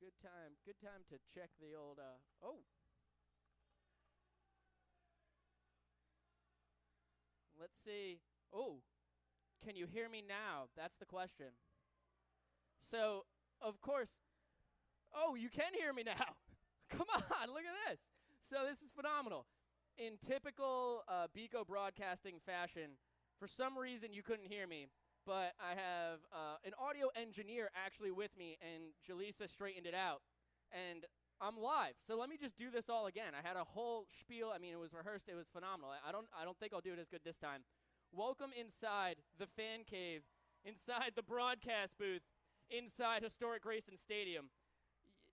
Good time. Good time to check the old. Oh. Let's see. Oh, can you hear me now? That's the question. So, of course. Oh, you can hear me now. Come on, look at this. So this is phenomenal. In typical Beco broadcasting fashion, for some reason you couldn't hear me, but I have an audio engineer actually with me, and Jaleesa straightened it out, and I'm live. So let me just do this all again. I had a whole spiel. I mean, it was rehearsed. It was phenomenal. I don't think I'll do it as good this time. Welcome inside the fan cave, inside the broadcast booth, inside historic Grayson Stadium.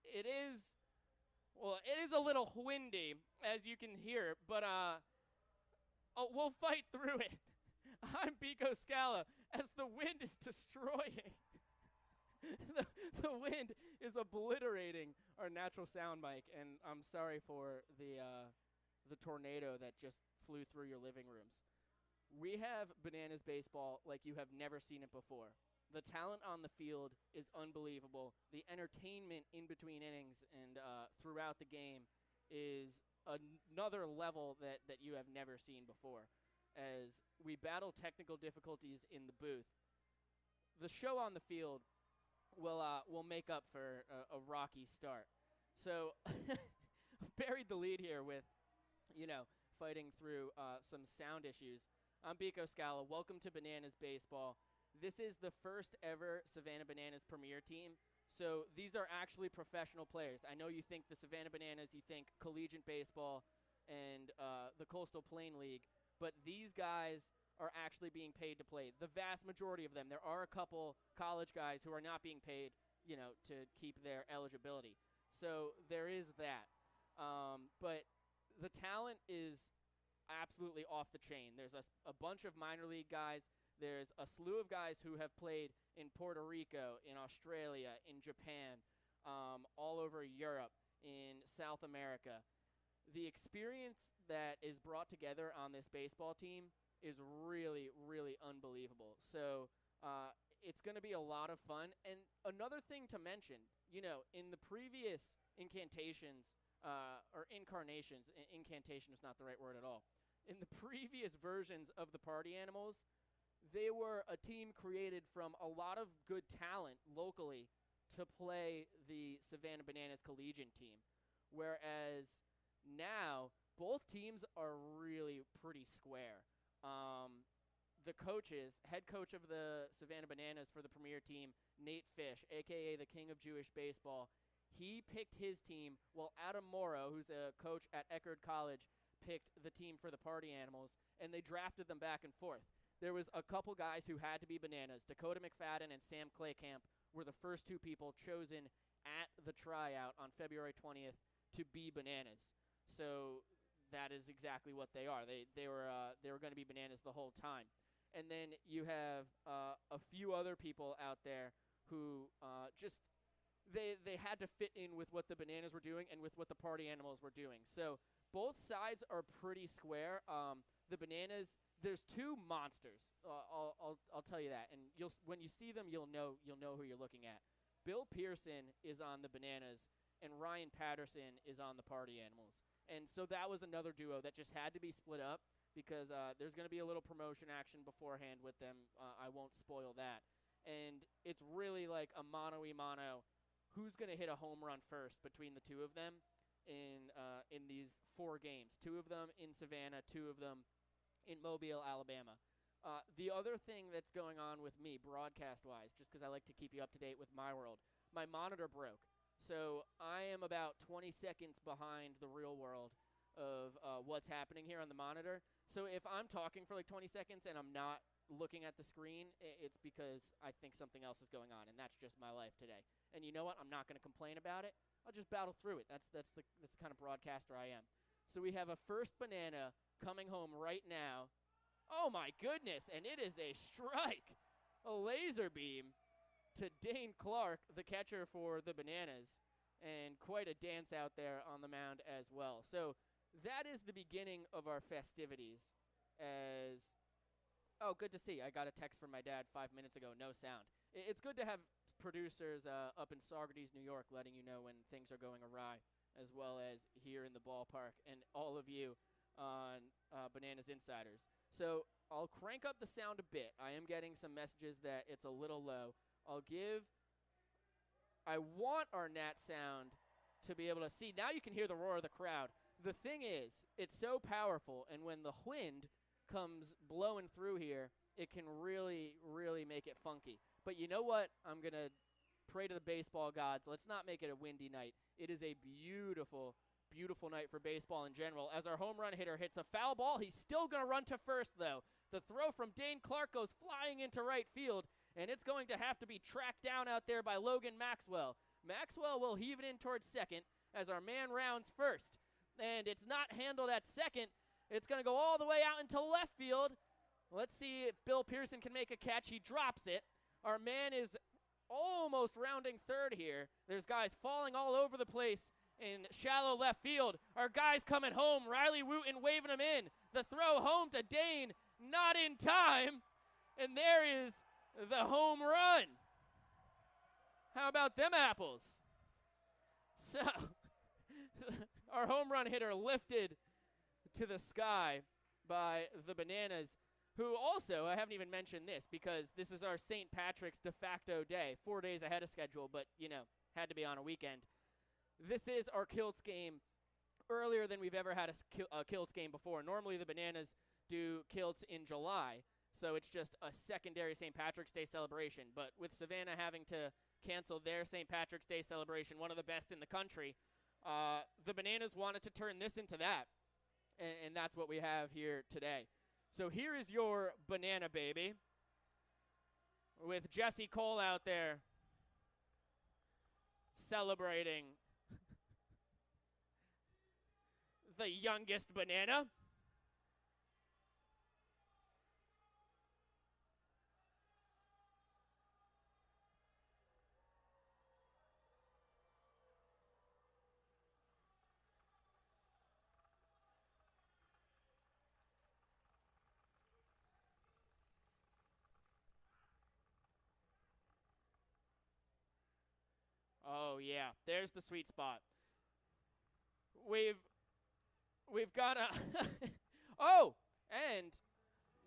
It is a little windy, as you can hear, but we'll fight through it. I'm Beco Scala, as the wind is destroying. the wind is obliterating our natural sound mic, and I'm sorry for the tornado that just flew through your living rooms. We have Bananas baseball like you have never seen it before. The talent on the field is unbelievable. The entertainment in between innings and throughout the game is another level that you have never seen before. As we battle technical difficulties in the booth, the show on the field will make up for a rocky start. So I've buried the lead here with, fighting through some sound issues. I'm Beco Scala. Welcome to Bananas Baseball. This is the first ever Savannah Bananas Premier team. So these are actually professional players. I know you think the Savannah Bananas, you think collegiate baseball and the Coastal Plain League, but these guys are actually being paid to play. The vast majority of them. There are a couple college guys who are not being paid, to keep their eligibility. So there is that. But the talent is absolutely off the chain. There's a bunch of minor league guys. There's a slew of guys who have played in Puerto Rico, in Australia, in Japan, all over Europe, in South America. The experience that is brought together on this baseball team is really, really unbelievable. So it's going to be a lot of fun. And another thing to mention, in the previous incantations, or incarnations, incantation is not the right word at all. In the previous versions of the Party Animals, they were a team created from a lot of good talent locally to play the Savannah Bananas collegiate team. Whereas now, both teams are really pretty square. The coaches, head coach of the Savannah Bananas for the Premier team, Nate Fish, a.k.a. the King of Jewish Baseball, he picked his team, while Adam Morrow, who's a coach at Eckerd College, picked the team for the Party Animals, and they drafted them back and forth. There was a couple guys who had to be Bananas. Dakota McFadden and Sam Claycamp were the first two people chosen at the tryout on February 20th to be Bananas. So that is exactly what they are. They were going to be Bananas the whole time. And then you have a few other people out there who just they had to fit in with what the Bananas were doing and with what the Party Animals were doing. So both sides are pretty square. The Bananas, there's two monsters. I'll tell you that, and when you see them, you'll know who you're looking at. Bill Pearson is on the Bananas, and Ryan Patterson is on the Party Animals. And so that was another duo that just had to be split up because there's going to be a little promotion action beforehand with them. I won't spoil that. And it's really like a mano-a-mano. Who's going to hit a home run first between the two of them in these 4 games? 2 of them in Savannah, 2 of them in Mobile, Alabama. The other thing that's going on with me, broadcast-wise, just because I like to keep you up to date with my world, my monitor broke. So I am about 20 seconds behind the real world of what's happening here on the monitor. So if I'm talking for like 20 seconds and I'm not looking at the screen, it's because I think something else is going on, and that's just my life today. And you know what? I'm not going to complain about it. I'll just battle through it. That's the kind of broadcaster I am. So we have a first banana coming home right now. Oh, my goodness, and it is a strike. A laser beam to Dane Clark, the catcher for the Bananas, and quite a dance out there on the mound as well. So that is the beginning of our festivities. Oh, good to see. I got a text from my dad 5 minutes ago, no sound. It's good to have producers up in Saugerties, New York, letting you know when things are going awry, as well as here in the ballpark, and all of you on Bananas Insiders. So I'll crank up the sound a bit. I am getting some messages that it's a little low. I want our Nat sound to be able to see. Now you can hear the roar of the crowd. The thing is, it's so powerful, and when the wind comes blowing through here, it can really, really make it funky. But you know what? I'm going to pray to the baseball gods. Let's not make it a windy night. It is a beautiful, beautiful night for baseball in general. As our home run hitter hits a foul ball, he's still going to run to first, though. The throw from Dane Clark goes flying into right field, and it's going to have to be tracked down out there by Logan Maxwell. Maxwell will heave it in towards second as our man rounds first. And it's not handled at second. It's going to go all the way out into left field. Let's see if Bill Pearson can make a catch. He drops it. Our man is almost rounding third here. There's guys falling all over the place in shallow left field. Our guys coming home. Riley Wooten waving them in. The throw home to Dane. Not in time. And there is the home run. How about them apples? So, our home run hitter lifted to the sky by the Bananas, who also, I haven't even mentioned this because this is our St. Patrick's de facto day, 4 days ahead of schedule, but, had to be on a weekend. This is our Kilts game earlier than we've ever had a Kilts game before. Normally the Bananas do Kilts in July, so it's just a secondary St. Patrick's Day celebration. But with Savannah having to cancel their St. Patrick's Day celebration, one of the best in the country, the Bananas wanted to turn this into that, and that's what we have here today. So here is your banana baby with Jesse Cole out there celebrating the youngest banana. Oh yeah, there's the sweet spot. We've got a oh, and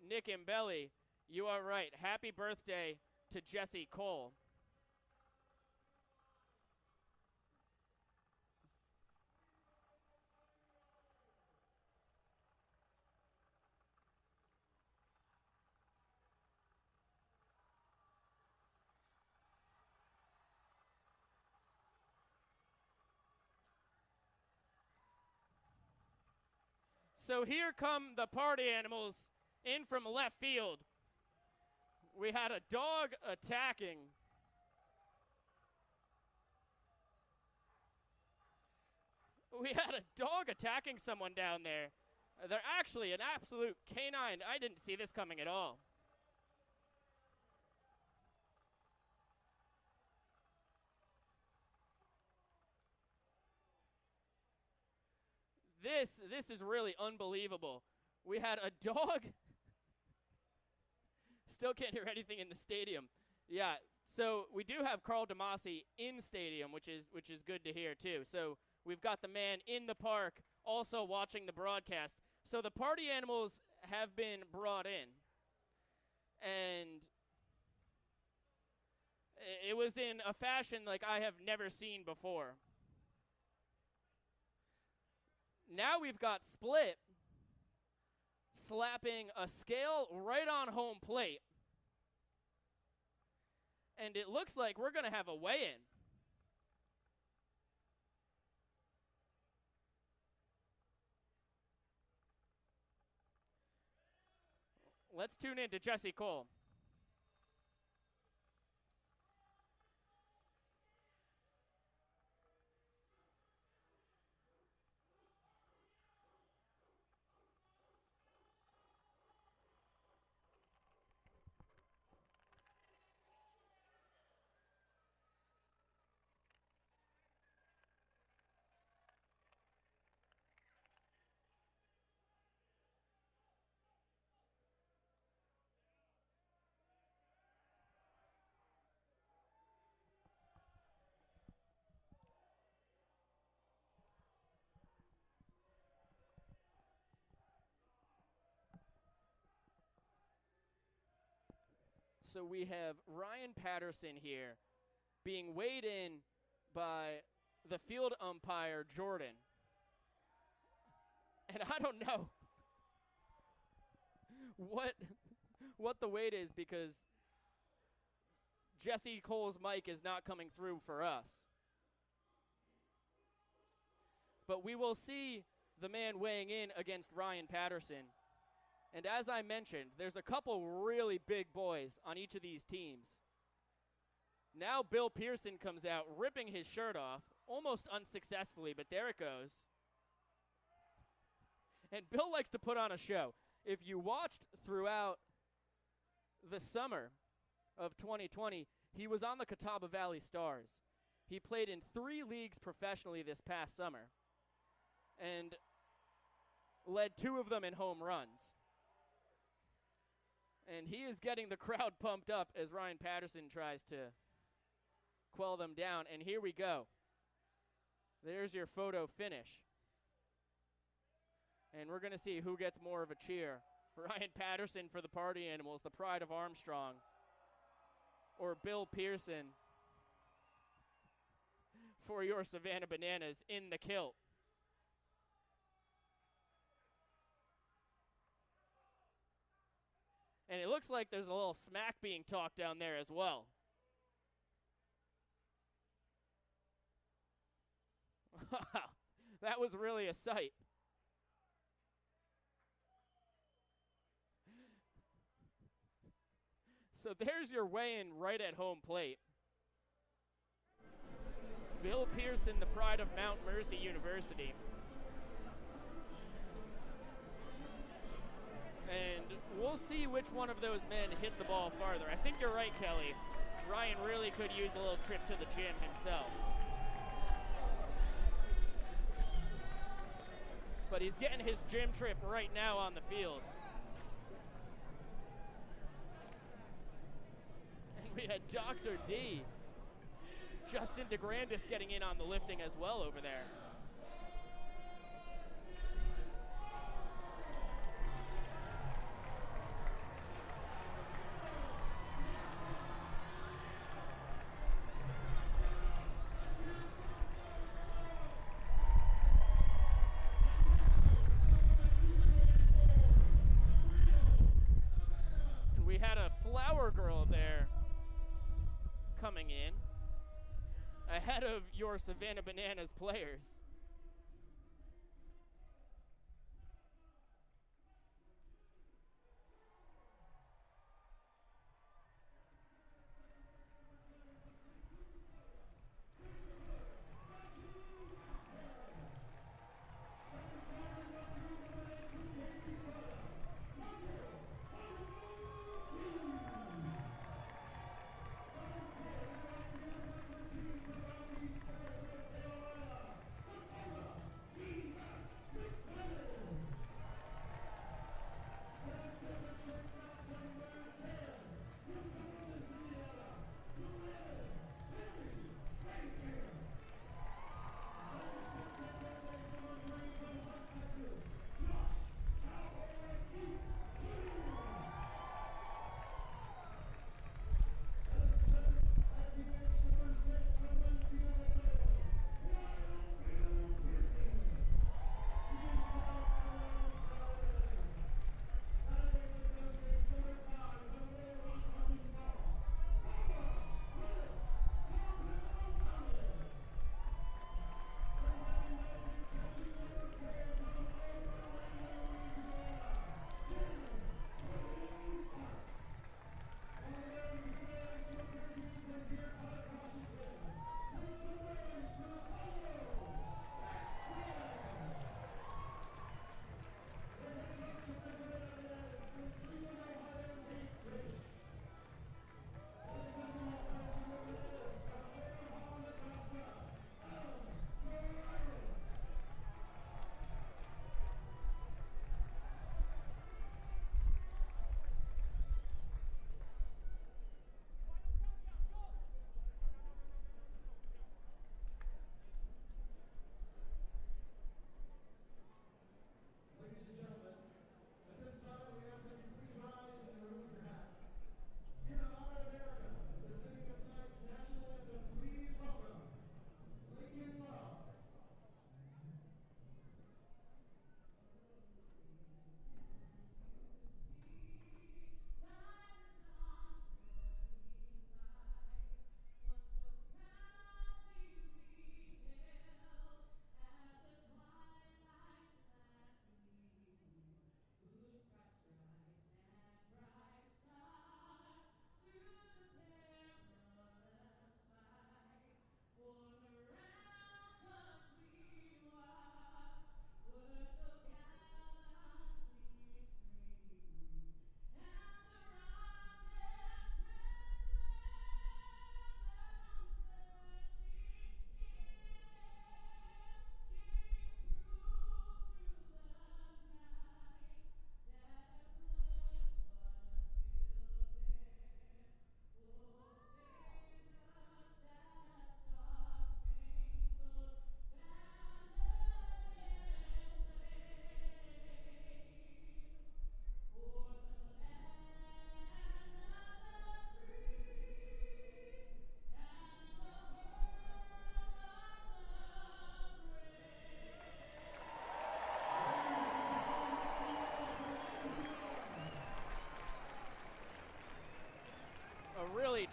Nick Imbelli, you are right. Happy birthday to Jesse Cole. So here come the party animals in from left field. We had a dog attacking. We had a dog attacking someone down there. They're actually an absolute canine. I didn't see this coming at all. This is really unbelievable. We had a dog. Still can't hear anything in the stadium. Yeah, so we do have Carl DeMasi in stadium, which is good to hear too. So we've got the man in the park also watching the broadcast. So the party animals have been brought in, and it was in a fashion like I have never seen before. Now we've got Split slapping a scale right on home plate. And it looks like we're going to have a weigh-in. Let's tune in to Jesse Cole. So we have Ryan Patterson here being weighed in by the field umpire, Jordan. And I don't know what the weight is because Jesse Cole's mic is not coming through for us. But we will see the man weighing in against Ryan Patterson. And as I mentioned, there's a couple really big boys on each of these teams. Now Bill Pearson comes out ripping his shirt off, almost unsuccessfully, but there it goes. And Bill likes to put on a show. If you watched throughout the summer of 2020, he was on the Catawba Valley Stars. He played in 3 leagues professionally this past summer and led 2 of them in home runs. And he is getting the crowd pumped up as Ryan Patterson tries to quell them down. And here we go. There's your photo finish. And we're going to see who gets more of a cheer. Ryan Patterson for the Party Animals, the pride of Armstrong. Or Bill Pearson for your Savannah Bananas in the kilt. And it looks like there's a little smack being talked down there as well. Wow, that was really a sight. So there's your weigh-in right at home plate. Bill Pearson, the pride of Mount Mercy University. And we'll see which one of those men hit the ball farther. I think you're right, Kelly. Ryan really could use a little trip to the gym himself. But he's getting his gym trip right now on the field. And we had Dr. D, Justin DeGrandis, getting in on the lifting as well over there. Girl there coming in ahead of your Savannah Bananas players.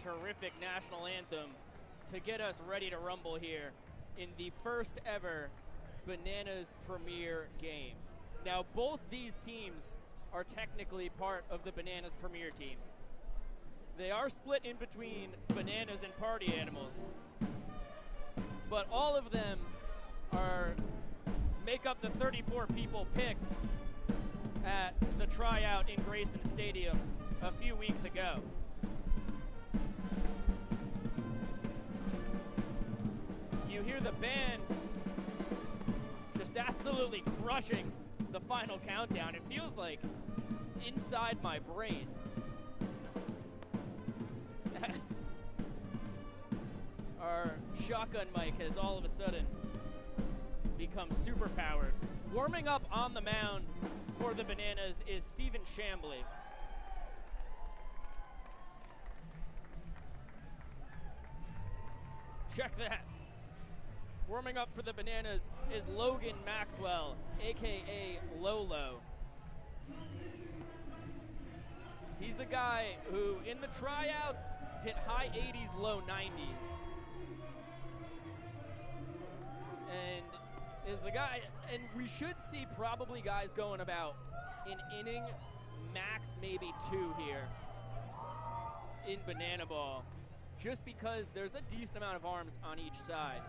terrific national anthem to get us ready to rumble here in the first ever Bananas Premier game. Now, both these teams are technically part of the Bananas Premier team. They are split in between Bananas and Party Animals, but all of them make up the 34 people picked at the tryout in Grayson Stadium a few weeks ago. You hear the band just absolutely crushing the final countdown. It feels like inside my brain. As our shotgun mic has all of a sudden become super powered. Warming up on the mound for the Bananas is Stephen Chambly. Check that. Warming up for the Bananas is Logan Maxwell, aka Lolo. He's a guy who, in the tryouts, hit high 80s, low 90s. And is the guy, and we should see probably guys going about an inning, max maybe 2 here in Banana Ball, just because there's a decent amount of arms on each side.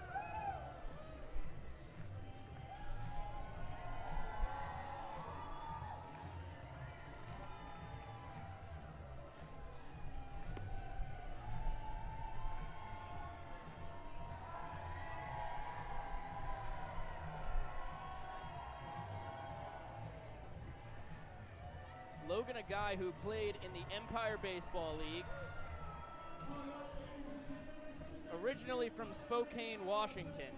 Logan, a guy who played in the Empire Baseball League, originally from Spokane, Washington.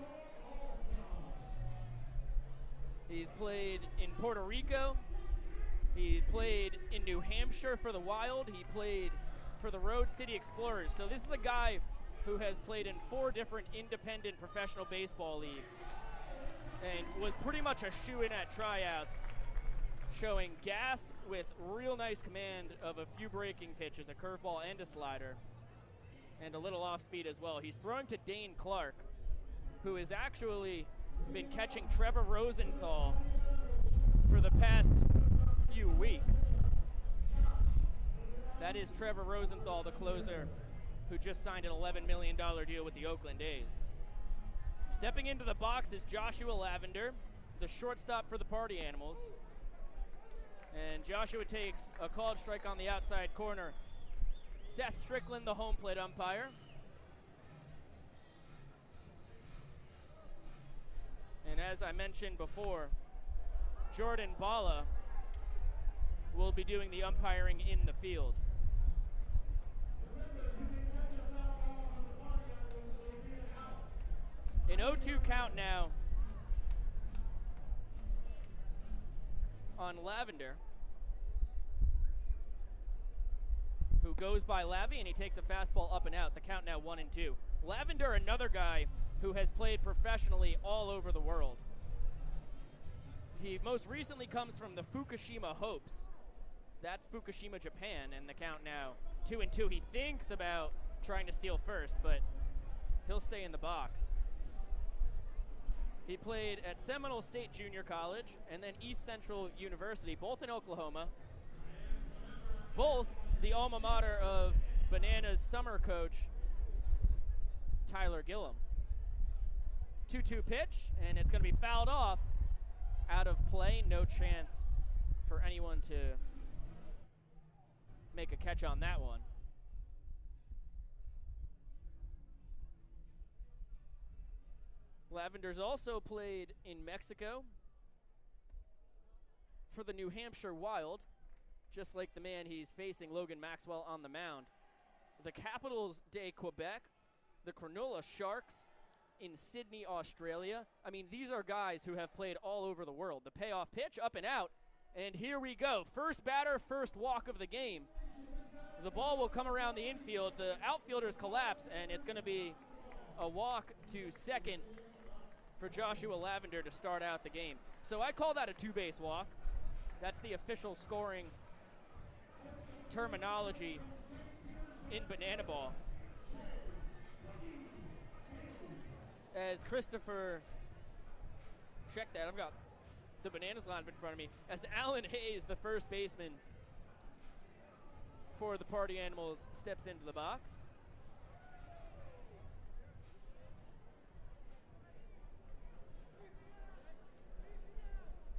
He's played in Puerto Rico. He played in New Hampshire for the Wild. He played for the Road City Explorers. So this is a guy who has played in 4 different independent professional baseball leagues and was pretty much a shoo-in at tryouts, showing gas with real nice command of a few breaking pitches, a curveball and a slider, and a little off speed as well. He's throwing to Dane Clark, who has actually been catching Trevor Rosenthal for the past few weeks. That is Trevor Rosenthal, the closer, who just signed an $11 million deal with the Oakland A's. Stepping into the box is Joshua Lavender, the shortstop for the Party Animals. And Joshua takes a called strike on the outside corner. Seth Strickland, the home plate umpire. And as I mentioned before, Jordan Bala will be doing the umpiring in the field. An 0-2 count now on Lavender, who goes by Lavi, and he takes a fastball up and out. The count now 1-2. Lavender, another guy who has played professionally all over the world. He most recently comes from the Fukushima Hopes. That's Fukushima, Japan, and the count now 2-2. He thinks about trying to steal first, but he'll stay in the box. He played at Seminole State Junior College and then East Central University, both in Oklahoma. Both the alma mater of Bananas summer coach, Tyler Gillum. 2-2 pitch, and it's going to be fouled off, out of play. No chance for anyone to make a catch on that one. Lavender's also played in Mexico for the New Hampshire Wild, just like the man he's facing, Logan Maxwell, on the mound. The Capitals de Quebec, the Cronulla Sharks in Sydney, Australia. I mean, these are guys who have played all over the world. The payoff pitch, up and out, and here we go. First batter, first walk of the game. The ball will come around the infield. The outfielders collapse, and it's going to be a walk to second for Joshua Lavender to start out the game. So I call that a 2-base walk. That's the official scoring terminology in Banana Ball. as Christopher, check that, I've got the Bananas lineup in front of me, as Alan Hayes, the first baseman for the Party Animals, steps into the box.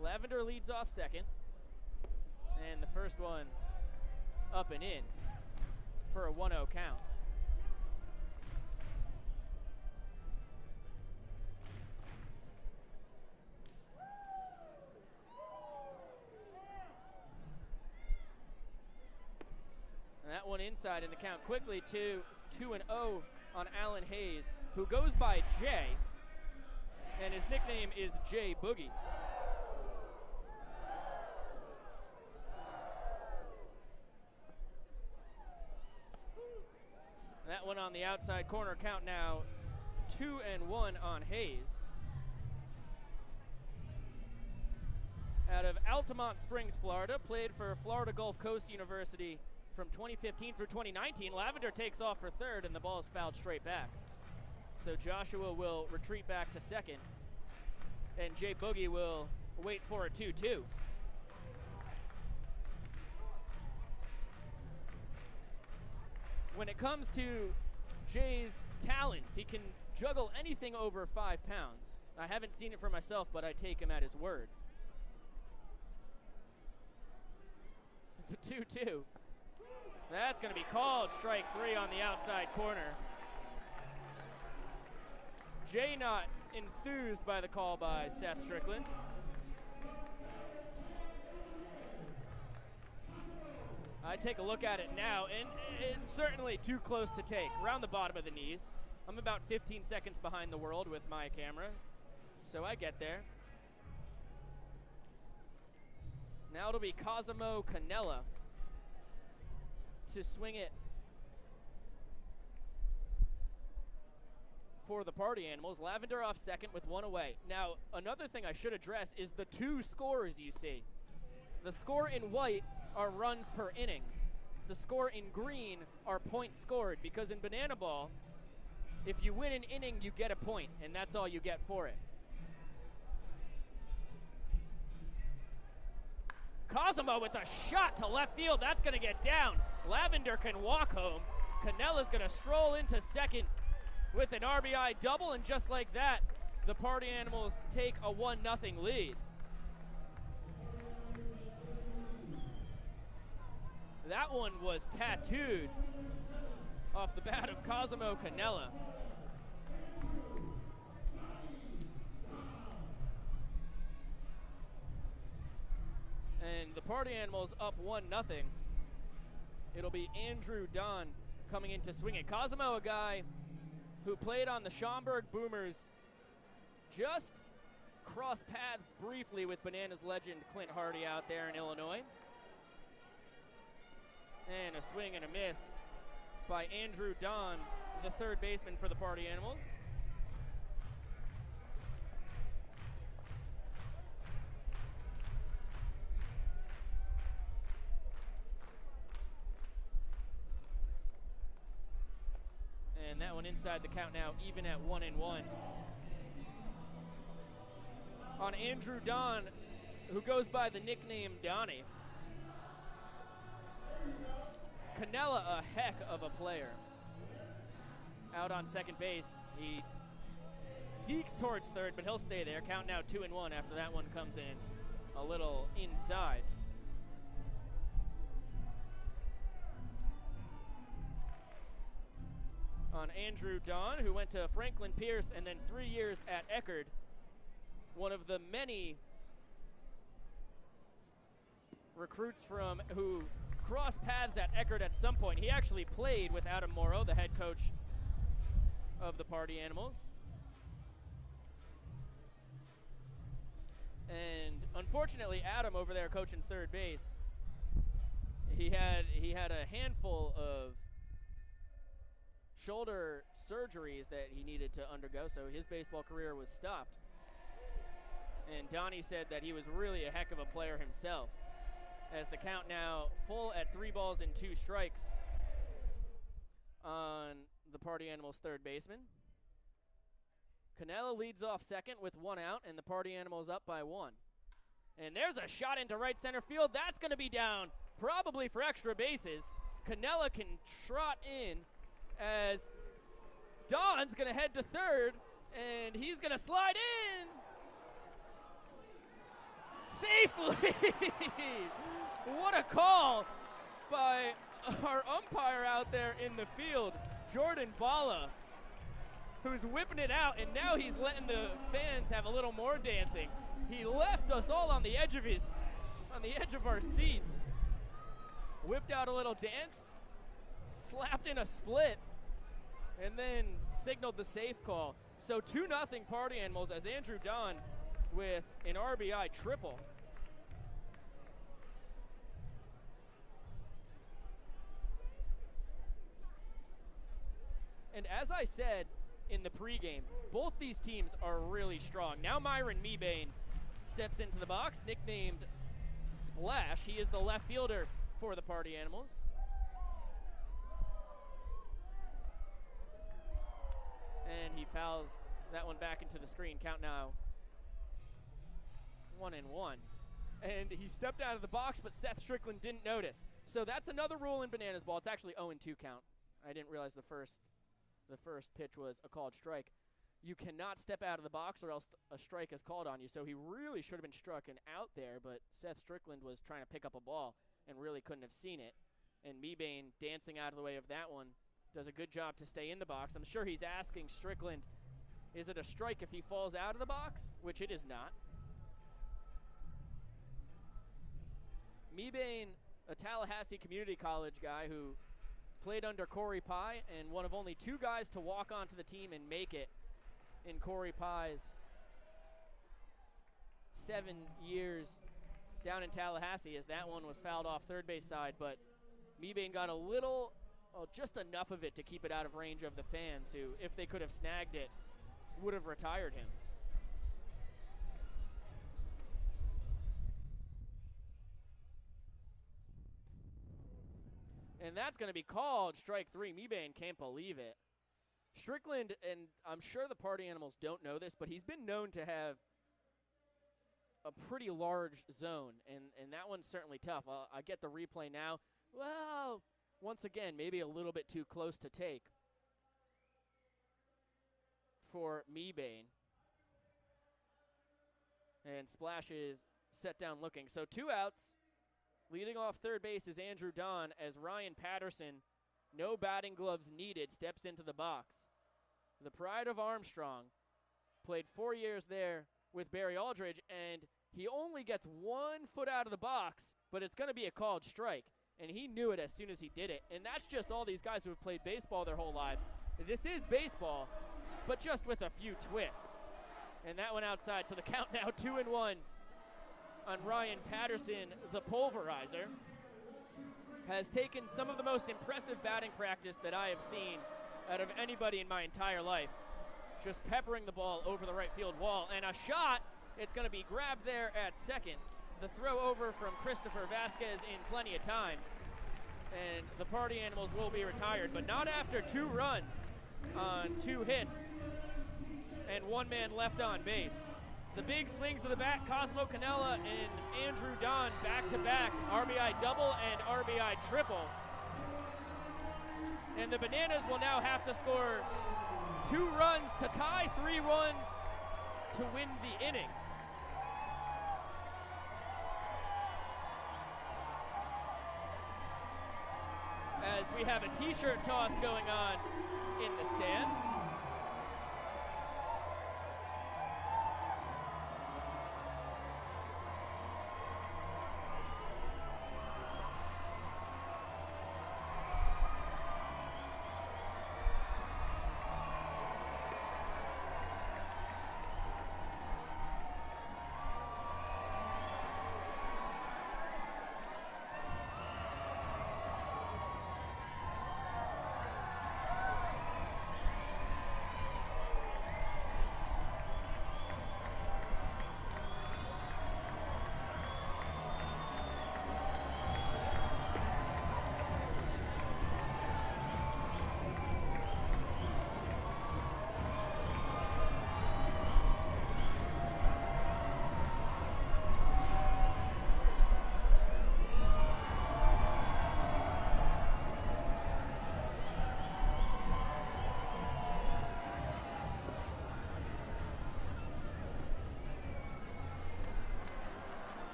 Lavender leads off second, and the first one up and in for a 1-0 count. And that one inside in the count quickly to 2-0 on Alan Hayes, who goes by Jay, and his nickname is Jay Boogie. That one on the outside corner, count now 2-1 on Hayes. Out of Altamont Springs, Florida, played for Florida Gulf Coast University from 2015 through 2019. Lavender takes off for third, and the ball is fouled straight back. So Joshua will retreat back to second, and Jay Boogie will wait for a 2-2. When it comes to Jay's talents, he can juggle anything over 5 pounds. I haven't seen it for myself, but I take him at his word. The 2-2. That's going to be called strike 3 on the outside corner. Jay not enthused by the call by Seth Strickland. I take a look at it now, and it's certainly too close to take. Around the bottom of the knees. I'm about 15 seconds behind the world with my camera, so I get there. Now it'll be Cosimo Canella to swing it for the Party Animals. Lavender off second with 1 away. Now, another thing I should address is the 2 scores you see. The score in white are runs per inning. The score in green are points scored, because in Banana Ball, if you win an inning, you get a point, and that's all you get for it. Cosimo with a shot to left field. That's going to get down. Lavender can walk home. Canella's going to stroll into second with an RBI double, and just like that, the Party Animals take a 1-0 lead. That one was tattooed off the bat of Cosimo Canella. And the Party Animals up 1-0. It'll be Andrew Don coming in to swing it. Cosimo, a guy who played on the Schaumburg Boomers, just crossed paths briefly with Bananas legend Clint Hardy out there in Illinois. And a swing and a miss by Andrew Don, the third baseman for the Party Animals. And that one inside the count now, even at 1-1. On Andrew Don, who goes by the nickname Donnie. Canella, a heck of a player. Out on second base. He dekes towards third, but he'll stay there. Count now 2-1 after that one comes in a little inside. On Andrew Don, who went to Franklin Pierce and then 3 years at Eckerd. One of the many recruits from who crossed paths at Eckerd at some point. He actually played with Adam Morrow, the head coach of the Party Animals. And unfortunately, Adam over there coaching third base, he had a handful of shoulder surgeries that he needed to undergo, so his baseball career was stopped. And Donnie said that he was really a heck of a player himself. As the count now full at 3 balls and 2 strikes on the Party Animals third baseman. Canella leads off second with 1 out, and the Party Animals up by 1. And there's a shot into right center field. That's going to be down, probably for extra bases. Canella can trot in as Don's going to head to third, and he's going to slide in safely. What a call by our umpire out there in the field, Jordan Bala, who's whipping it out, and now he's letting the fans have a little more dancing. He left us all on the edge of our seats. Whipped out a little dance, slapped in a split, and then signaled the safe call. So 2-0 Party Animals as Andrew Don with an RBI triple. And as I said in the pregame, both these teams are really strong. Now Myron Mebane steps into the box, nicknamed Splash. He is the left fielder for the Party Animals. And he fouls that one back into the screen. Count now 1-1. And he stepped out of the box, but Seth Strickland didn't notice. So that's another rule in Bananas Ball. It's actually 0-2 count. I didn't realize the first pitch was a called strike. You cannot step out of the box or else a strike is called on you. So he really should have been struck and out there, but Seth Strickland was trying to pick up a ball and really couldn't have seen it. And Mebane, dancing out of the way of that one, does a good job to stay in the box. I'm sure he's asking Strickland, is it a strike if he falls out of the box? Which it is not. Mebane, a Tallahassee Community College guy who played under Corey Pye, and one of only 2 guys to walk onto the team and make it in Corey Pye's 7 years down in Tallahassee, as that one was fouled off third base side, but Mebane got a little, just enough of it to keep it out of range of the fans who, if they could have snagged it, would have retired him. And that's going to be called strike 3. Mebane can't believe it. Strickland, and I'm sure the Party Animals don't know this, but he's been known to have a pretty large zone, and that one's certainly tough. I get the replay now. Well, once again, maybe a little bit too close to take for Mebane. And Splash is set down looking. So 2 outs. Leading off third base is Andrew Don as Ryan Patterson, no batting gloves needed, steps into the box. The pride of Armstrong, played 4 years there with Barry Aldridge, and he only gets 1 foot out of the box, but it's going to be a called strike. And he knew it as soon as he did it. And that's just all these guys who have played baseball their whole lives. This is baseball, but just with a few twists. And that one outside, so the count now 2-1. On Ryan Patterson, the pulverizer, has taken some of the most impressive batting practice that I have seen out of anybody in my entire life. Just peppering the ball over the right field wall. And a shot, it's going to be grabbed there at second. The throw over from Christopher Vasquez in plenty of time. And the Party Animals will be retired, but not after 2 runs on 2 hits and 1 man left on base. The big swings of the bat, Cosmo Canella and Andrew Don back-to-back, RBI double and RBI triple. And the Bananas will now have to score 2 runs to tie, 3 runs to win the inning. As we have a t-shirt toss going on in the stands.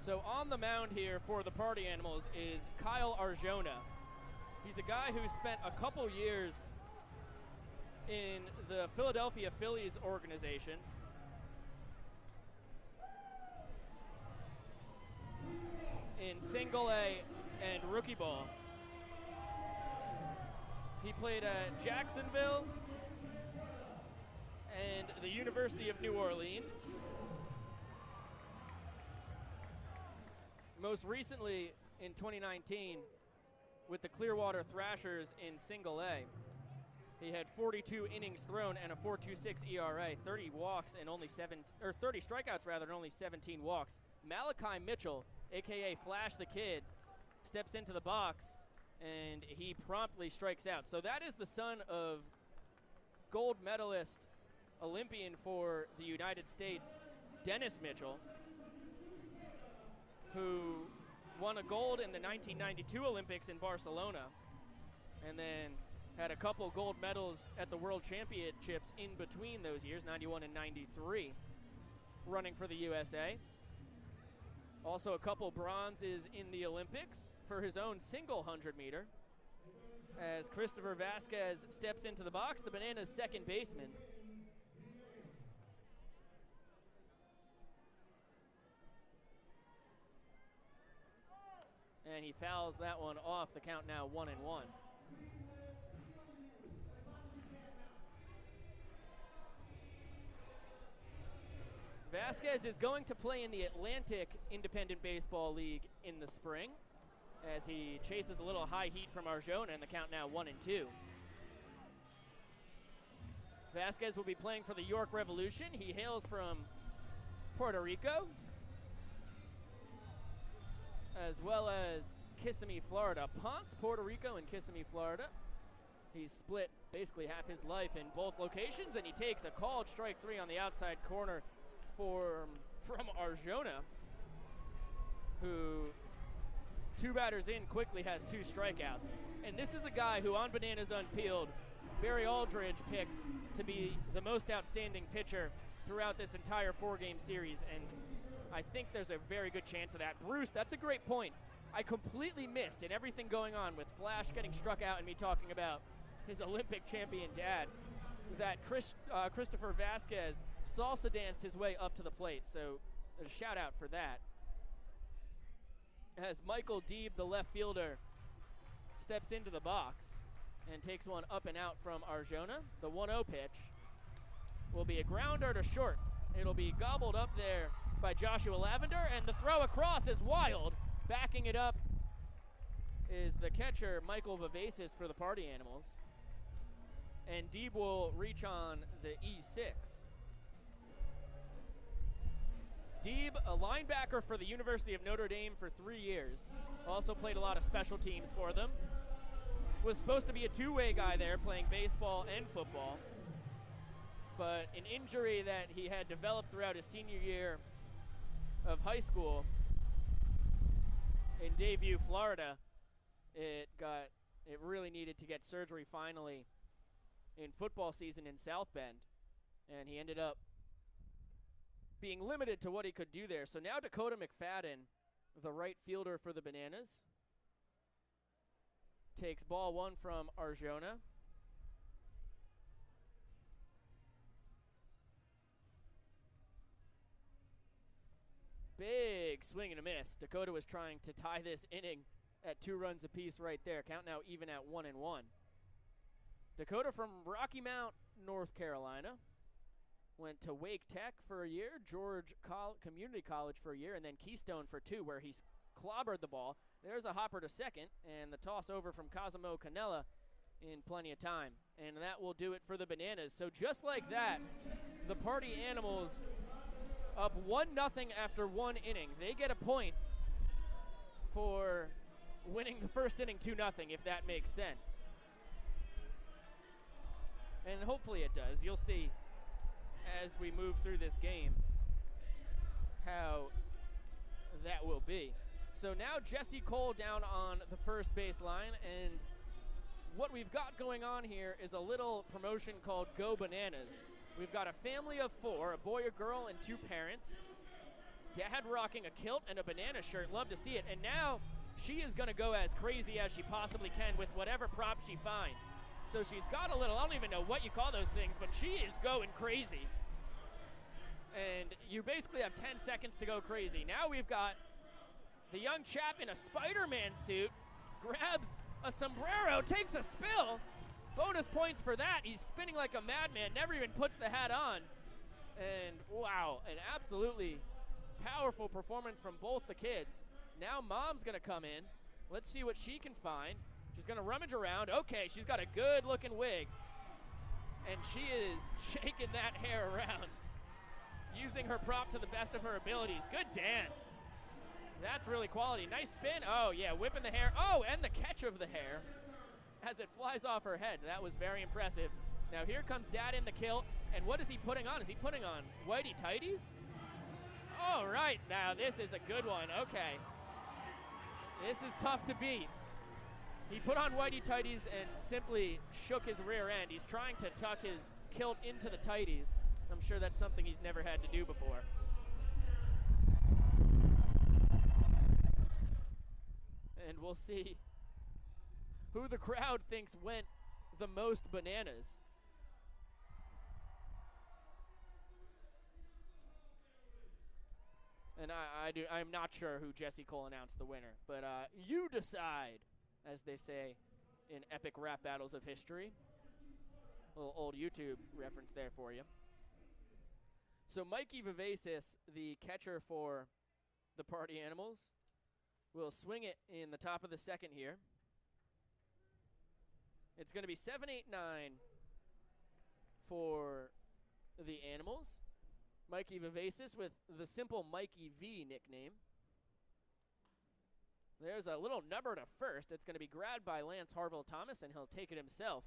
So on the mound here for the Party Animals is Kyle Arjona. He's a guy who spent a couple years in the Philadelphia Phillies organization. In single A and rookie ball. He played at Jacksonville and the University of New Orleans. Most recently in 2019 with the Clearwater Thrashers in single A. He had 42 innings thrown and a 4.26 ERA, 30 walks and only 30 strikeouts rather, and only 17 walks. Malachi Mitchell, aka Flash the Kid, steps into the box and he promptly strikes out. So that is the son of gold medalist Olympian for the United States, Dennis Mitchell, who won a gold in the 1992 Olympics in Barcelona and then had a couple gold medals at the World Championships in between those years, 91 and 93, running for the USA. Also a couple bronzes in the Olympics for his own single 100-meter. As Christopher Vasquez steps into the box, the Bananas' second baseman. And he fouls that one off. The count now 1-1. Vasquez is going to play in the Atlantic Independent Baseball League in the spring as he chases a little high heat from Arjona, and the count now 1-2. Vasquez will be playing for the York Revolution. He hails from Puerto Rico, as well as Kissimmee, Florida. Ponce, Puerto Rico, and Kissimmee, Florida. He's split basically half his life in both locations, and he takes a called strike three on the outside corner from Arjona, who 2 batters in quickly has 2 strikeouts. And this is a guy who on Bananas Unpeeled, Barry Aldridge picked to be the most outstanding pitcher throughout this entire 4-game series, and I think there's a very good chance of that. Bruce, that's a great point. I completely missed in everything going on with Flash getting struck out and me talking about his Olympic champion dad, that Christopher Vasquez salsa danced his way up to the plate, so a shout out for that. As Michael Deeb, the left fielder, steps into the box and takes one up and out from Arjona. The 1-0 pitch will be a grounder to short. It'll be gobbled up there by Joshua Lavender, and the throw across is wild. Backing it up is the catcher, Michael Vivacis, for the Party Animals. And Deeb will reach on the E6. Deeb, a linebacker for the University of Notre Dame for 3 years. Also played a lot of special teams for them. Was supposed to be a two-way guy there, playing baseball and football. But an injury that he had developed throughout his senior year of high school in Dayview, Florida, it really needed to get surgery finally in football season in South Bend, and he ended up being limited to what he could do there. So now Dakota McFadden, the right fielder for the Bananas, takes ball 1 from Arjona. Big swing and a miss. Dakota was trying to tie this inning at 2 runs apiece right there. Count now even at 1-1. Dakota from Rocky Mount, North Carolina. Went to Wake Tech for a year, George Community College for a year, and then Keystone for 2, where he clobbered the ball. There's a hopper to second, and the toss over from Cosimo Canella in plenty of time. And that will do it for the Bananas. So just like that, the Party Animals up 1-0 after 1 inning. They get a point for winning the first inning 2-0, if that makes sense. And hopefully it does. You'll see as we move through this game how that will be. So now Jesse Cole down on the first base line, and what we've got going on here is a little promotion called Go Bananas. We've got a family of 4, a boy, a girl, and 2 parents, Dad rocking a kilt and a banana shirt. Love to see it. And now she is going to go as crazy as she possibly can with whatever prop she finds. So she's got a little, I don't even know what you call those things, but she is going crazy. And you basically have 10 seconds to go crazy. Now we've got the young chap in a Spider-Man suit, grabs a sombrero, takes a spill. Bonus points for that. He's spinning like a madman, never even puts the hat on. And wow, an absolutely powerful performance from both the kids. Now Mom's gonna come in. Let's see what she can find. She's gonna rummage around. Okay, she's got a good looking wig. And she is shaking that hair around, using her prop to the best of her abilities. Good dance. That's really quality. Nice spin. Oh yeah, whipping the hair. Oh, and the catch of the hair as it flies off her head. That was very impressive. Now here comes Dad in the kilt. And what is he putting on? Is he putting on whitey tighties? All right, now this is a good one. Okay. This is tough to beat. He put on whitey tighties and simply shook his rear end. He's trying to tuck his kilt into the tighties. I'm sure that's something he's never had to do before. And we'll see who the crowd thinks went the most bananas. And I'm not sure who Jesse Cole announced the winner, but you decide, as they say in epic rap battles of history. A little old YouTube reference there for you. So Mikey Vivacis, the catcher for the Party Animals, will swing it in the top of the second here. It's going to be 7-8-9 for the Animals. Mikey Vivacis with the simple Mikey V nickname. There's a little number to first. It's going to be grabbed by Lance Harville Thomas, and he'll take it himself.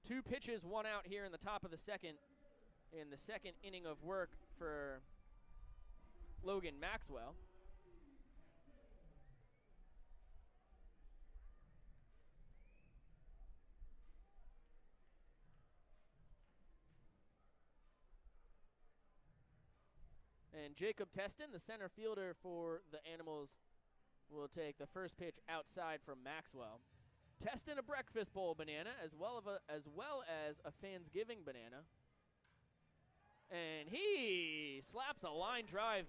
2 pitches, 1 out here in the top of the second, in the second inning of work for Logan Maxwell. And Jacob Teston, the center fielder for the Animals, will take the first pitch outside from Maxwell. Teston a breakfast bowl banana as well as a Fansgiving banana. And he slaps a line drive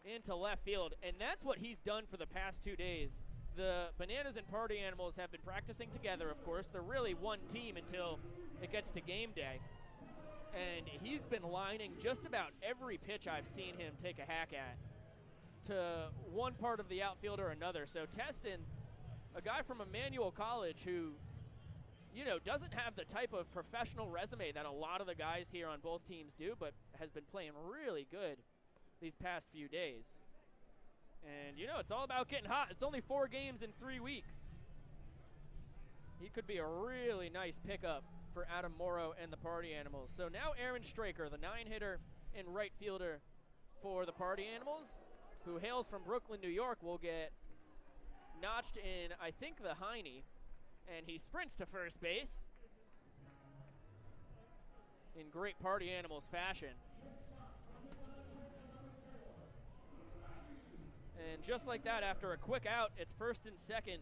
into left field, and that's what he's done for the past 2 days. The Bananas and Party Animals have been practicing together, of course. They're really one team until it gets to game day. And he's been lining just about every pitch I've seen him take a hack at to one part of the outfield or another. So Teston, a guy from Emmanuel College who, you know, doesn't have the type of professional resume that a lot of the guys here on both teams do, but has been playing really good these past few days. And, you know, it's all about getting hot. It's only 4 games in 3 weeks. He could be a really nice pickup for Adam Morrow and the Party Animals. So now Aaron Straker, the 9-hitter and right fielder for the Party Animals, who hails from Brooklyn, New York, will get notched in, I think, the hiney, and he sprints to first base in great Party Animals fashion. And just like that, after a quick out, it's first and second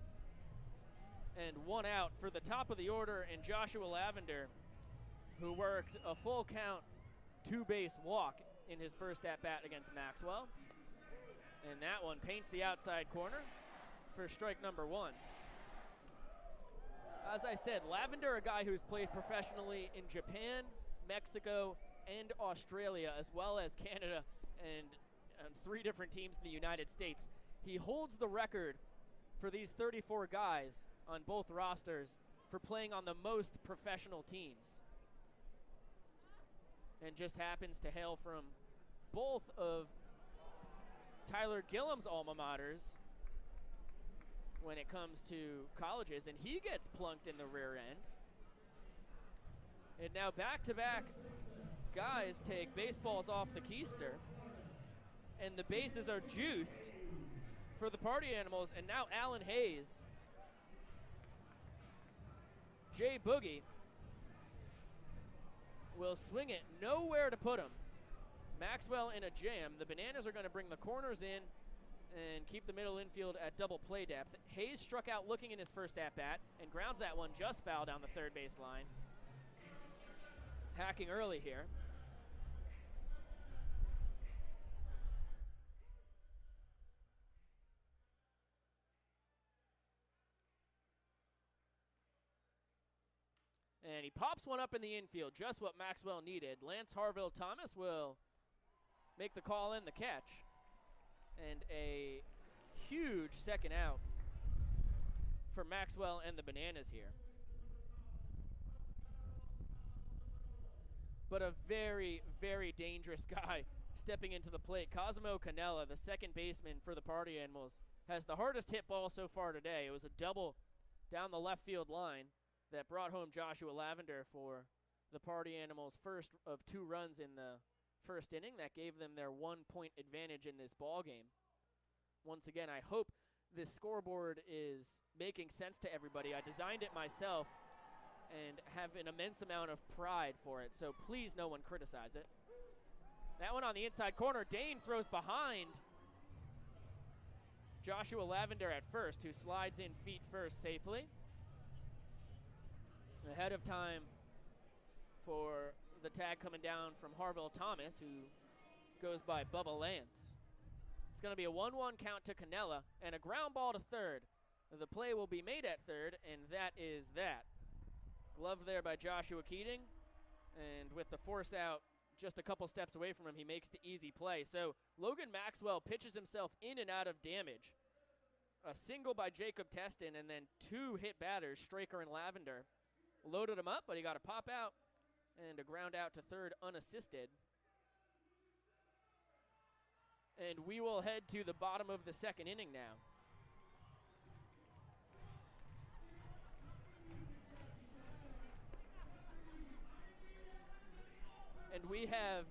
and 1 out for the top of the order, and Joshua Lavender, who worked a full count 2-base walk in his first at-bat against Maxwell. And that one paints the outside corner for strike number 1. As I said, Lavender, a guy who's played professionally in Japan, Mexico, and Australia, as well as Canada and 3 different teams in the United States. He holds the record for these 34 guys on both rosters for playing on the most professional teams. And just happens to hail from both of Tyler Gillam's alma maters when it comes to colleges, and he gets plunked in the rear end. And now back-to-back guys take baseballs off the keister, and the bases are juiced for the Party Animals. And now Alan Hayes, Jay Boogie, will swing it nowhere to put him. Maxwell in a jam. The Bananas are going to bring the corners in and keep the middle infield at double play depth. Hayes struck out looking in his first at-bat and grounds that one just foul down the third base line. Hacking early here. And he pops one up in the infield, just what Maxwell needed. Lance Harville Thomas will make the call in the catch. And a huge second out for Maxwell and the Bananas here. But a very, very dangerous guy stepping into the plate. Cosimo Canella, the second baseman for the Party Animals, has the hardest hit ball so far today. It was a double down the left field line that brought home Joshua Lavender for the Party Animals' first of 2 runs in the first inning. That gave them their 1-point advantage in this ball game. Once again, I hope this scoreboard is making sense to everybody. I designed it myself and have an immense amount of pride for it, so please no one criticize it. That one on the inside corner. Dane throws behind Joshua Lavender at first, who slides in feet first safely. Ahead of time for the tag coming down from Harville Thomas, who goes by Bubba Lance. It's going to be a 1-1 count to Canella and a ground ball to third. The play will be made at third, and that is that. Glove there by Joshua Keating, and with the force out just a couple steps away from him, he makes the easy play. So Logan Maxwell pitches himself in and out of damage. A single by Jacob Teston, and then 2 hit batters, Straker and Lavender. Loaded him up, but he got a pop out and a ground out to third unassisted. And we will head to the bottom of the second inning now. And we have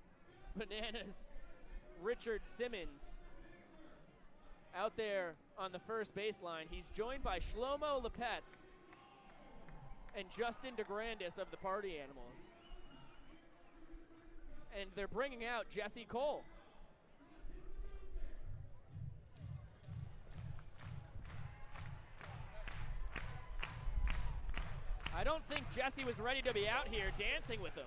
Bananas Richard Simmons out there on the first baseline. He's joined by Shlomo Lepetz and Justin DeGrandis of the Party Animals. And they're bringing out Jesse Cole. I don't think Jesse was ready to be out here dancing with him.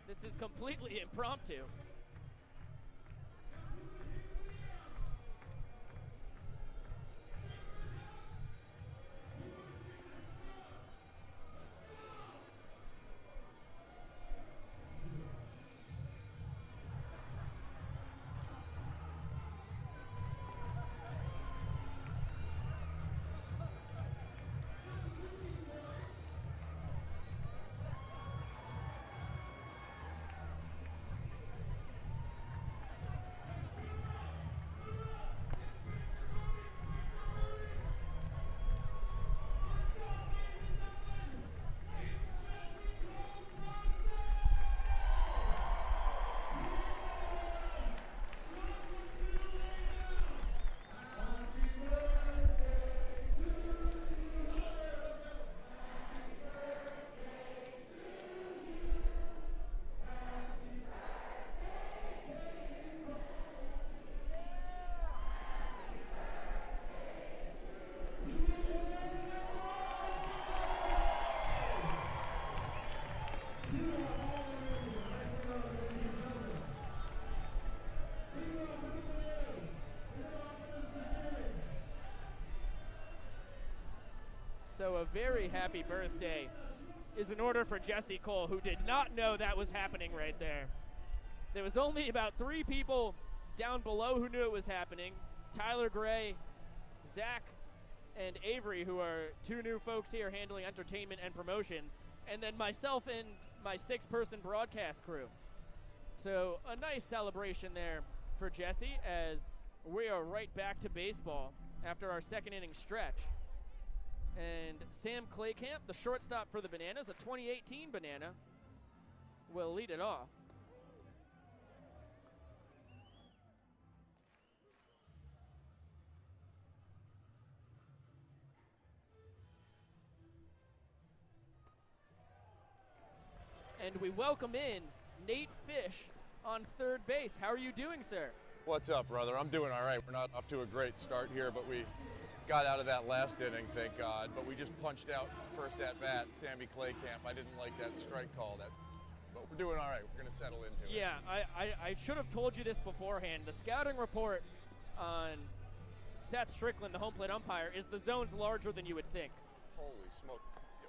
This is completely impromptu. So a very happy birthday is in order for Jesse Cole, who did not know that was happening right there. There was only about 3 people down below who knew it was happening. Tyler Gray, Zach, and Avery, who are 2 new folks here handling entertainment and promotions, and then myself and my 6-person broadcast crew. So a nice celebration there for Jesse as we are right back to baseball after our second inning stretch. And Sam Claycamp, the shortstop for the Bananas, a 2018 Banana, will lead it off. and we welcome in Nate Fish on third base. How are you doing, sir? What's up, brother? I'm doing all right. We're not off to a great start here, but we got out of that last inning, thank God. But we just punched out first at bat, Sammy Claycamp. I didn't like that strike call. But we're doing all right. We're going to settle into it. Yeah, I should have told you this beforehand. The scouting report on Seth Strickland, the home plate umpire, is the zone's larger than you would think. Holy smoke.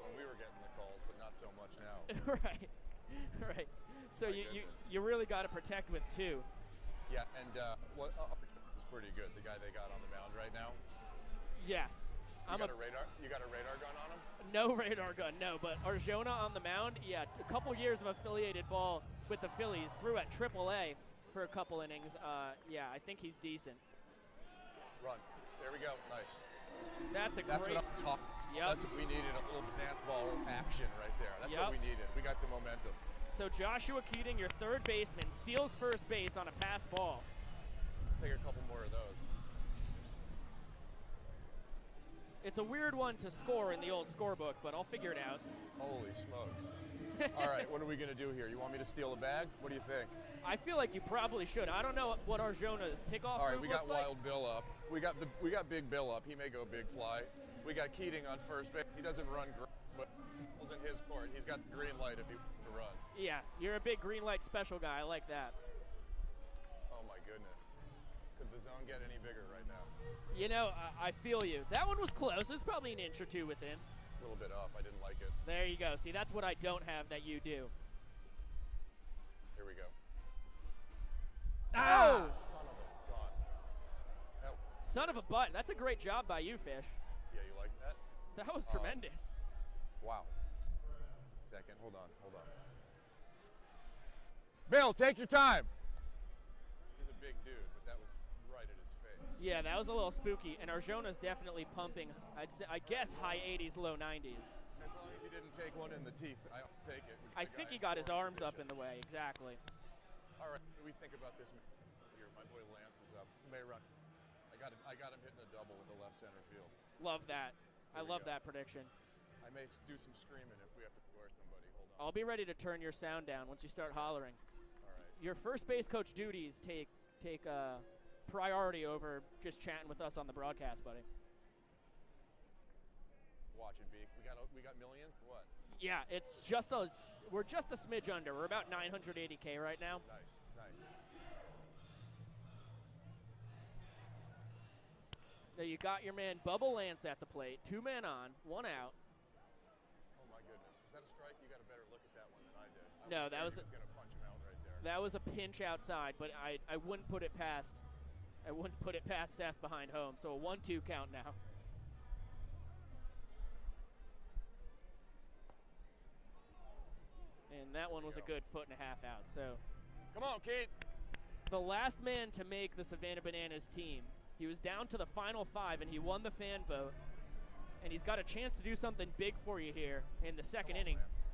When we were getting the calls, but not so much now. right. So you really got to protect with two. Yeah, and what is pretty good. The guy they got on the mound right now. Yes. You got a radar gun on him? No radar gun, no. But Arjona on the mound, yeah, a couple years of affiliated ball with the Phillies. Threw at AAA for a couple innings. Yeah, I think he's decent. Run. There we go. Nice. That's great. That's what I'm talking. Yep. That's what we needed. A little banana ball action right there. That's what we needed. We got the momentum. So Joshua Keating, your third baseman, steals first base on a pass ball. Take a couple more of those. It's a weird one to score in the old scorebook, but I'll figure it out. Holy smokes. All right, what are we going to do here? You want me to steal a bag? What do you think? I feel like you probably should. I don't know what Arjona's pickoff All right, move we got looks Wild Bill up. We got Big Bill up. He may go big fly. We got Keating on first base. He doesn't run great, but it's in his court. He's got the green light if he wants to run. Yeah, you're a big green light special guy. I like that. Oh, my goodness. Could the zone get any bigger right now? You know, I feel you. That one was close. There's probably an inch or two within. A little bit up. I didn't like it. There you go. See, that's what I don't have that you do. Here we go. Oh! Son of a gun. Son of a butt. That's a great job by you, Fish. Yeah, you like that? That was tremendous. Wow. Second. Hold on. Bill, take your time. He's a big dude, but that was right at his face. Yeah, that was a little spooky. And Arjona's definitely pumping, I guess, high 80s, low 90s. As long as he didn't take one in the teeth, I'll take it. I think he got his arms up in the way, exactly. All right, what do we think about this here? My boy Lance is up. He may run. I got him hitting a double with the left center field. Love that. I love that prediction. I may do some screaming if we have to force somebody. Hold on. I'll be ready to turn your sound down once you start hollering. All right. Your first base coach duties take priority over just chatting with us on the broadcast, buddy. Watch it, Beak. We got millions. What? Yeah, we're just a smidge under. We're about 980K right now. Nice. Now you got your man Bubba Lance at the plate. 2 men on, 1 out. Oh my goodness, was that a strike? You got a better look at that one than I did. No, that was going to punch him out right there. That was a pinch outside, but I wouldn't put it past. I wouldn't put it past Seth behind home. So a 1-2 count now. And that one was a good 1.5 foot out. So, come on, Kate. The last man to make the Savannah Bananas team. He was down to the final 5, and he won the fan vote. And he's got a chance to do something big for you here in the second inning. Lance.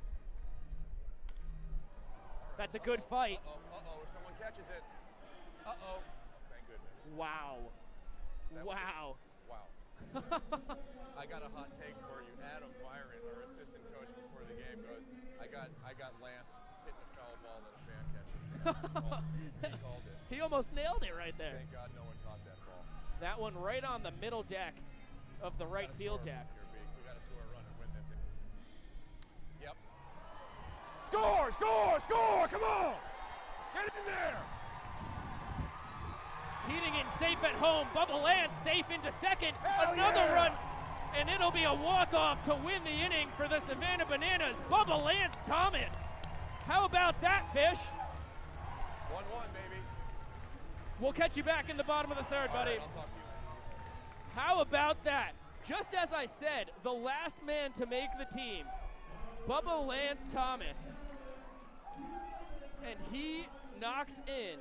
That's a good fight. Uh-oh, if someone catches it. Uh-oh. Thank goodness. Wow. Wow. I got a hot take for you. Adam Byron, our assistant coach before the game, goes, I got Lance hitting a foul ball that a fan catches. He called it. He almost nailed it right there. Thank God no one caught that ball. That one right on the middle deck of the right field deck. We got to score a run and win this. Yep. Score! Come on! Get in there! Keating in safe at home. Bubba Lance safe into second. Hell Another yeah! run, and it'll be a walk-off to win the inning for the Savannah Bananas. Bubba Lance Thomas. How about that, Fish? 1-1, baby. We'll catch you back in the bottom of the third, buddy. Right, I'll talk to you later. How about that? Just as I said, the last man to make the team, Bubba Lance Thomas. And he knocks in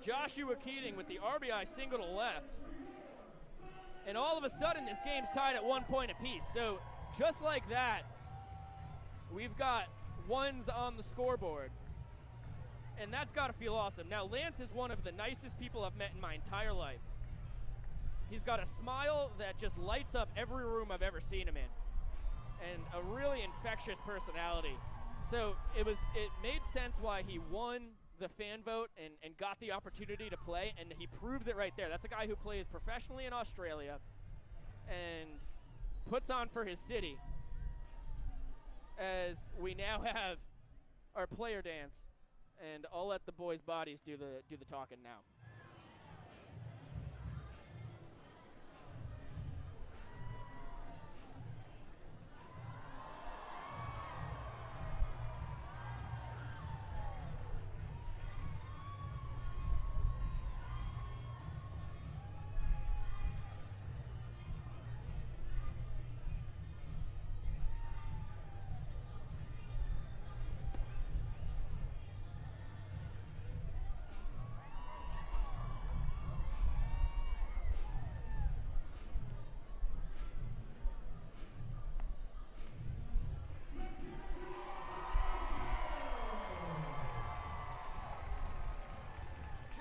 Joshua Keating with the RBI single to left. And all of a sudden, this game's tied at 1 point apiece. So just like that, we've got ones on the scoreboard. And that's got to feel awesome. Now, Lance is one of the nicest people I've met in my entire life. He's got a smile that just lights up every room I've ever seen him in. And a really infectious personality. So it made sense why he won the fan vote and got the opportunity to play, and he proves it right there. That's a guy who plays professionally in Australia and puts on for his city. As we now have our player dance, and I'll let the boys' bodies do the talking now.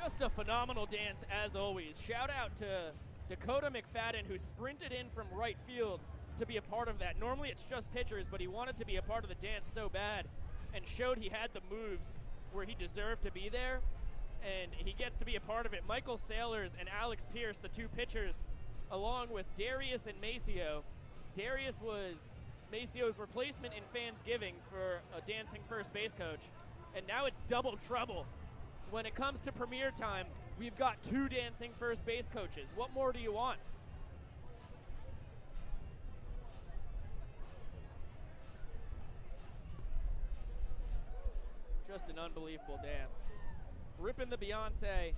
Just a phenomenal dance as always. Shout out to Dakota McFadden, who sprinted in from right field to be a part of that. Normally it's just pitchers, but he wanted to be a part of the dance so bad and showed he had the moves where he deserved to be there, and he gets to be a part of it. Michael Sailors and Alex Pierce, the two pitchers, along with Darius and Maceo. Darius was Maceo's replacement in Fansgiving for a dancing first base coach, and now it's double trouble. When it comes to premier time, we've got two dancing first base coaches. What more do you want? Just an unbelievable dance. Ripping the Beyonce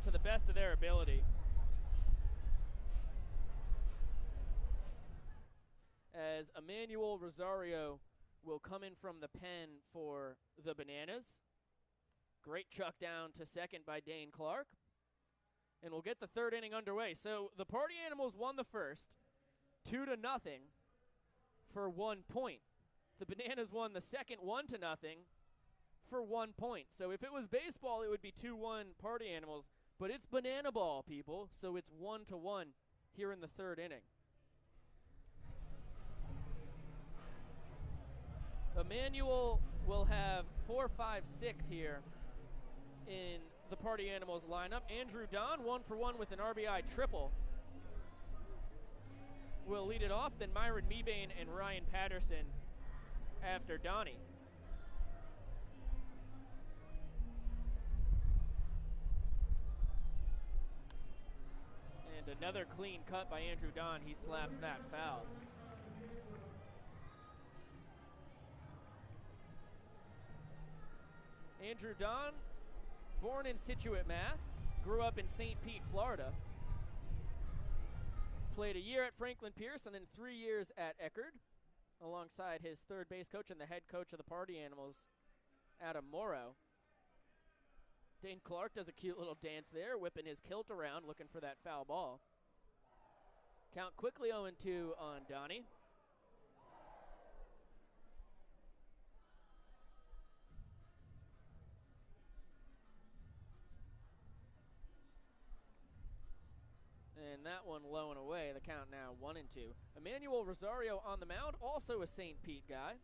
to the best of their ability. As Emmanuel Rosario will come in from the pen for the Bananas. Great chuck down to second by Dane Clark. And we'll get the third inning underway. So the Party Animals won the first, 2-0 for 1 point. The Bananas won the second 1-0 for 1 point. So if it was baseball, it would be 2-1 Party Animals. But it's banana ball, people. So it's 1-1 here in the third inning. Emmanuel will have 4, 5, 6 here in the Party Animals lineup. Andrew Don, 1 for 1 with an RBI triple, will lead it off. Then Myron Mebane and Ryan Patterson after Donnie. And another clean cut by Andrew Don. He slaps that foul. Andrew Don, born in Scituate, Mass., grew up in St. Pete, Florida. Played a year at Franklin Pierce and then 3 years at Eckerd, alongside his third base coach and the head coach of the Party Animals, Adam Morrow. Dane Clark does a cute little dance there, whipping his kilt around, looking for that foul ball. Count quickly 0-2 on Donnie. And that one low and away. The count now 1-2. Emmanuel Rosario on the mound, also a St. Pete guy.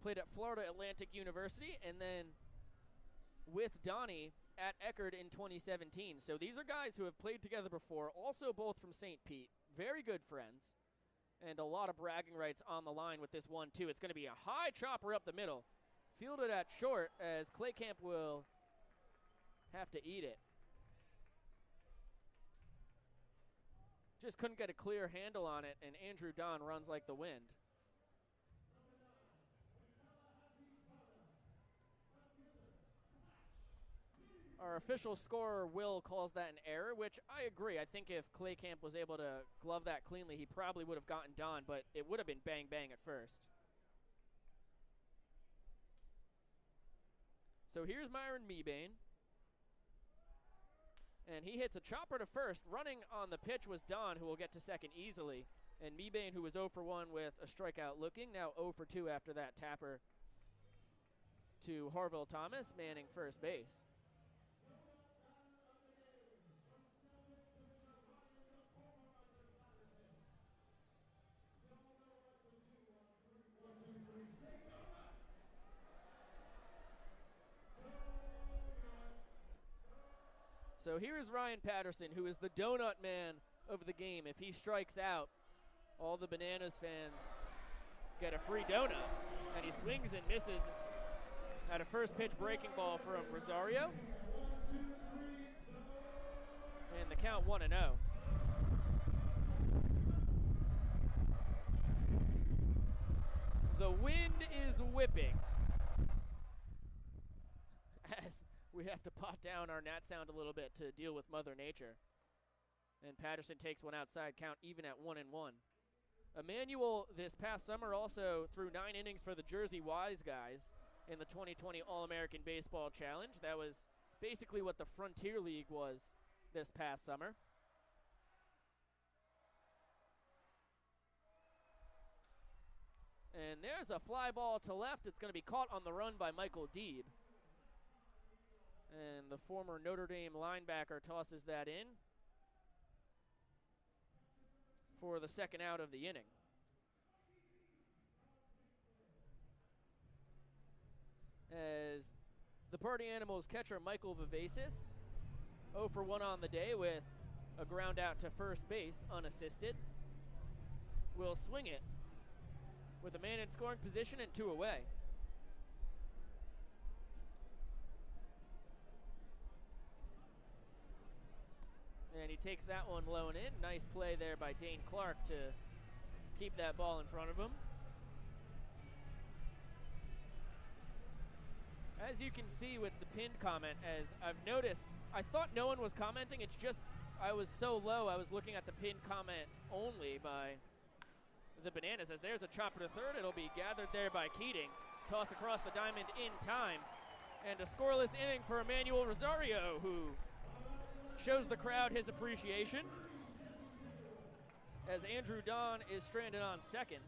Played at Florida Atlantic University and then with Donnie at Eckerd in 2017. So these are guys who have played together before, also both from St. Pete. Very good friends. And a lot of bragging rights on the line with this 1-2. It's going to be a high chopper up the middle. Fielded at short as Claycamp will have to eat it. Just couldn't get a clear handle on it, and Andrew Don runs like the wind. Our official scorer, Will, calls that an error, which I agree. I think if Claycamp was able to glove that cleanly, he probably would have gotten Don, but it would have been bang-bang at first. So here's Myron Mebane. And he hits a chopper to first. Running on the pitch was Don, who will get to second easily. And Mebane, who was 0 for 1 with a strikeout looking, now 0 for 2 after that tapper to Harville Thomas, manning first base. So here is Ryan Patterson, who is the donut man of the game. If he strikes out, all the Bananas fans get a free donut. And he swings and misses at a first pitch breaking ball from Rosario. And the count 1-0. The wind is whipping as we have to pot down our Nat sound a little bit to deal with Mother Nature. And Patterson takes one outside, count even at 1-1. Emmanuel this past summer also threw 9 innings for the Jersey Wise Guys in the 2020 All-American Baseball Challenge. That was basically what the Frontier League was this past summer. And there's a fly ball to left. It's going to be caught on the run by Michael Deeb. And the former Notre Dame linebacker tosses that in for the second out of the inning. As the Party Animals catcher Michael Vivacis, 0 for 1 on the day with a ground out to first base unassisted, will swing it with a man in scoring position and 2 away. And he takes that one low and in. Nice play there by Dane Clark to keep that ball in front of him. As you can see with the pinned comment, as I've noticed, I thought no one was commenting. It's just I was so low, I was looking at the pinned comment only by the Bananas. As there's a chopper to third, it'll be gathered there by Keating. Toss across the diamond in time. And a scoreless inning for Emmanuel Rosario, who shows the crowd his appreciation as Andrew Don is stranded on second.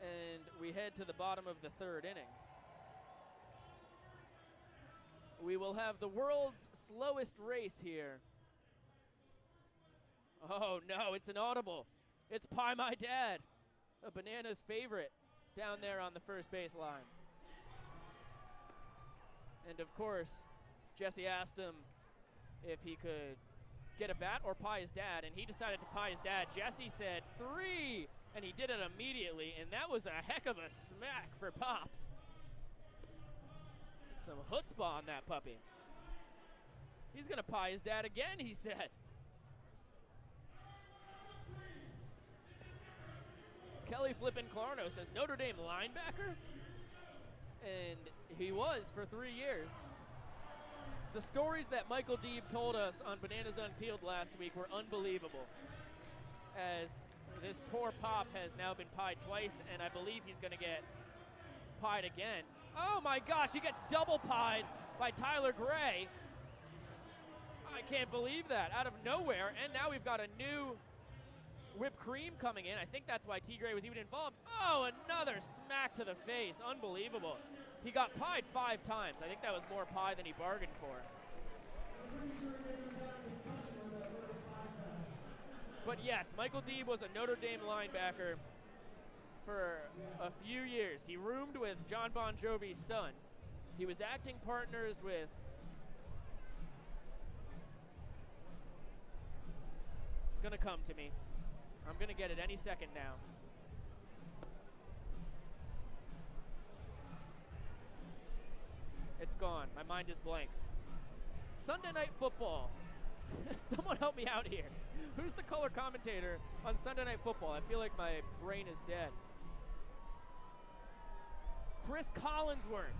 And we head to the bottom of the third inning. We will have the world's slowest race here. Oh no, it's an audible. It's Pie My Dad, a Bananas favorite down there on the first base line. And of course, Jesse asked him if he could get a bat or pie his dad, and he decided to pie his dad. Jesse said 3, and he did it immediately, and that was a heck of a smack for Pops. Some chutzpah on that puppy. He's gonna pie his dad again, he said. Kelly Flippin Clarno says Notre Dame linebacker, and he was for 3 years. The stories that Michael Deeb told us on Bananas Unpeeled last week were unbelievable, as this poor Pop has now been pied twice, and I believe he's going to get pied again. Oh my gosh, he gets double pied by Tyler Gray. I can't believe that, out of nowhere, and now we've got a new whipped cream coming in. I think that's why T. Gray was even involved. Oh, another smack to the face, unbelievable. He got pied 5 times. I think that was more pie than he bargained for. But yes, Michael Deeb was a Notre Dame linebacker for a few years. He roomed with John Bon Jovi's son. He was acting partners with it's gonna come to me. I'm gonna get it any second now. It's gone. My mind is blank. Sunday Night Football. Someone help me out here. Who's the color commentator on Sunday Night Football? I feel like my brain is dead. Chris Collinsworth.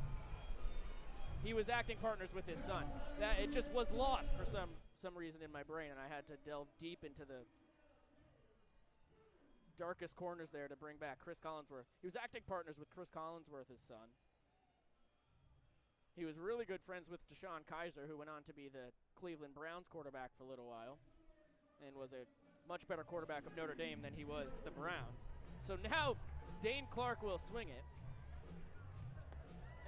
He was acting partners with his son. That it just was lost for some reason in my brain, and I had to delve deep into the darkest corners there to bring back Chris Collinsworth. He was acting partners with Chris Collinsworth, his son. He was really good friends with Deshaun Kaiser, who went on to be the Cleveland Browns quarterback for a little while and was a much better quarterback of Notre Dame than he was the Browns. So now Dane Clark will swing it.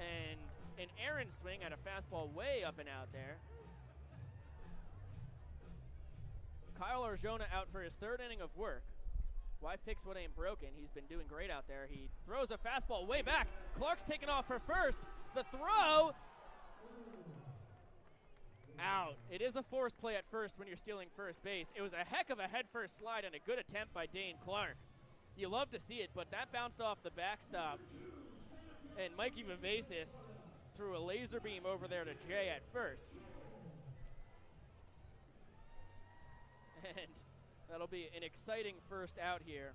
And an errant swing at a fastball way up and out there. Kyle Arjona out for his 3rd inning of work. Why fix what ain't broken? He's been doing great out there. He throws a fastball way back. Clark's taken off for first. The throw out. It is a forced play at first when you're stealing first base. It was a heck of a head-first slide and a good attempt by Dane Clark. You love to see it, but that bounced off the backstop. And Mikey Vivacis threw a laser beam over there to Jay at first. And that'll be an exciting first out here.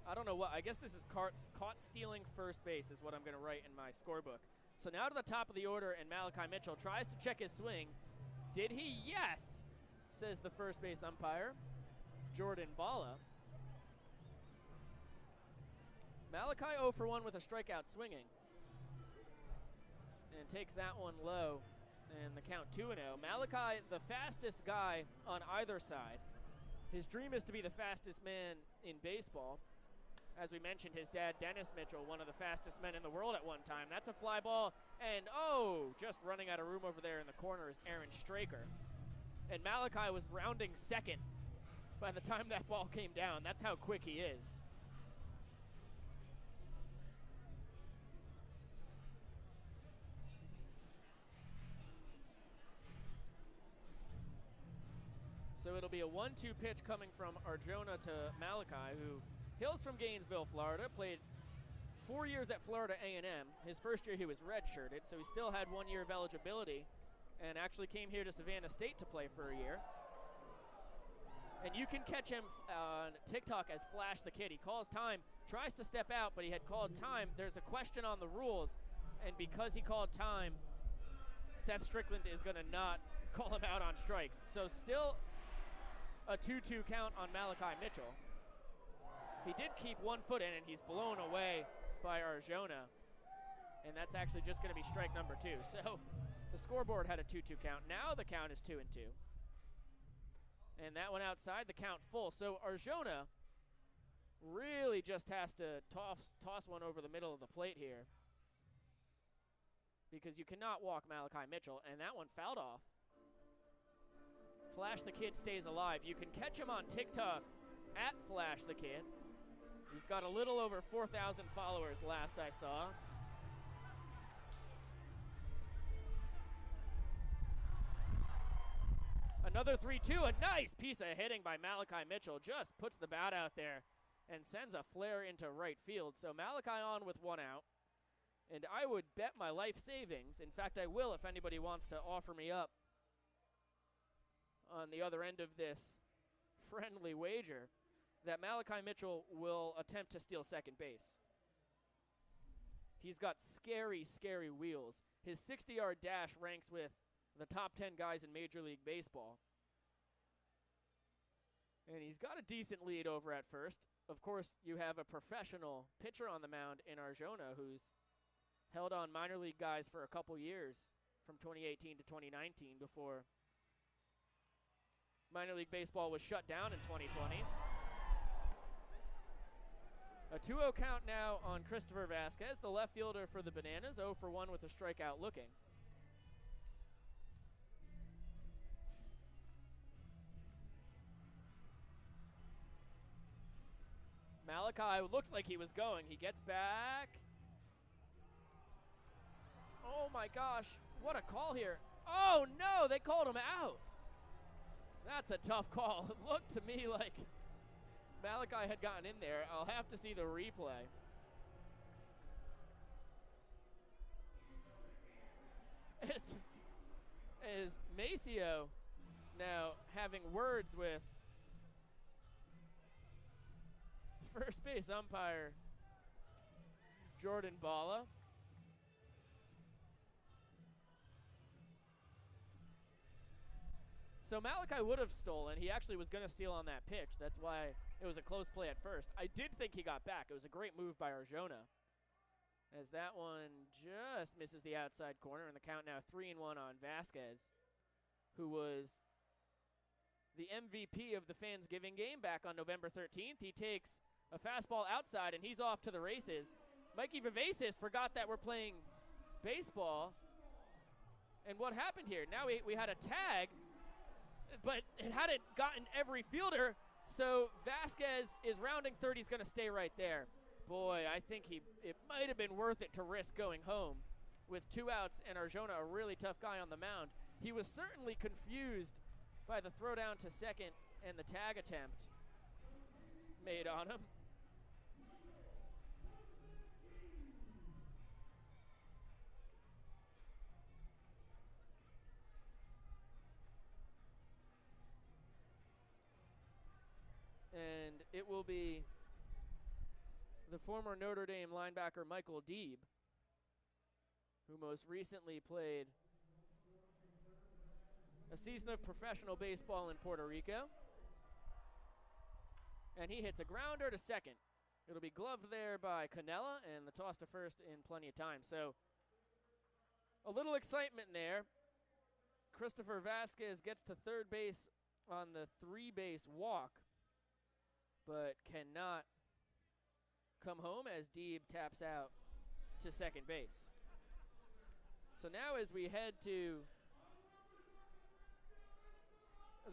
I don't know what, I guess this is caught stealing first base is what I'm going to write in my scorebook. So now to the top of the order, and Malachi Mitchell tries to check his swing. Did he? Yes, says the first base umpire, Jordan Bala. Malachi 0 for 1 with a strikeout swinging. And takes that one low, and the count 2-0. Malachi, the fastest guy on either side. His dream is to be the fastest man in baseball. As we mentioned, his dad, Dennis Mitchell, one of the fastest men in the world at one time. That's a fly ball, and just running out of room over there in the corner is Aaron Straker. And Malachi was rounding second by the time that ball came down. That's how quick he is. So it'll be a 1-2 pitch coming from Arjona to Malachi, who hails from Gainesville, Florida, played 4 years at Florida A&M. His first year he was redshirted, so he still had 1 year of eligibility, and actually came here to Savannah State to play for a year. And you can catch him on TikTok as Flash the Kid. He calls time, tries to step out, but he had called time. There's a question on the rules, and because he called time, Seth Strickland is going to not call him out on strikes. So still a 2-2 count on Malachi Mitchell. He did keep 1 foot in, and he's blown away by Arjona. And that's actually just going to be strike number 2. So the scoreboard had a 2-2 count. Now the count is 2-2. And that one outside, the count full. So Arjona really just has to toss one over the middle of the plate here, because you cannot walk Malachi Mitchell, and that one fouled off. Flash the Kid stays alive. You can catch him on TikTok at Flash the Kid. He's got a little over 4,000 followers last I saw. Another 3-2, a nice piece of hitting by Malachi Mitchell. Just puts the bat out there and sends a flare into right field. So Malachi on with 1 out. And I would bet my life savings, in fact I will if anybody wants to offer me up on the other end of this friendly wager, that Malachi Mitchell will attempt to steal second base. He's got scary, scary wheels. His 60-yard dash ranks with the top 10 guys in Major League Baseball. And he's got a decent lead over at first. Of course, you have a professional pitcher on the mound in Arjona who's held on minor league guys for a couple years from 2018 to 2019 before minor league baseball was shut down in 2020. A 2-0 count now on Christopher Vasquez, the left fielder for the Bananas, 0 for 1 with a strikeout looking. Malachi looked like he was going. He gets back. Oh my gosh, what a call here. Oh no, they called him out. That's a tough call. It looked to me like Malachi had gotten in there. I'll have to see the replay. It is Maceo now having words with first base umpire Jordan Bala. So Malachi would have stolen. He actually was going to steal on that pitch. That's why it was a close play at first. I did think he got back. It was a great move by Arjona, as that one just misses the outside corner, and the count now 3-1 on Vasquez, who was the MVP of the Fansgiving game back on November 13th. He takes a fastball outside, and he's off to the races. Mikey Vivacis forgot that we're playing baseball. And what happened here? Now we had a tag, but it hadn't gotten every fielder, so Vasquez is rounding third. He's going to stay right there. Boy, I think it might have been worth it to risk going home with 2 outs and Arjona, a really tough guy on the mound. He was certainly confused by the throw down to second and the tag attempt made on him. And it will be the former Notre Dame linebacker Michael Deeb, who most recently played a season of professional baseball in Puerto Rico. And he hits a grounder to second. It'll be gloved there by Canella, and the toss to first in plenty of time. So a little excitement there. Christopher Vasquez gets to third base on the 3-base walk, but cannot come home as Deeb taps out to second base. So now as we head to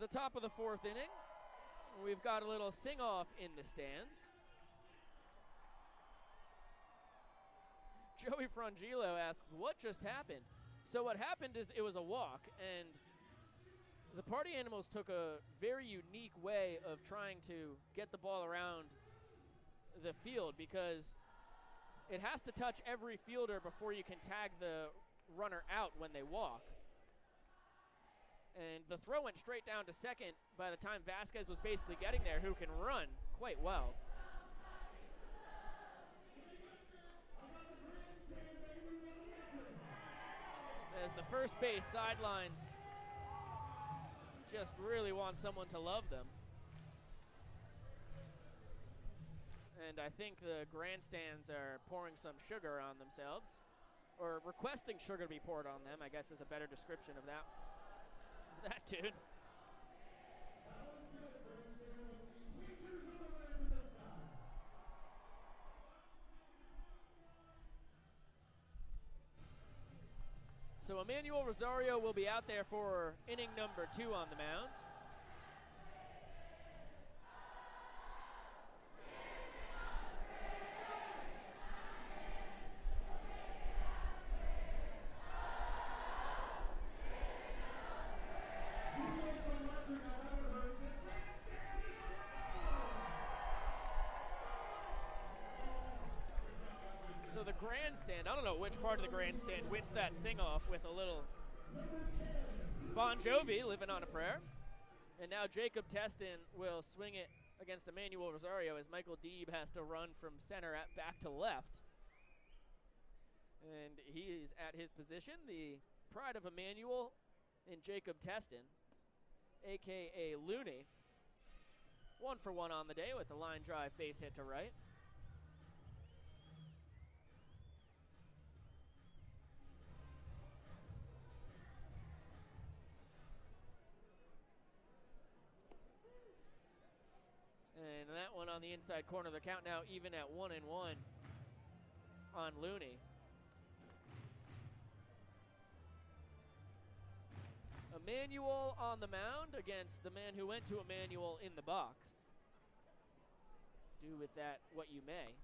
the top of the 4th inning, we've got a little sing-off in the stands. Joey Frangillo asks, what just happened? So what happened is it was a walk, and the Party Animals took a very unique way of trying to get the ball around the field, because it has to touch every fielder before you can tag the runner out when they walk. And the throw went straight down to second by the time Vasquez was basically getting there, who can run quite well. As the first base sidelines just really want someone to love them. And I think the grandstands are pouring some sugar on themselves, or requesting sugar to be poured on them, I guess is a better description of that dude. So Emmanuel Rosario will be out there for inning number 2 on the mound. So the grandstand, I don't know which part of the grandstand wins that sing-off with a little Bon Jovi, Living on a Prayer. And now Jacob Teston will swing it against Emmanuel Rosario as Michael Deeb has to run from center back to left. And he is at his position, the pride of Emmanuel in Jacob Teston, a.k.a. Looney. 1 for 1 on the day with a line drive base hit to right. And that one on the inside corner. The count now even at 1-1 on Looney. Emmanuel on the mound against the man who went to Emmanuel in the box. Do with that what you may.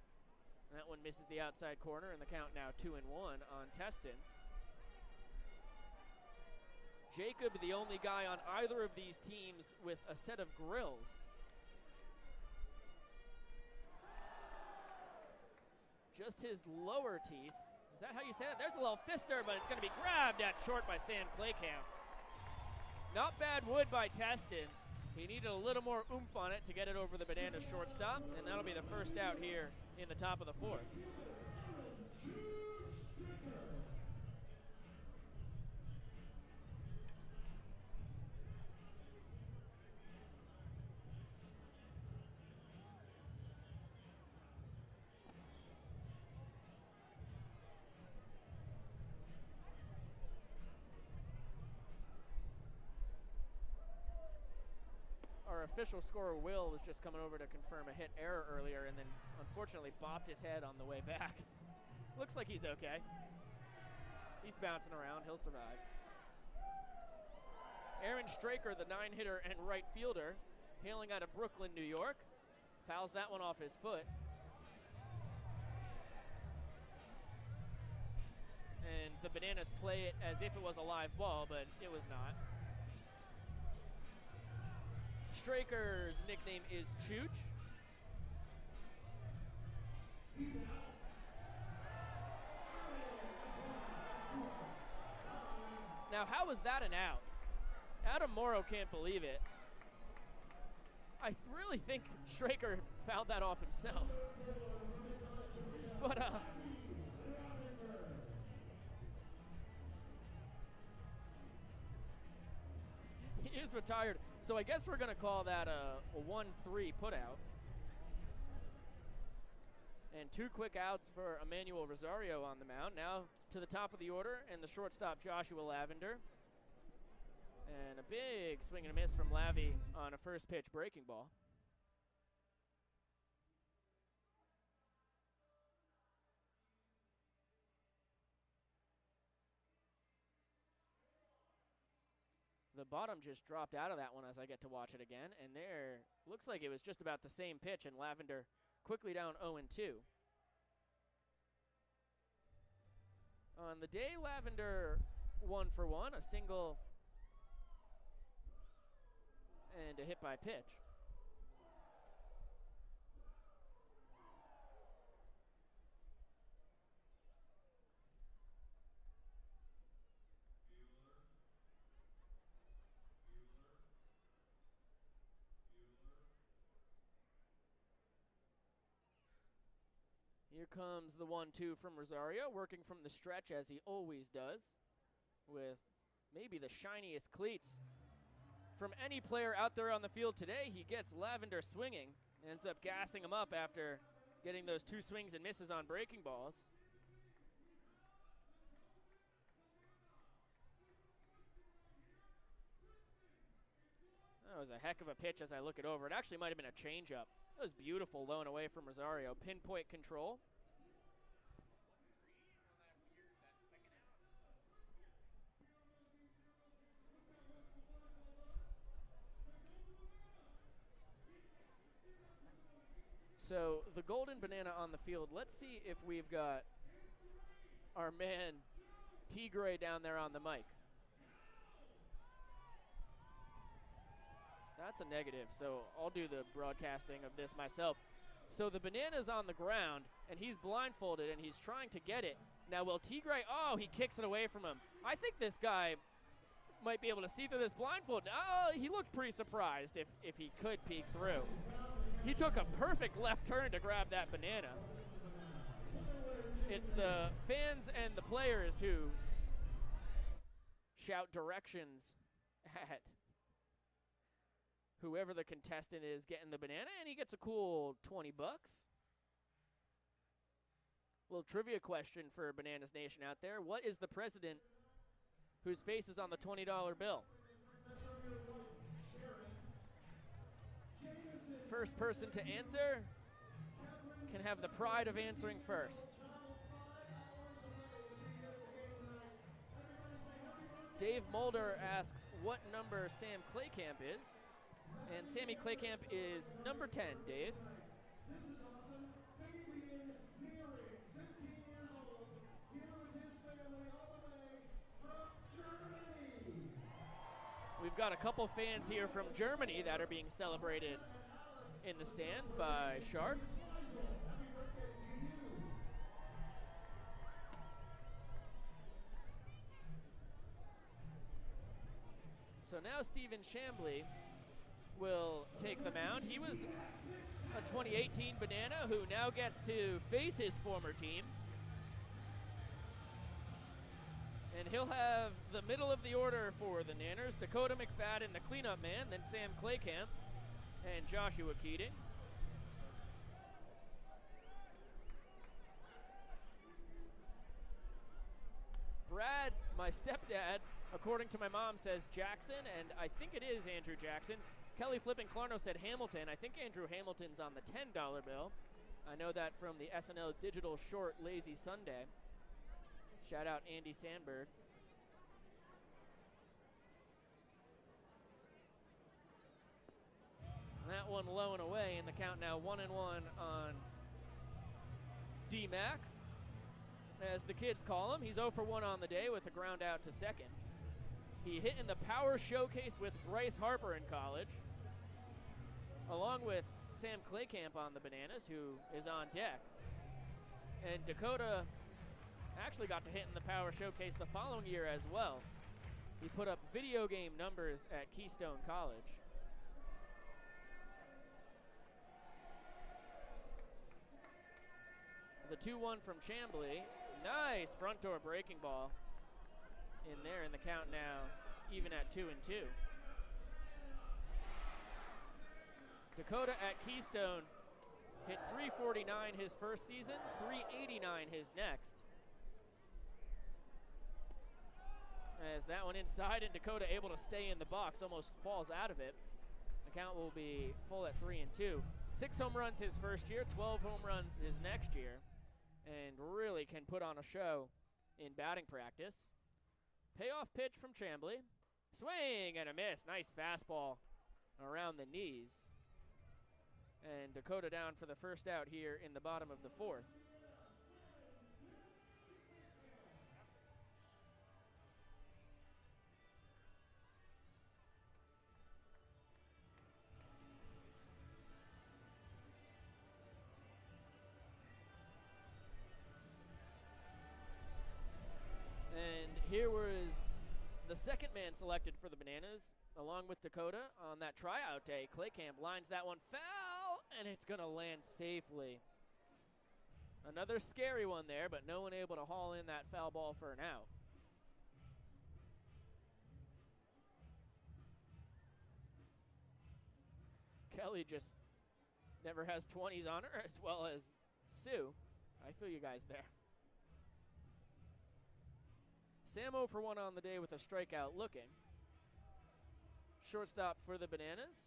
That one misses the outside corner, and the count now 2-1 on Teston. Jacob, the only guy on either of these teams with a set of grills. Just his lower teeth. Is that how you say that? There's a little fister, but it's going to be grabbed at short by Sam Claycamp. Not bad wood by Teston. He needed a little more oomph on it to get it over the banana shortstop, and that'll be the first out here in the top of the 4th. Our official scorer, Will, was just coming over to confirm a hit error earlier and then unfortunately bopped his head on the way back. Looks like he's okay. He's bouncing around. He'll survive. Aaron Straker, the 9-hitter and right fielder, hailing out of Brooklyn, New York, fouls that one off his foot. And the Bananas play it as if it was a live ball, but it was not. Straker's nickname is Chooch. Now, how was that an out? Adam Morrow can't believe it. I really think Straker fouled that off himself. But, he is retired. So I guess we're going to call that a 1-3 putout. And 2 quick outs for Emmanuel Rosario on the mound. Now to the top of the order, and the shortstop Joshua Lavender. And a big swing and a miss from Lavi on a first pitch breaking ball. The bottom just dropped out of that one as I get to watch it again. And there, looks like it was just about the same pitch, and Lavender quickly down 0-2. On the day, Lavender 1 for 1, a single and a hit by pitch. Here comes the 1-2 from Rosario, working from the stretch as he always does, with maybe the shiniest cleats from any player out there on the field today. He gets Lavender swinging, ends up gassing him up after getting those 2 swings and misses on breaking balls. That was a heck of a pitch as I look it over. It actually might have been a changeup. That was beautiful, low and away from Rosario. Pinpoint control. So the Golden Banana on the field. Let's see if we've got our man Tigre down there on the mic. That's a negative, so I'll do the broadcasting of this myself. So the Banana's on the ground, and he's blindfolded, and he's trying to get it. Now, will Tigre, oh, he kicks it away from him. I think this guy might be able to see through this blindfold. Oh, he looked pretty surprised if he could peek through. He took a perfect left turn to grab that Banana. It's the fans and the players who shout directions at whoever the contestant is getting the Banana, and he gets a cool 20 bucks. Little trivia question for Bananas Nation out there. What is the president whose face is on the $20 bill? First person to answer can have the pride of answering first. Dave Mulder asks what number Sam Claycamp is. And Sammy Claycamp is number 10, Dave. We've got a couple fans here from Germany that are being celebrated in the stands by Shark. So now Stephen Chambly will take the mound. He was a 2018 Banana who now gets to face his former team. And he'll have the middle of the order for the Nanners, Dakota McFadden, the cleanup man, then Sam Claycamp and Joshua Keating. Brad, my stepdad, according to my mom, says Jackson, and I think it is Andrew Jackson. Kelly Flippin Clarno said Hamilton. I think Andrew Hamilton's on the $10 bill. I know that from the SNL digital short Lazy Sunday. Shout out Andy Sandberg. That one low and away, and the count now 1-1 on D-Mac. as the kids call him. He's 0 for 1 on the day with a ground out to second. He hit in the Power Showcase with Bryce Harper in college, along with Sam Claycamp on the Bananas, who is on deck. And Dakota actually got to hit in the Power Showcase the following year as well. He put up video game numbers at Keystone College. The 2-1 from Chambly. Nice front door breaking ball in there, in the count now even at 2-2. Dakota at Keystone hit .349 his first season, .389 his next. As that one inside, and Dakota able to stay in the box, almost falls out of it. The count will be full at 3-2. 6 home runs his first year, 12 home runs his next year, and really can put on a show in batting practice. Payoff pitch from Chambly. Swing and a miss. Nice fastball around the knees. And Dakota down for the first out here in the bottom of the fourth. And here was the second man selected for the Bananas, along with Dakota on that tryout day. Claycamp lines that one foul, and it's going to land safely. Another scary one there, but no one able to haul in that foul ball for an out. Kelly just never has 20s on her, as well as Sue. I feel you guys there. Sam 0 for 1 on the day with a strikeout looking. Shortstop for the Bananas.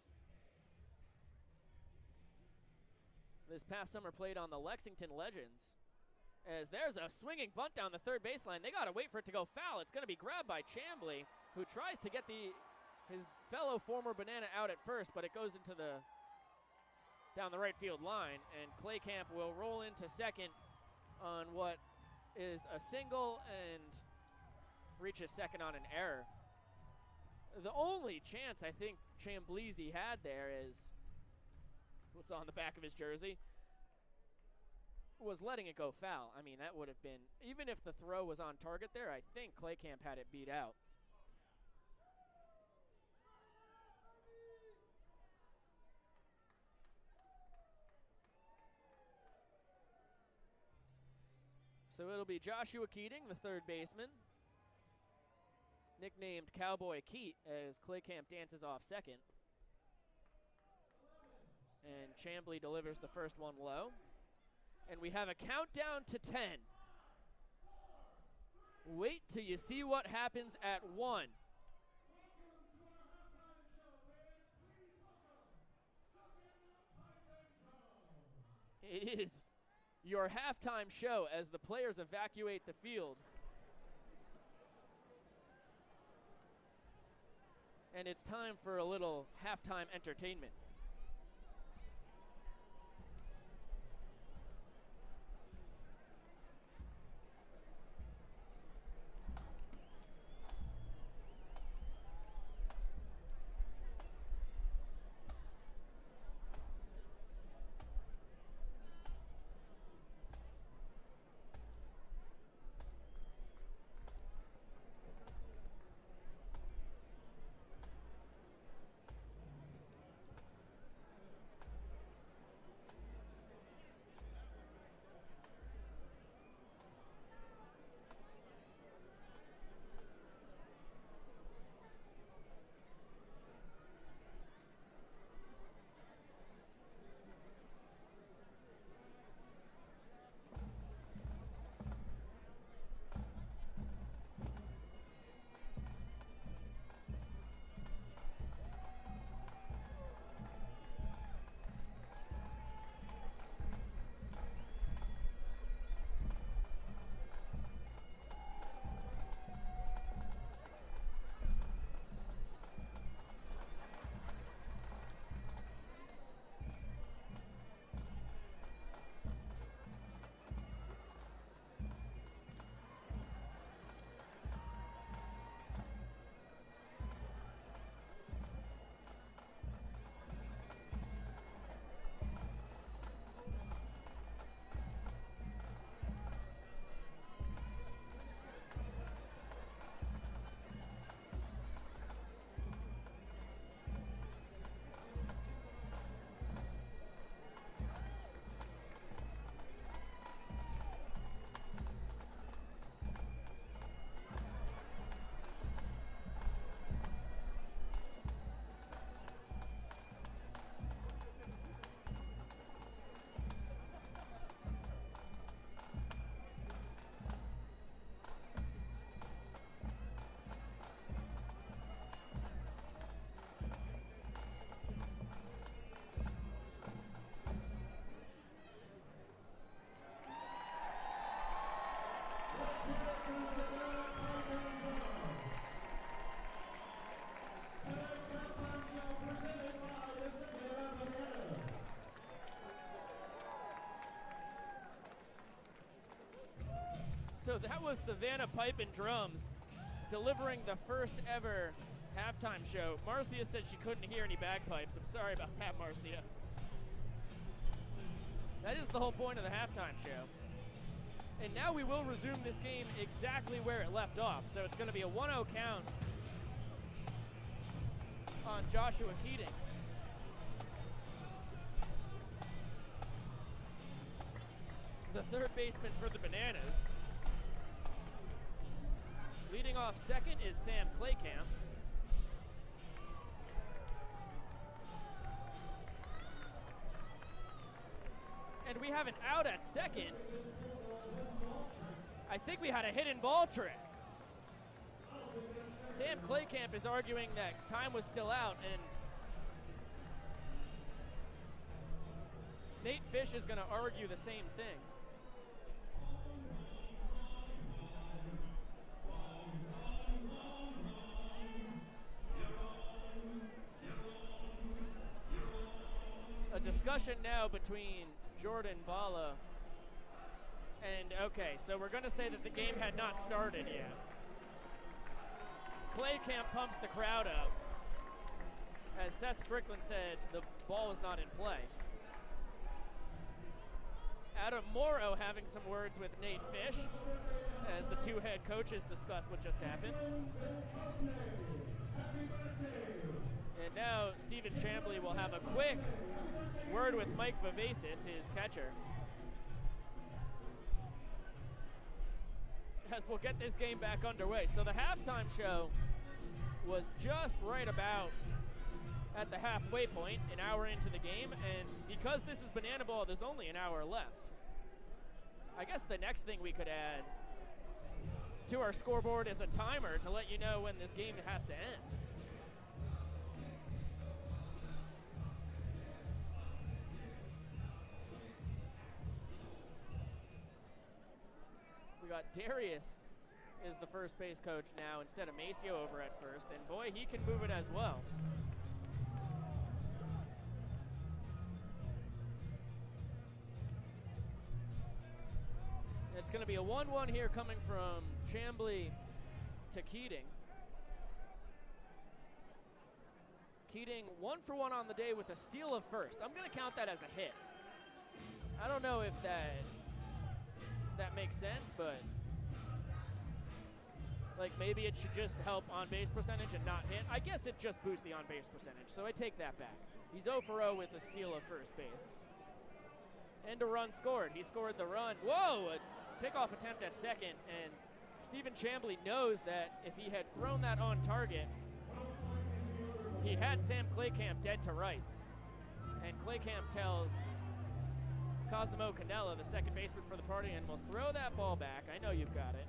This past summer played on the Lexington Legends. As there's a swinging bunt down the third baseline. They got to wait for it to go foul. It's going to be grabbed by Chambly, who tries to get his fellow former Banana out at first, but it goes into down the right field line, and Claycamp will roll into second on what is a single and reaches second on an error. The only chance I think Chamblizi had there is what's on the back of his jersey, was letting it go foul. I mean, that would have been, even if the throw was on target there, I think Claycamp had it beat out. So it'll be Joshua Keating, the third baseman, nicknamed Cowboy Keat, as Claycamp dances off second. And Chambly delivers the first one low. And we have a countdown to 10. Wait till you see what happens at 1. It is your halftime show as the players evacuate the field. And it's time for a little halftime entertainment. So that was Savannah Pipe and Drums delivering the first ever halftime show. Marcia said she couldn't hear any bagpipes. I'm sorry about that, Marcia. That is the whole point of the halftime show. And now we will resume this game exactly where it left off. So it's going to be a 1-0 count on Joshua Keating. The third baseman for the Bananas. Leading off second is Sam Claycamp. And we have an out at second. I think we had a hidden ball trick. Sam Claycamp is arguing that time was still out, and Nate Fish is going to argue the same thing. A discussion now between Jordan Bala and, okay, so we're going to say that the game had not started yet. Claycamp pumps the crowd up. As Seth Strickland said, the ball was not in play. Adam Morrow having some words with Nate Fish as the two head coaches discuss what just happened. And now Stephen Chambly will have a quick word with Mike Vivacis, his catcher, as we'll get this game back underway. So the halftime show was just right about at the halfway point, an hour into the game, and because this is Banana Ball, there's only an hour left. I guess the next thing we could add to our scoreboard is a timer to let you know when this game has to end. We got Darius is the first base coach now instead of Maceo over at first, and boy, he can move it as well. It's going to be a 1-1 here coming from Chambly to Keating. Keating 1 for 1 on the day with a steal of first. I'm going to count that as a hit. I don't know if that makes sense, but like maybe it should just help on base percentage and not hit. I guess it just boosts the on base percentage, so I take that back. He's 0 for 0 with a steal of first base. And a run scored. He scored the run. Whoa! A pickoff attempt at second, and Stephen Chambly knows that if he had thrown that on target, he had Sam Claycamp dead to rights. And Claycamp tells Cosimo Candela, the second baseman for the Party Animals, throw that ball back. I know you've got it.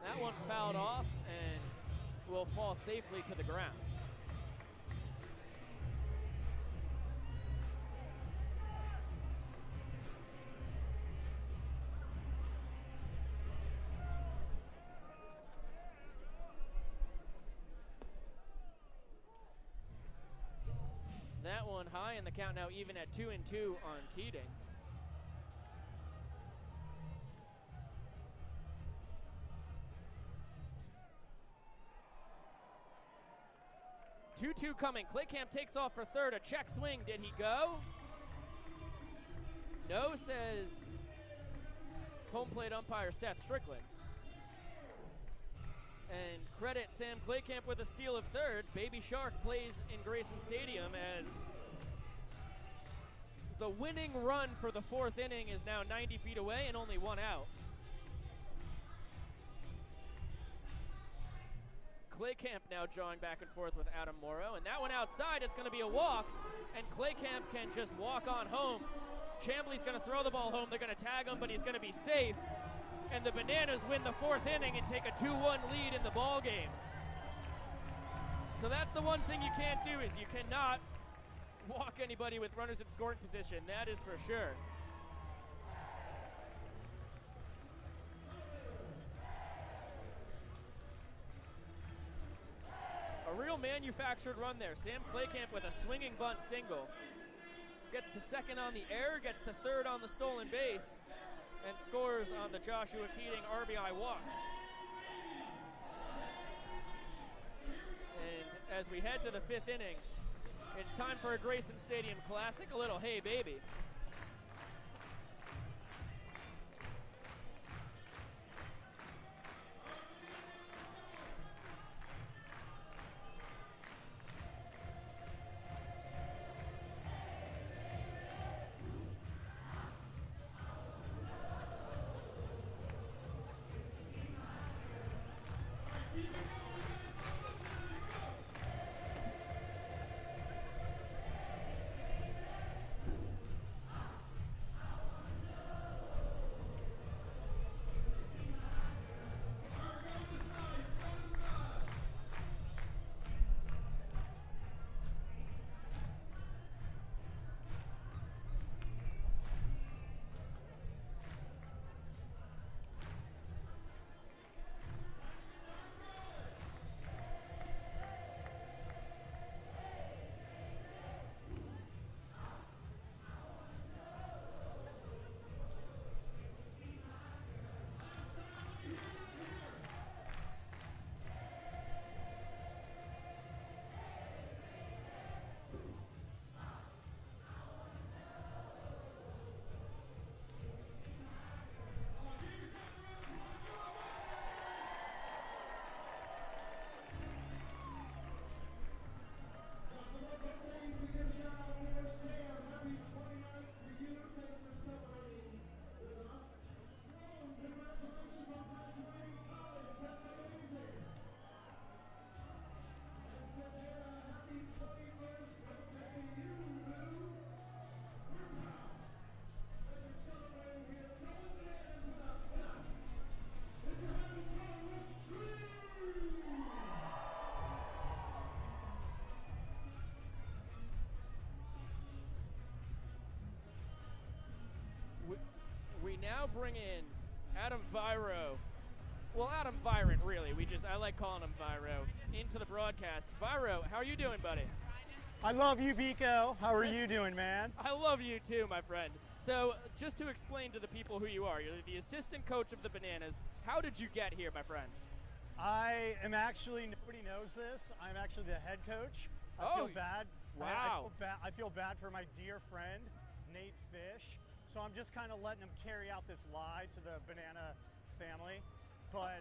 That one fouled off and will fall safely to the ground. That one high, and the count now even at 2-2 on Keating. Two coming. Claycamp takes off for third. A check swing. Did he go? No, says home plate umpire Seth Strickland. And credit Sam Claycamp with a steal of third. Baby Shark plays in Grayson Stadium as the winning run for the fourth inning is now 90 feet away and only one out. Claycamp now drawing back and forth with Adam Morrow, and that one outside, it's going to be a walk, and Claycamp can just walk on home. Chambly's going to throw the ball home. They're going to tag him, but he's going to be safe. And the Bananas win the fourth inning and take a 2-1 lead in the ball game. So that's the one thing you can't do, is you cannot walk anybody with runners in scoring position. That is for sure. A real manufactured run there. Sam Claycamp with a swinging bunt single. gets to second on the error, gets to third on the stolen base, and scores on the Joshua Keating RBI walk. And as we head to the 5th inning, it's time for a Grayson Stadium classic, a little Hey Baby. We now bring in Adam Viro. Well, Adam Virant, really. I like calling him Viro, into the broadcast. Viro, how are you doing, buddy? I love you, Biko. How are you doing, man? I love you too, my friend. So, just to explain to the people who you are, you're the assistant coach of the Bananas. How did you get here, my friend? I am actually, nobody knows this, I'm actually the head coach. I feel bad. Wow. I feel bad for my dear friend, Nate Fish. So I'm just kind of letting him carry out this lie to the Banana family. But,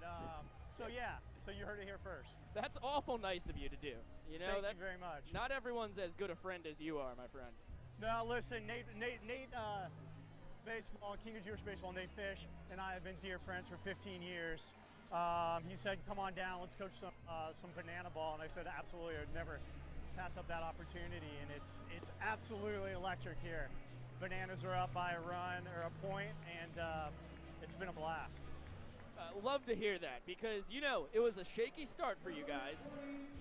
so you heard it here first. That's awful nice of you to do. You know, Thank you very much. Not everyone's as good a friend as you are, my friend. No, listen, Nate, baseball, King of Jewish Baseball, Nate Fish, and I have been dear friends for 15 years. He said, come on down, let's coach some banana ball. And I said, absolutely, I'd never pass up that opportunity. And it's absolutely electric here. Bananas are up by a run or a point, and it's been a blast. Love to hear that, because, you know, it was a shaky start for you guys.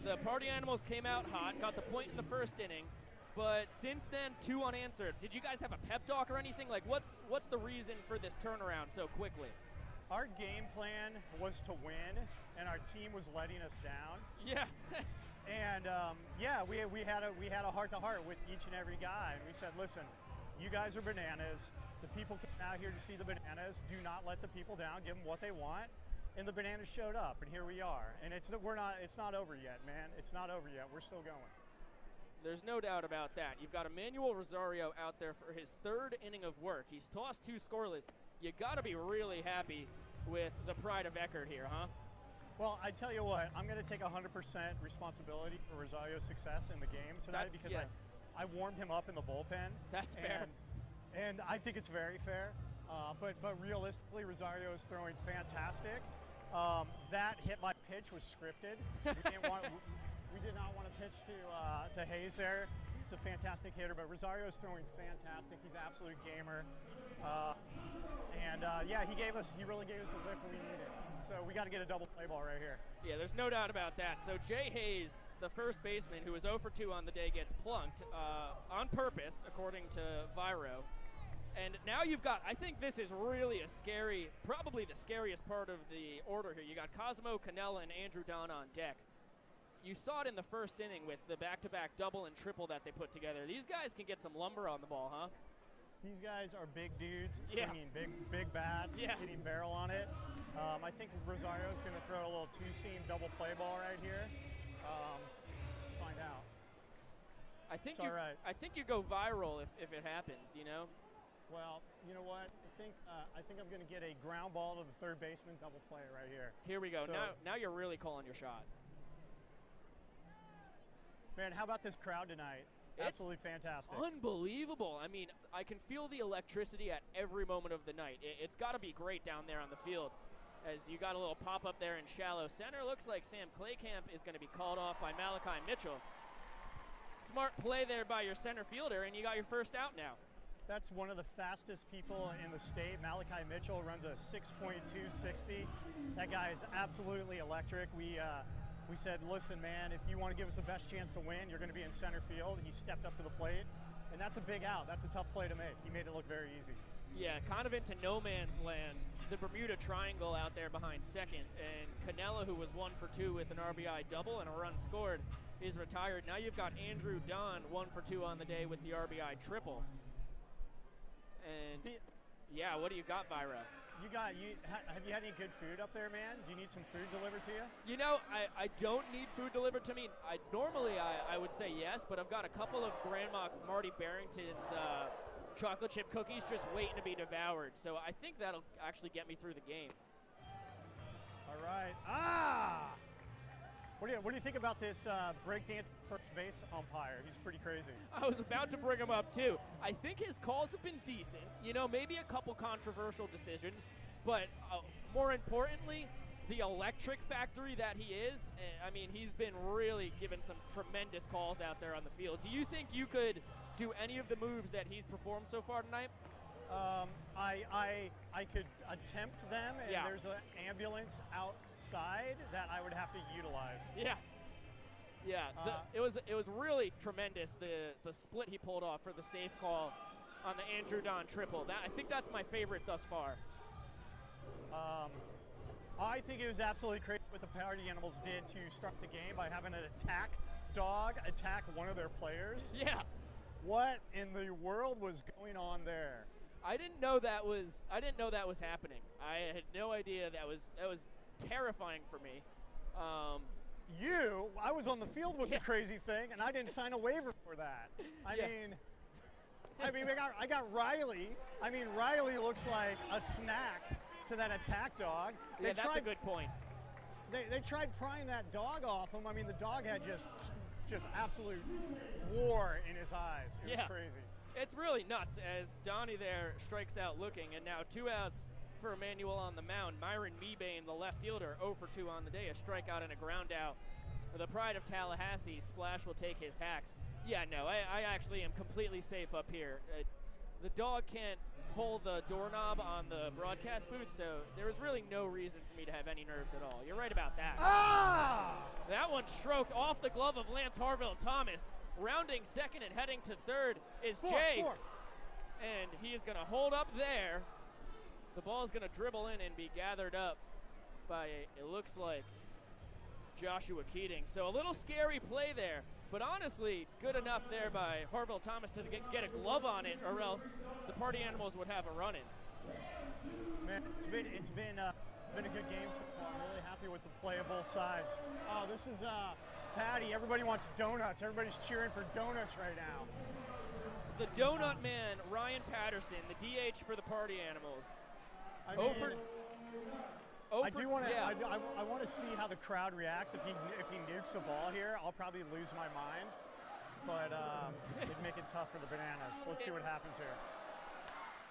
The Party Animals came out hot, got the point in the first inning, but since then, 2 unanswered. Did you guys have a pep talk or anything? Like, what's the reason for this turnaround so quickly? Our game plan was to win, and our team was letting us down. Yeah. And we had a heart-to-heart with each and every guy, and we said, listen, you guys are Bananas. The people came out here to see the Bananas. Do not let the people down. Give them what they want. And the Bananas showed up, and here we are. And it's not over yet, man. It's not over yet. We're still going. There's no doubt about that. You've got Emmanuel Rosario out there for his 3rd inning of work. He's tossed 2 scoreless. You got to be really happy with the pride of Eckerd here, huh? Well, I tell you what, I'm going to take 100% responsibility for Rosario's success in the game tonight because I warmed him up in the bullpen. That's fair. And I think it's very fair. But realistically, Rosario is throwing fantastic. That hit by pitch was scripted. We did not want to pitch to Hayes there. He's a fantastic hitter, but Rosario is throwing fantastic. He's an absolute gamer. He really gave us the lift we needed. So we got to get a double play ball right here. Yeah, there's no doubt about that. So Jay Hayes, the first baseman, who was 0 for 2 on the day, gets plunked on purpose, according to Viro. And now you've got, I think this is really a scary, probably the scariest part of the order here. You got Cosmo, Canella, and Andrew Don on deck. you saw it in the first inning with the back-to-back double and triple that they put together. These guys can get some lumber on the ball, huh? These guys are big dudes, Yeah. swinging big bats, Yeah. hitting barrel on it. I think Rosario's going to throw a little two-seam double play ball right here. Let's find out. I think It's all right. I think you go viral if it happens, you know? Well, you know what? I think I'm going to get a ground ball to the third baseman double play right here. Here we go. So- Now you're really calling your shot. Man, how about this crowd tonight? It's Absolutely fantastic. Unbelievable. I mean, I can feel the electricity at every moment of the night. It's got to be great down there on the field. As you got a little pop-up there in shallow center. Looks like Sam Claycamp is going to be called off by Malachi Mitchell. Smart play there by your center fielder, and you got your first out now. That's one of the fastest people in the state. Malachi Mitchell runs a 6.260. That guy is absolutely electric. We said, listen, man, if you want to give us the best chance to win, you're going to be in center field. He stepped up to the plate, and that's a big out. That's a tough play to make. He made it look very easy. Yeah, kind of into no man's land. The Bermuda Triangle out there behind second, and Canella, who was 1 for 2 with an RBI double and a run scored, is retired. Now you've got Andrew Don 1 for 2 on the day with the RBI triple. And yeah, what do you got, Vira? Have you had any good food up there, man? Do you need some food delivered to you? You know, I don't need food delivered to me. Normally I would say yes, but I've got a couple of Grandma Marty Barrington's chocolate chip cookies just waiting to be devoured. So I think that'll actually get me through the game. All right. What do you think about this breakdance first base umpire? He's pretty crazy. I was about to bring him up too. I think his calls have been decent. You know, maybe a couple controversial decisions, but more importantly, the electric factory that he is. I mean, he's been really giving some tremendous calls out there on the field. Do you think you could do any of the moves that he's performed so far tonight? I could attempt them, and Yeah. there's an ambulance outside that I would have to utilize. Yeah. Yeah, it was really tremendous, the split he pulled off for the safe call on the Andrew Don triple. I think that's my favorite thus far. I think it was absolutely crazy what the Party Animals did to start the game by having an attack dog attack one of their players. Yeah. What in the world was going on there? I didn't know that was happening. I had no idea that was terrifying for me. I was on the field with the crazy thing, and I didn't sign a waiver for that. I mean, I got Riley. I mean, Riley looks like a snack to that attack dog. That's a good point. They tried prying that dog off him. I mean, the dog had just absolute war in his eyes. It was crazy. It's really nuts as Donnie there strikes out looking, and now 2 outs for Emmanuel on the mound. Myron Mebane, the left fielder, 0 for 2 on the day, a strikeout and a ground out. The pride of Tallahassee, Splash will take his hacks. Yeah, no, I actually am completely safe up here. The dog can't pull the doorknob on the broadcast booth, so there was really no reason for me to have any nerves at all. You're right about that. That one stroked off the glove of Lance Harville Thomas. Rounding second and heading to third is Jay. And he is going to hold up there. The ball is going to dribble in and be gathered up by, it looks like, Joshua Keating. So a little scary play there, but honestly, good enough there by Harville Thomas to get a glove on it, or else the Party Animals would have a run-in. Man, it's been a good game so far. I'm really happy with the play of both sides. Oh, this is Patty. Everybody wants donuts. Everybody's cheering for donuts right now. The donut man, Ryan Patterson, the DH for the Party Animals. I want to see how the crowd reacts if he nukes the ball here. I'll probably lose my mind, but it'd make it tough for the Bananas. Let's see what happens here.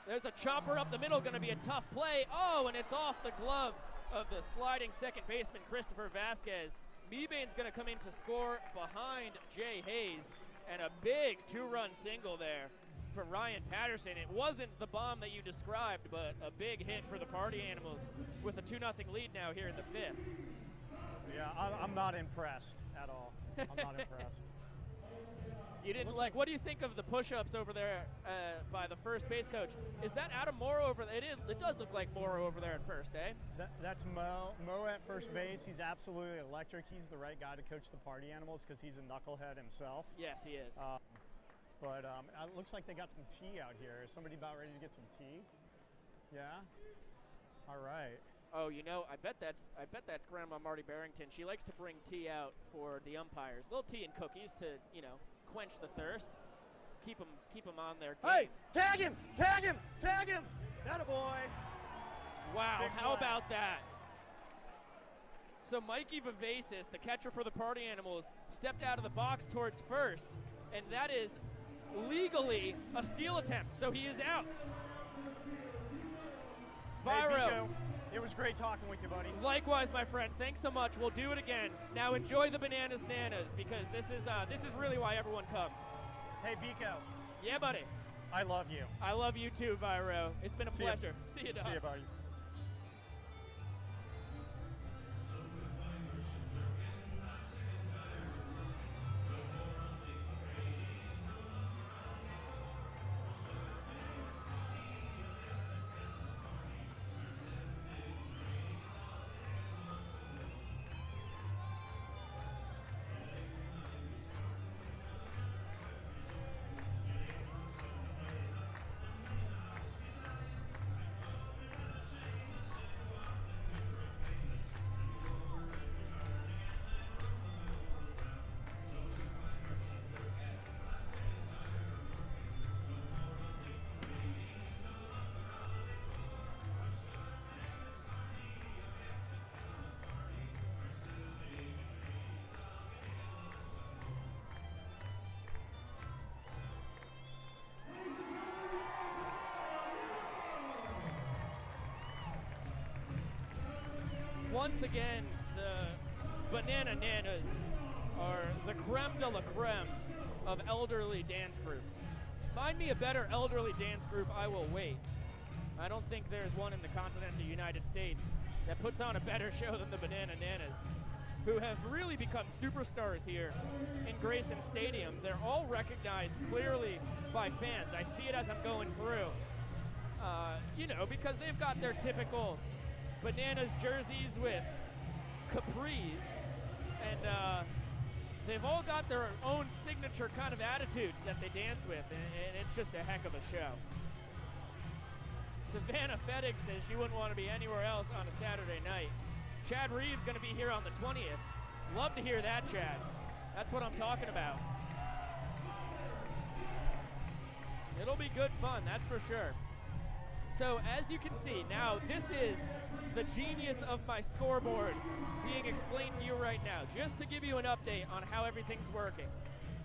There's a chopper up the middle, going to be a tough play. Oh, and it's off the glove of the sliding second baseman, Christopher Vasquez. Mebane's going to come in to score behind Jay Hayes, and a big 2-run single there for Ryan Patterson. It wasn't the bomb that you described, but a big hit for the Party Animals with a 2-0 lead now here in the 5th. Yeah, I'm not impressed at all. I'm not impressed. You didn't like. What do you think of the push-ups over there by the first base coach? Is that Adam Morrow over there? It does look like Morrow over there at first, eh? That's Mo. Mo at first base. He's absolutely electric. He's the right guy to coach the party animals because he's a knucklehead himself. Yes, he is. But it looks like they got some tea out here. Is somebody about ready to get some tea? Yeah. All right. Oh, you know, I bet that's Grandma Marty Barrington. She likes to bring tea out for the umpires. A little tea and cookies to, you know, quench the thirst. Keep them on their game. Hey, tag him! Tag him! Tag him! Atta boy. Wow, Big how play. about that? So Mikey Vivacis, the catcher for the Party Animals, stepped out of the box towards first, and that is legally a steal attempt, so he is out. Hey, Viro. Vico, it was great talking with you, buddy. Likewise, my friend. Thanks so much. We'll do it again. Now enjoy the bananas nanas because this is really why everyone comes. Hey, Vico. Yeah, buddy. I love you. I love you too, Viro. It's been a See ya. pleasure. See you, Doc. See you, buddy. Once again, the Banana Nanas are the creme de la creme of elderly dance groups. Find me a better elderly dance group, I will wait. I don't think there's one in the continental United States that puts on a better show than the Banana Nanas, who have really become superstars here in Grayson Stadium. They're all recognized clearly by fans. I see it as I'm going through. You know, because they've got their typical Bananas jerseys with capris, and they've all got their own signature kind of attitudes that they dance with, and it's just a heck of a show. Savannah Feddick says she wouldn't want to be anywhere else on a Saturday night. Chad Reeves going to be here on the 20th. Love to hear that, Chad. That's what I'm talking about. It'll be good fun, that's for sure. So as you can see, now this is the genius of my scoreboard being explained to you right now, just to give you an update on how everything's working.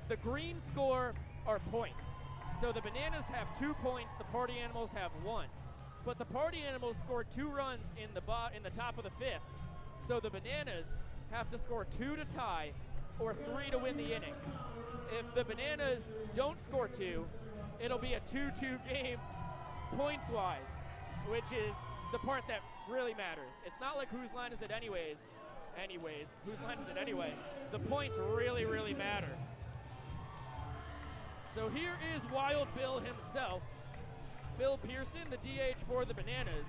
The green score are points. So the Bananas have 2 points, the Party Animals have 1. But the Party Animals scored 2 runs in the top of the 5th. So the Bananas have to score 2 to tie or 3 to win the inning. If the Bananas don't score 2, it'll be a 2-2 game points-wise, which is the part that really matters. It's not like whose line is it anyways, whose line is it anyway? The points really, really matter. So here is Wild Bill himself. Bill Pearson, the DH for the Bananas,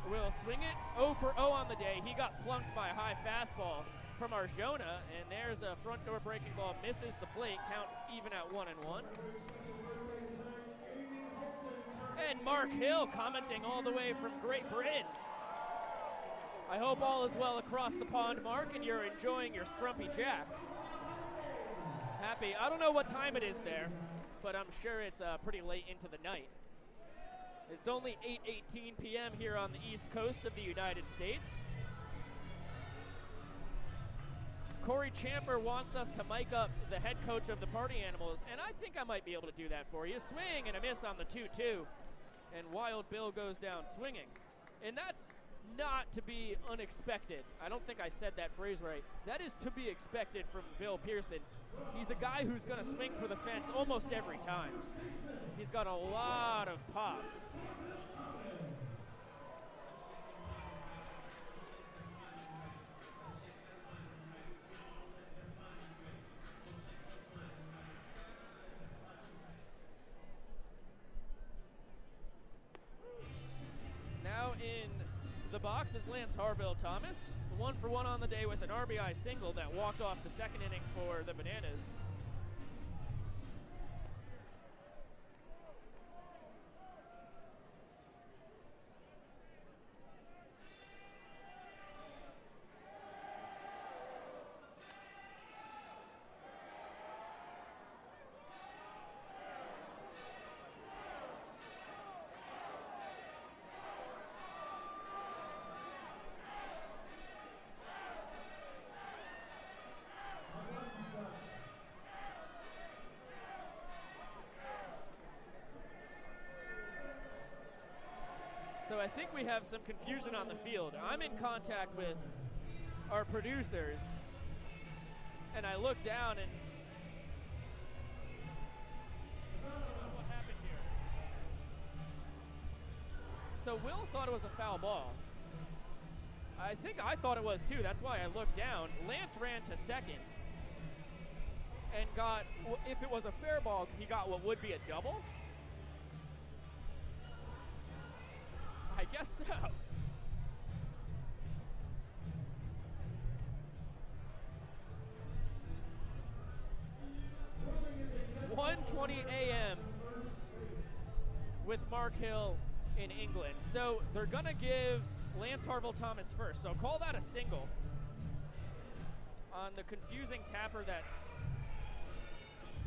will swing it 0 for 0 on the day. He got plunked by a high fastball from Arjona, and there's a front door breaking ball, misses the plate, count even at 1-1. And Mark Hill commenting all the way from Great Britain. I hope all is well across the pond, Mark, and you're enjoying your Scrumpy Jack. Happy. I don't know what time it is there, but I'm sure it's pretty late into the night. It's only 8:18 p.m. here on the East Coast of the United States. Corey Chandler wants us to mic up the head coach of the Party Animals, and I think I might be able to do that for you. Swing and a miss on the 2-2, and Wild Bill goes down swinging. And that's not to be unexpected. I don't think I said that phrase right. That is to be expected from Bill Pearson. He's a guy who's going to swing for the fence almost every time. He's got a lot of pop. the box is Lance Harville Thomas, 1 for 1 on the day with an RBI single that walked off the second inning for the Bananas. So I think we have some confusion on the field. I'm in contact with our producers, and I look down and what happened here? So Will thought it was a foul ball. I think I thought it was too. That's why I looked down. Lance ran to second and got, if it was a fair ball, he got what would be a double. I guess so. (1:20 a.m.) with Mark Hill in England. So they're gonna give Lance Harville Thomas first. So call that a single on the confusing tapper that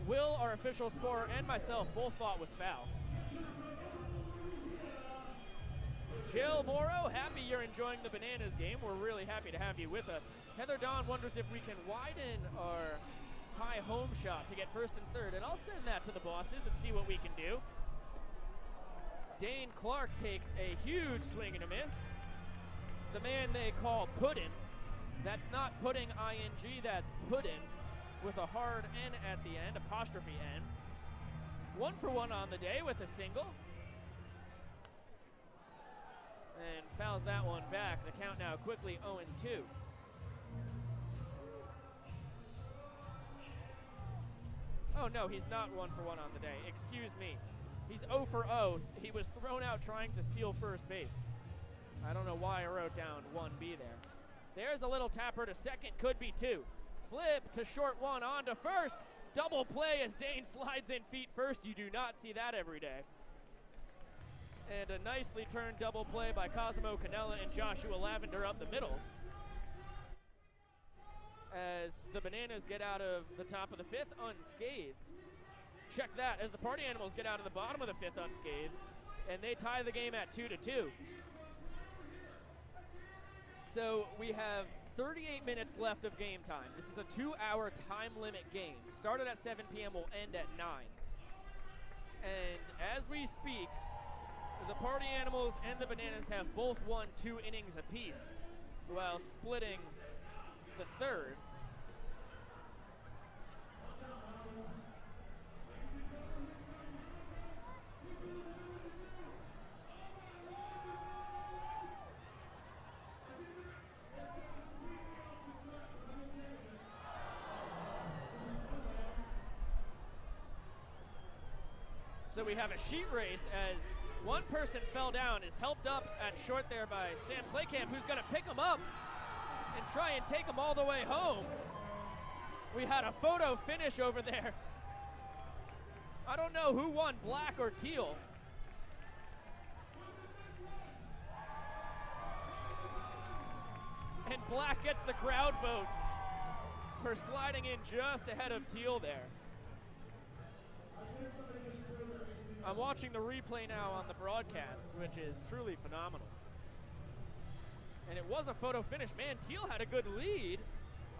Will, our official scorer, and myself both thought was foul. Jill Morrow, happy you're enjoying the Bananas game. We're really happy to have you with us. Heather Dawn wonders if we can widen our high home shot to get first and third, and I'll send that to the bosses and see what we can do. Dane Clark takes a huge swing and a miss. The man they call Puddin'. That's not pudding ing, that's Puddin' with a hard N at the end, apostrophe N. 1 for 1 on the day with a single. And fouls that one back. The count now quickly 0-2. Oh no, he's not 1 for 1 on the day. Excuse me. He's 0 for 0. He was thrown out trying to steal first base. I don't know why I wrote down 1B there. There's a little tapper to second, could be 2. Flip to short 1, on to first. Double play as Dane slides in feet first. You do not see that every day. And a nicely turned double play by Cosimo Canella and Joshua Lavender up the middle. As the Bananas get out of the top of the 5th unscathed. Check that, as the Party Animals get out of the bottom of the 5th unscathed. And they tie the game at 2-2. So we have 38 minutes left of game time. This is a 2-hour time limit game. Started at 7 p.m., will end at 9. And as we speak, the Party Animals and the Bananas have both won 2 innings apiece while splitting the 3rd. So we have a sheet race as one person fell down, is helped up at short there by Sam Claycamp, who's going to pick him up and try and take him all the way home. We had a photo finish over there. I don't know who won, black or teal. And black gets the crowd vote for sliding in just ahead of teal there. I'm watching the replay now on the broadcast, which is truly phenomenal. And it was a photo finish. Man, teal had a good lead.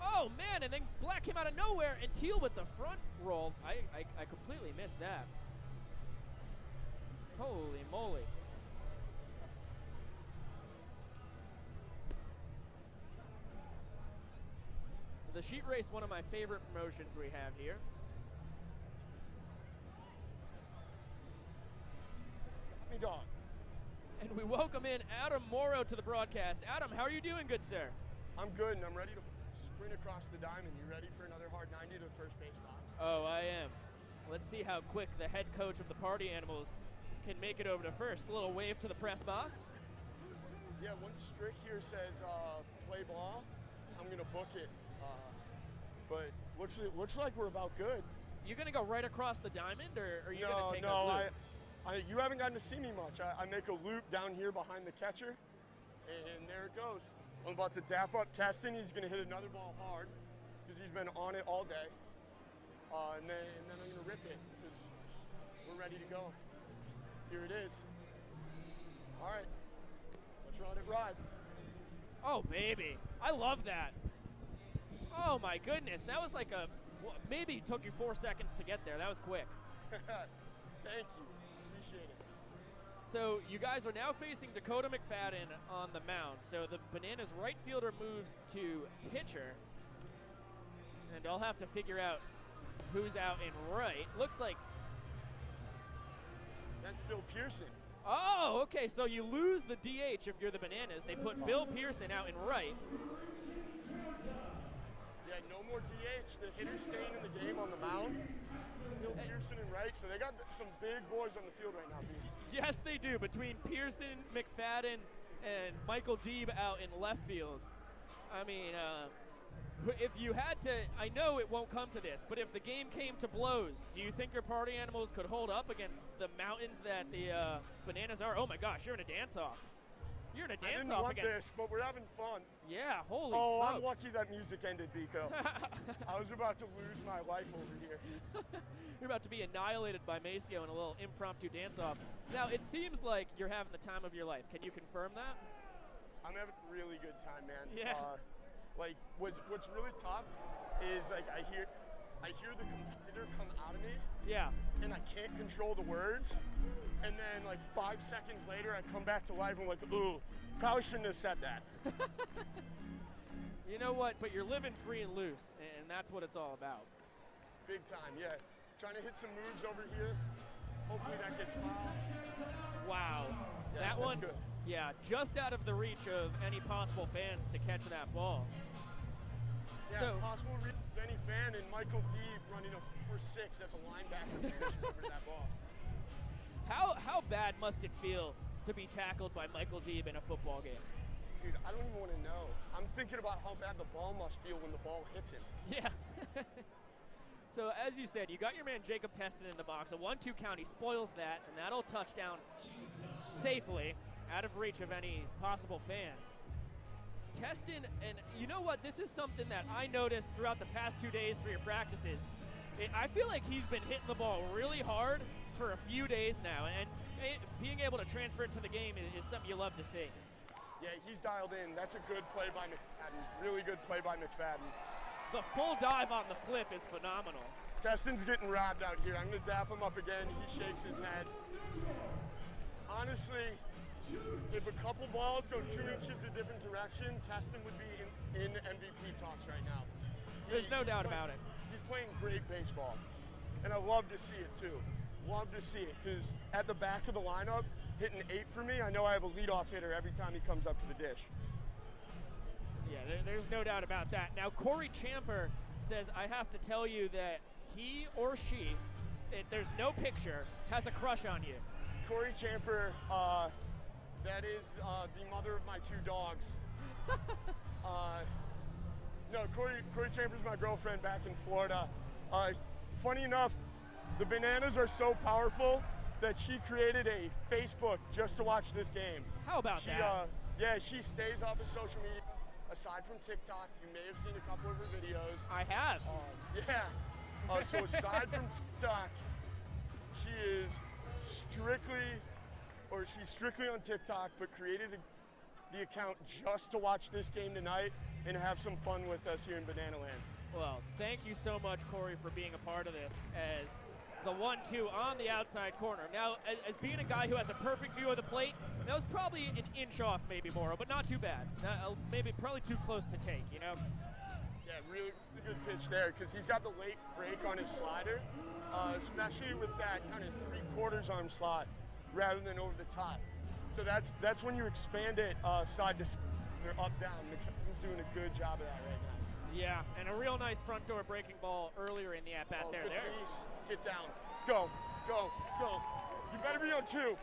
Oh, man, and then black came out of nowhere, and teal with the front roll. I completely missed that. Holy moly. The sheet race, one of my favorite promotions we have here. Dog. And we welcome in Adam Morrow to the broadcast. Adam, how are you doing, good sir? I'm good, and I'm ready to sprint across the diamond. You ready for another hard 90 to the first base box? Oh, I am. Let's see how quick the head coach of the Party Animals can make it over to first. A little wave to the press box. Yeah, once Strick here says play ball, I'm gonna book it. But looks like we're about good. You gonna go right across the diamond, or are you No, gonna take no, a loop? you haven't gotten to see me much. I make a loop down here behind the catcher, and there it goes. I'm about to dap up Teston. He's gonna hit another ball hard because he's been on it all day. And then I'm gonna rip it because we're ready to go. Here it is. All right, let's run it ride. Oh, baby. I love that. Oh, my goodness. That was like maybe it took you 4 seconds to get there. That was quick. Thank you. Appreciate it. So you guys are now facing Dakota McFadden on the mound. So the Bananas right fielder moves to pitcher. And I'll have to figure out who's out in right. Looks like... That's Bill Pearson. Oh, okay. So you lose the DH if you're the Bananas. They put Bill Pearson out in right. Yeah, no more DH. The hitter's staying in the game on the mound. Bill Pearson in right, so they got some big boys on the field right now, Beans. Yes, they do. Between Pearson, McFadden, and Michael Deeb out in left field. I mean, if you had to, I know it won't come to this, but if the game came to blows, do you think your party animals could hold up against the mountains that the Bananas are? Oh my gosh, you're in a dance-off. You're in a dance-off I didn't want this, but we're having fun. Yeah, holy smokes. smokes. I'm lucky that music ended, Biko. I was about to lose my life over here. You're about to be annihilated by Maceo in a little impromptu dance-off. Now, it seems like you're having the time of your life. Can you confirm that? I'm having a really good time, man. Yeah. Like, what's really tough is, like, I hear the competitor come out of me. Yeah. And I can't control the words. And then, like, 5 seconds later, I come back to life and I'm like, ooh, probably shouldn't have said that. You know what? But you're living free and loose, and that's what it's all about. Big time, yeah. Trying to hit some moves over here. Hopefully that gets fouled. Wow. Yeah, that that's one, good. Yeah, just out of the reach of any possible fans to catch that ball. Yeah, So, possible reach of any fan, and Michael Deeb running a 4-6 as a linebacker position over that ball. how bad must it feel to be tackled by Michael Deeb in a football game? Dude, I don't even want to know. I'm thinking about how bad the ball must feel when the ball hits him. Yeah. So, as you said, you got your man Jacob Teston in the box. A 1-2 count, he spoils that, and that'll touch down safely, out of reach of any possible fans. Teston, and you know what? This is something that I noticed throughout the past 2 days through your practices. I feel like he's been hitting the ball really hard for a few days now, and being able to transfer it to the game is something you love to see. Yeah, he's dialed in. That's a good play by McFadden. Really good play by McFadden. The full dive on the flip is phenomenal. Teston's getting robbed out here. I'm going to dap him up again. He shakes his head. Honestly, if a couple balls go 2 inches a different direction, Teston would be in MVP talks right now. There's no doubt about it. He's playing great baseball, and I love to see it too. Love to see it, because at the back of the lineup, hitting 8 for me, I know I have a leadoff hitter every time he comes up to the dish. Yeah, there's no doubt about that. Now, Corey Champer says, I have to tell you that he or she, there's no picture, has a crush on you. Corey Champer, that is the mother of my 2 dogs. No, Corey Champer's my girlfriend back in Florida. Funny enough, the Bananas are so powerful that she created a Facebook just to watch this game. How about that? Yeah, she stays off of social media. Aside from TikTok, you may have seen a couple of her videos. I have. Yeah. So aside from TikTok, she's strictly on TikTok, but created the account just to watch this game tonight and have some fun with us here in Banana Land. Well, thank you so much, Corey, for being a part of this as the 1-2 on the outside corner. Now, as being a guy who has a perfect view of the plate, that was probably an inch off maybe, Moro, but not too bad. Maybe probably too close to take, you know? Yeah, really good pitch there, because he's got the late break on his slider, especially with that kind of 3/4 arm slot rather than over the top. So that's when you expand it side to side, or up down. McFadden's doing a good job of that right now. Yeah, and a real nice front door breaking ball earlier in the at-bat there. Good piece. Get down. Go, go, go. You better be on 2.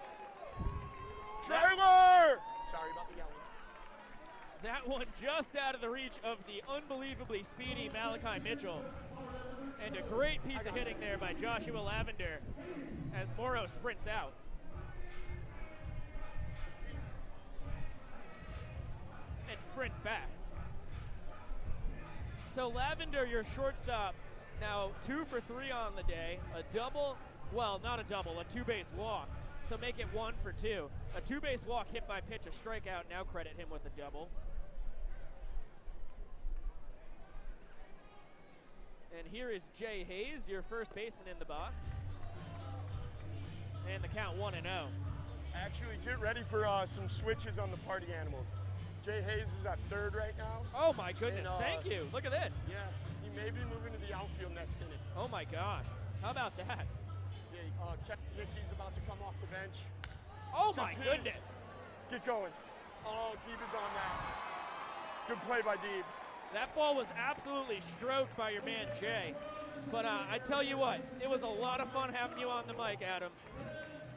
Trailer! Sorry about the yelling. That one just out of the reach of the unbelievably speedy Malachi Mitchell. And a great piece of hitting there by Joshua Lavender as Morrow sprints out. And sprints back. So Lavender, your shortstop, now 2 for 3 on the day. A double, well, not a double, a 2-base walk. So make it 1 for 2. A 2-base walk hit by pitch, a strikeout. Now credit him with a double. And here is Jay Hayes, your first baseman in the box. And the count 1-0. Actually, get ready for some switches on the party animals. Jay Hayes is at third right now. Oh my goodness, And, thank you. Look at this. Yeah, he may be moving to the outfield next inning. Oh my gosh, how about that? Yeah, Kevin Hickey's about to come off the bench. Oh my Good pitch. goodness. Get going. Oh, Deeb is on that. Good play by Deeb. That ball was absolutely stroked by your man Jay. But I tell you what, it was a lot of fun having you on the mic, Adam.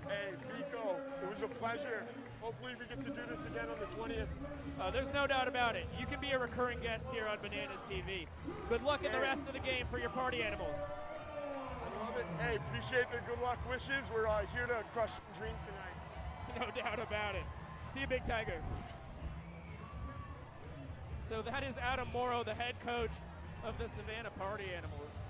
Hey, Vico, it was a pleasure. Hopefully we get to do this again on the 20th. There's no doubt about it. You can be a recurring guest here on Bananas TV. Good luck in the rest of the game for your party animals. I love it. Hey, appreciate the good luck wishes. We're here to crush dreams tonight. No doubt about it. See you, Big Tiger. So that is Adam Morrow, the head coach of the Savannah Party Animals.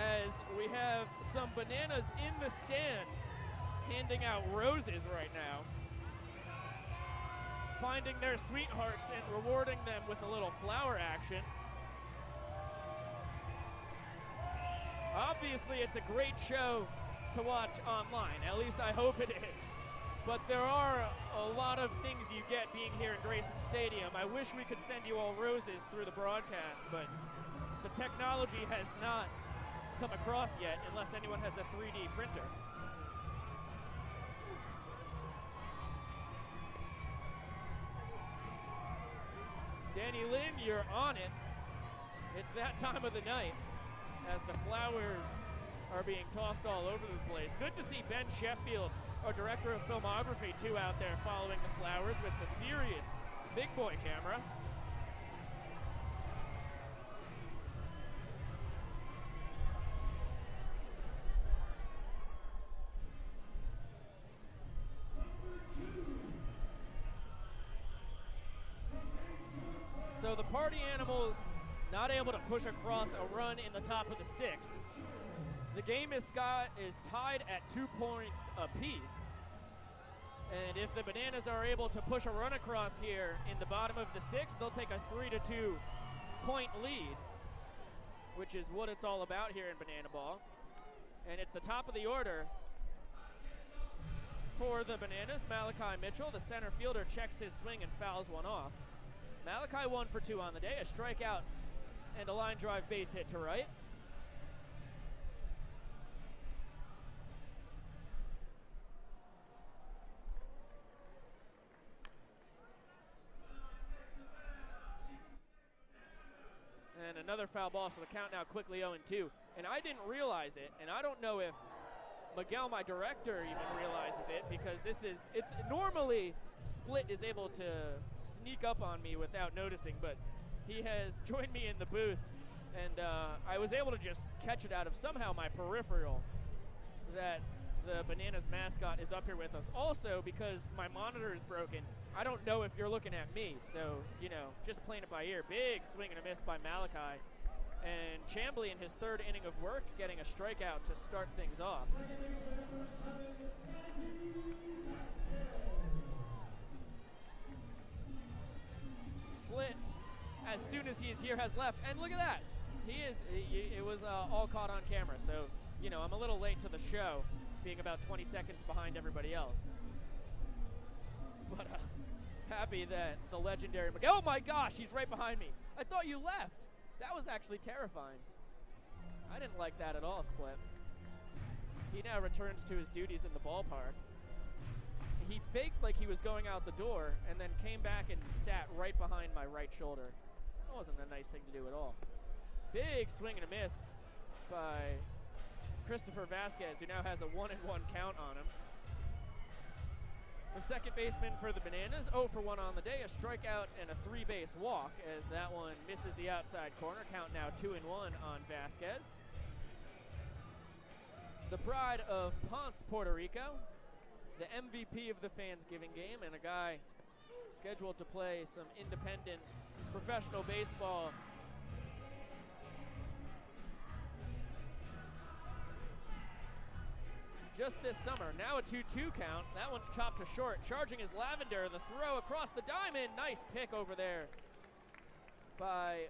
As we have some bananas in the stands handing out roses right now, finding their sweethearts and rewarding them with a little flower action. Obviously, it's a great show to watch online. At least I hope it is. But there are a lot of things you get being here in Grayson Stadium. I wish we could send you all roses through the broadcast, but the technology has not come across yet unless anyone has a 3D printer. Danny Lynn, you're on it. It's that time of the night as the flowers are being tossed all over the place. Good to see Ben Sheffield, our director of filmography, too, out there following the flowers with the serious big boy camera. So the party animals not able to push across a run in the top of the 6th. The game is tied at 2 points apiece. And if the Bananas are able to push a run across here in the bottom of the 6th, they'll take a 3-2 point lead, which is what it's all about here in Banana Ball. And it's the top of the order for the Bananas. Malachi Mitchell, the center fielder, checks his swing and fouls one off. Malachi 1 for 2 on the day, a strikeout and a line drive base hit to right. And another foul ball, so the count now quickly 0-2. And I didn't realize it, and I don't know if Miguel, my director, even realizes it, because it's normally Split is able to sneak up on me without noticing, but he has joined me in the booth, and I was able to just catch it out of somehow my peripheral that the Bananas mascot is up here with us. Also, because my monitor is broken, I don't know if you're looking at me, so, you know, just playing it by ear. Big swing and a miss by Malachi. And Chambly in his 3rd inning of work getting a strikeout to start things off. Split, as soon as he is here, has left. And look at that. It was all caught on camera. So, you know, I'm a little late to the show, being about 20 seconds behind everybody else. But happy that the legendary Miguel, oh my gosh, he's right behind me. I thought you left. That was actually terrifying. I didn't like that at all, Split. He now returns to his duties in the ballpark. He faked like he was going out the door and then came back and sat right behind my right shoulder. That wasn't a nice thing to do at all. Big swing and a miss by Christopher Vasquez, who now has a 1-1 count on him. The second baseman for the Bananas, 0 for 1 on the day, a strikeout and a 3-base walk, as that one misses the outside corner. Count now 2-1 on Vasquez. The pride of Ponce, Puerto Rico, the MVP of the Fansgiving game, and a guy scheduled to play some independent professional baseball just this summer. Now a 2-2 count. That one's chopped to short. Charging is Lavender. The throw across the diamond. Nice pick over there by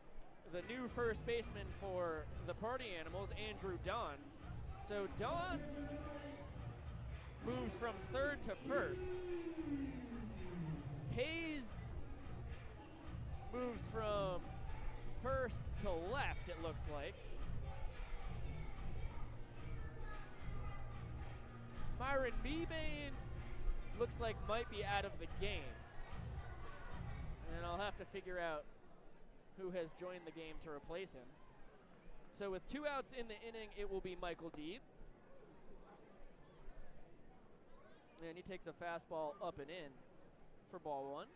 the new first baseman for the Party Animals, Andrew Don. So Don moves from third to first. Hayes moves from first to left, it looks like. Myron Mebane looks like might be out of the game. And I'll have to figure out who has joined the game to replace him. So with 2 outs in the inning, it will be Michael Deeb. And he takes a fastball up and in for ball 1.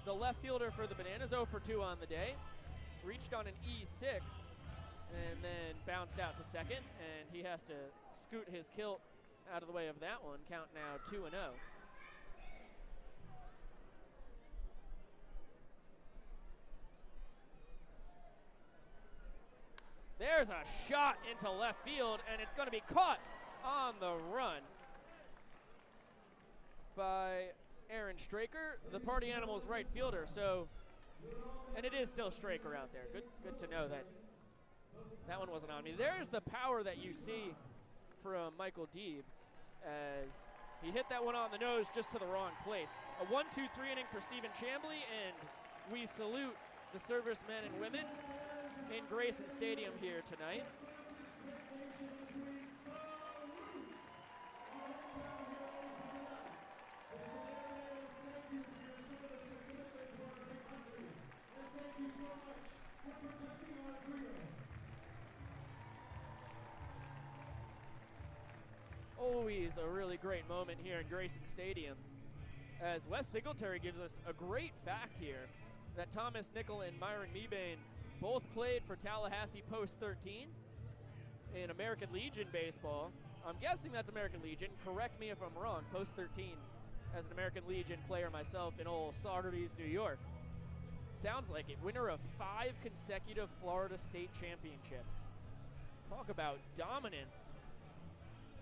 The left fielder for the Bananas, 0 for 2 on the day. Reached on an E6 and then bounced out to second. And he has to scoot his kilt out of the way of that one. Count now 2-0. There's a shot into left field, and it's going to be caught on the run by Aaron Straker, the Party Animals right fielder. So, and it is still Straker out there. Good to know that that one wasn't on me. There's the power that you see from Michael Deeb as he hit that one on the nose just to the wrong place. A 1-2-3 inning for Stephen Chambly, and we salute the servicemen and women in Grayson Stadium here tonight. Always a really great moment here in Grayson Stadium, as Wes Singletary gives us a great fact here that Thomas Nickel and Myron Mebane both played for Tallahassee Post 13 in American Legion baseball. I'm guessing that's American Legion. Correct me if I'm wrong. Post 13 as an American Legion player myself in old Saugerties, New York. Sounds like it. Winner of 5 consecutive Florida State Championships. Talk about dominance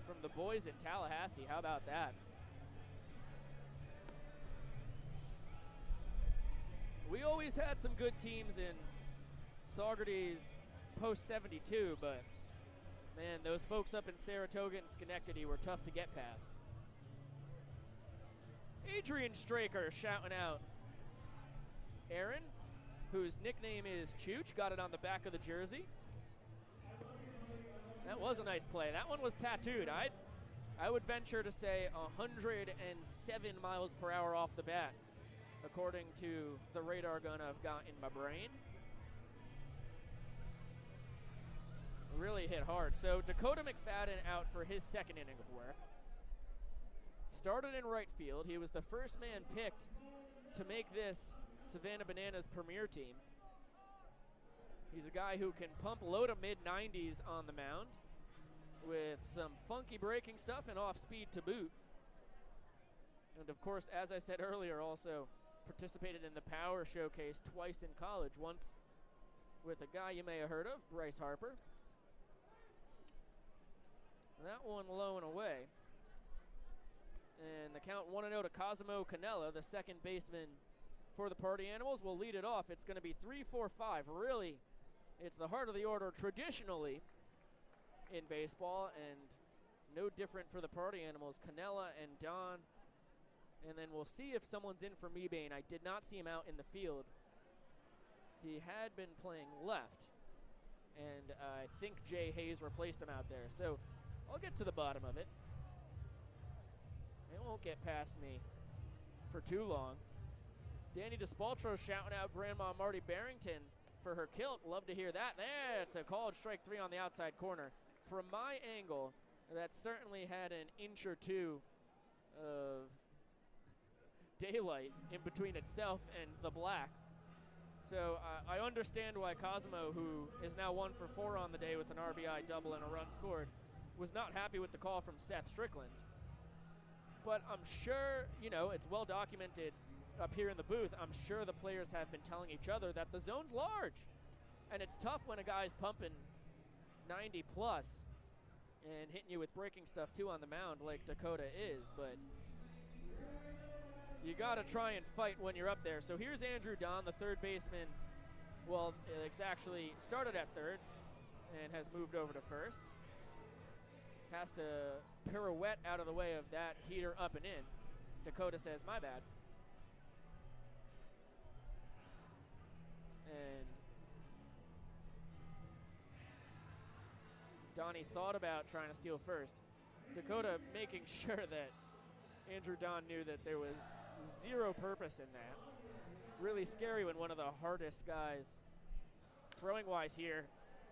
from the boys in Tallahassee. How about that? We always had some good teams in Saugerties post 72, but man, those folks up in Saratoga and Schenectady were tough to get past. Adrian Straker shouting out Aaron, whose nickname is Chooch, got it on the back of the jersey. That was a nice play. That one was tattooed. I would venture to say 107 miles per hour off the bat, according to the radar gun I've got in my brain. Really hit hard. So Dakota McFadden out for his second inning of work. Started in right field. He was the first man picked to make this Savannah Bananas premier team. He's a guy who can pump low to mid-90s on the mound with some funky breaking stuff and off-speed to boot. And of course, as I said earlier, also participated in the Power Showcase twice in college. Once with a guy you may have heard of, Bryce Harper. That one low and away. And the count 1-0 to Cosimo Canella, the second baseman for the Party Animals, will lead it off. It's going to be 3-4-5. Really, it's the heart of the order traditionally in baseball, and no different for the Party Animals. Canella and Don. And then we'll see if someone's in for Mebane. I did not see him out in the field. He had been playing left, and I think Jay Hayes replaced him out there. So I'll get to the bottom of it. It won't get past me for too long. Danny DeSpaltro shouting out Grandma Marty Barrington for her kilt. Love to hear that. There, it's a called strike 3 on the outside corner. From my angle, that certainly had an inch or two of daylight in between itself and the black. So I understand why Cosmo, who is now 1 for 4 on the day with an RBI double and a run scored, was not happy with the call from Seth Strickland. But I'm sure, you know, it's well documented up here in the booth. I'm sure the players have been telling each other that the zone's large. And it's tough when a guy's pumping 90 plus and hitting you with breaking stuff too on the mound like Dakota is, but you got to try and fight when you're up there. So here's Andrew Don, the third baseman. Well, it's actually started at third and has moved over to first. Has to pirouette out of the way of that heater up and in. Dakota says, my bad. And Donnie thought about trying to steal first. Dakota making sure that Andrew Don knew that there was zero purpose in that. Really scary when one of the hardest guys, throwing-wise here,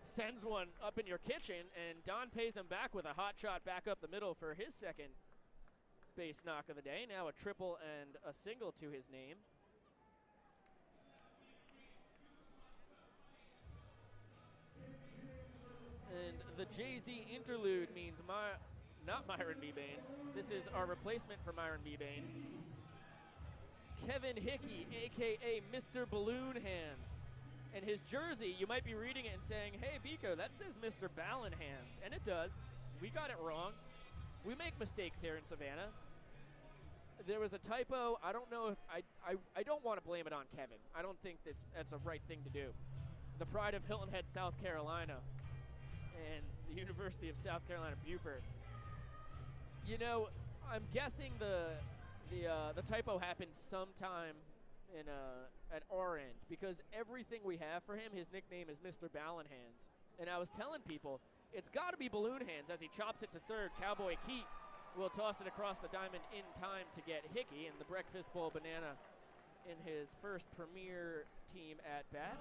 sends one up in your kitchen, and Don pays him back with a hot shot back up the middle for his second base knock of the day. Now a triple and a single to his name. And the Jay-Z interlude means not Myron B. Bain. This is our replacement for Myron B. Bain. Kevin Hickey, a.k.a. Mr. Balloon Hands. And his jersey, you might be reading it and saying, hey, Biko, that says Mr. Ballon Hands. And it does. We got it wrong. We make mistakes here in Savannah. There was a typo. I don't know if I don't want to blame it on Kevin. I don't think that's a right thing to do. The pride of Hilton Head, South Carolina, and the University of South Carolina, Beaufort. You know, I'm guessing the typo happened sometime at our end, because everything we have for him, his nickname is Mr. Ballon Hands. And I was telling people, it's got to be Balloon Hands. As he chops it to third, Cowboy Keat will toss it across the diamond in time to get Hickey, and the Breakfast Bowl Banana in his first premier team at bat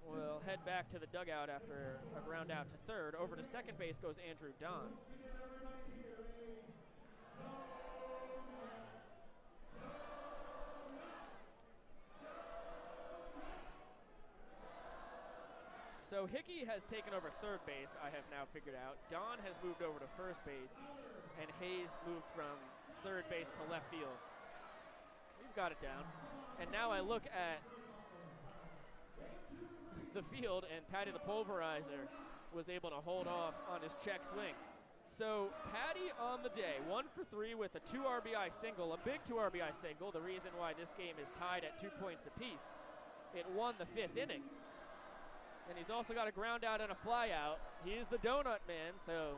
will head back to the dugout after a ground out to third. Over to second base goes Andrew Don. So Hickey has taken over third base, I have now figured out. Don has moved over to first base, and Hayes moved from third base to left field. We've got it down. And now I look at the field, and Patty the Pulverizer was able to hold off on his check swing. So Patty on the day, 1 for 3 with a 2 RBI single, a big 2 RBI single, the reason why this game is tied at 2 points apiece. It won the 5th inning. And he's also got a ground out and a fly out. He is the donut man, so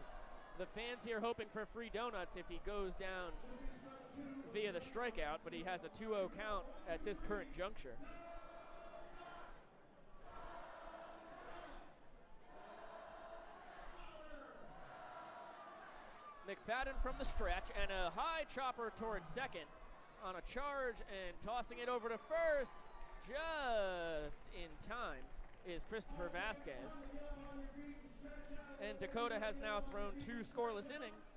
the fans here hoping for free donuts if he goes down via the strikeout, but he has a 2-0 count at this current juncture. McFadden from the stretch, and a high chopper towards second on a charge, and tossing it over to first just in time is Christopher Vasquez. And Dakota has now thrown 2 scoreless innings.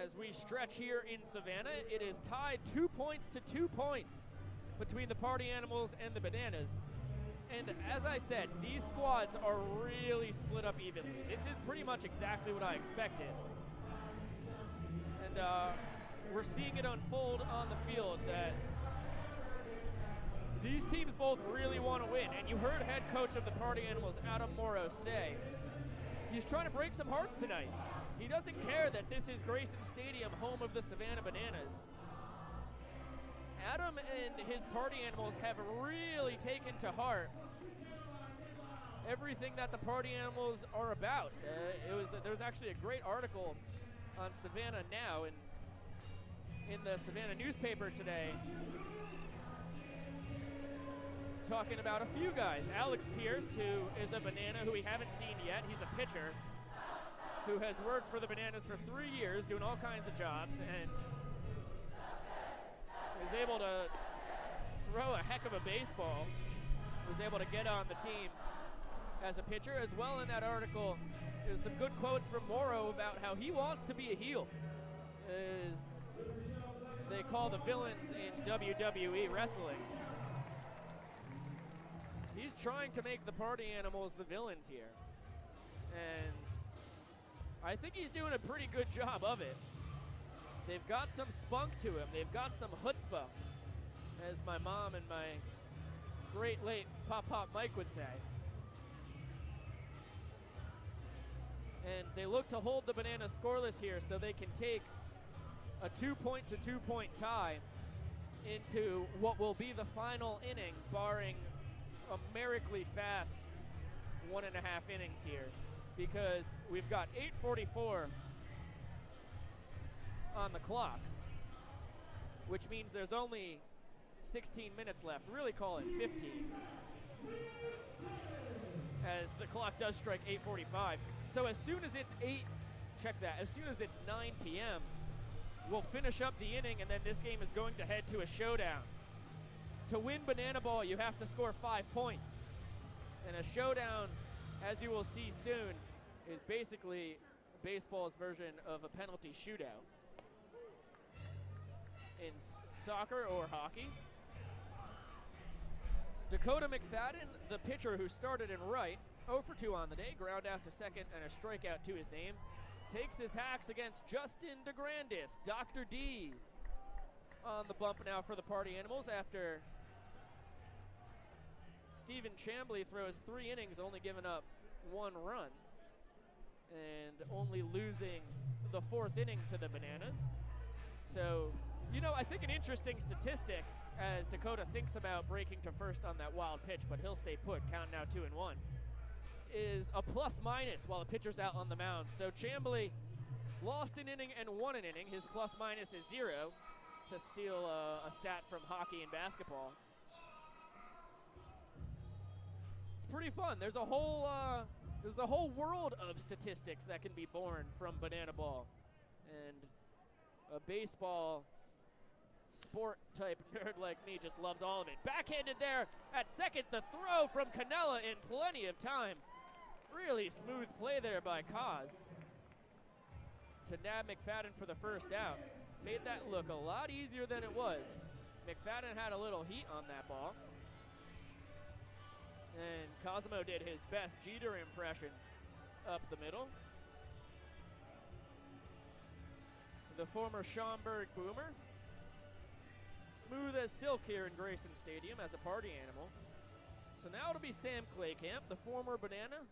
As we stretch here in Savannah, it is tied 2 points to 2 points between the Party Animals and the Bananas. And as I said, these squads are really split up evenly. This is pretty much exactly what I expected. And we're seeing it unfold on the field that these teams both really want to win. And you heard head coach of the Party Animals, Adam Morrow, say he's trying to break some hearts tonight. He doesn't care that this is Grayson Stadium, home of the Savannah Bananas. Adam and his Party Animals have really taken to heart everything that the Party Animals are about. There was actually a great article on Savannah Now in the Savannah newspaper today, talking about a few guys. Alex Pierce, who is a Banana who we haven't seen yet. He's a pitcher who has worked for the Bananas for 3 years, doing all kinds of jobs, and is able to throw heck of a baseball. Was able to get on the team as a pitcher. As well in that article, there's some good quotes from Morrow about how he wants to be a heel. As they call the villains in WWE wrestling. He's trying to make the party animals the villains here. And I think he's doing a pretty good job of it. They've got some spunk to him. They've got some chutzpah, as my mom and my great late Pop Mike would say. And they look to hold the Bananas scoreless here so they can take a 2-point to 2-point tie into what will be the final inning, barring a merrically fast 1.5 innings here, because we've got 8:44 on the clock, which means there's only 16 minutes left. Really call it 15, as the clock does strike 8:45. So as soon as it's as soon as it's 9 p.m., we'll finish up the inning, and then this game is going to head to a showdown. To win Banana Ball, you have to score 5 points. And a showdown, as you will see soon, is basically baseball's version of a penalty shootout. In soccer or hockey. Dakota McFadden, the pitcher who started in right, 0 for 2 on the day, ground out to second and a strikeout to his name, takes his hacks against Justin DeGrandis. Dr. D on the bump now for the Party Animals after Stephen Chambly throws 3 innings, only giving up 1 run, and only losing the 4th inning to the Bananas. So, you know, I think an interesting statistic as Dakota thinks about breaking to first on that wild pitch, but he'll stay put, count now 2-1, is a plus-minus while the pitcher's out on the mound. So Chambly lost an inning and won an inning. His plus-minus is 0, to steal a stat from hockey and basketball. It's pretty fun. There's a whole world of statistics that can be born from Banana Ball, and a baseball sport type nerd like me just loves all of it. Backhanded there at second, the throw from Canella in plenty of time. Really smooth play there by Kaz to nab McFadden for the first out. Made that look a lot easier than it was. McFadden had a little heat on that ball. And Cosmo did his best Jeter impression up the middle. The former Schaumburg Boomer. Smooth as silk here in Grayson Stadium as a party animal. So now it'll be Sam Claycamp, the former Banana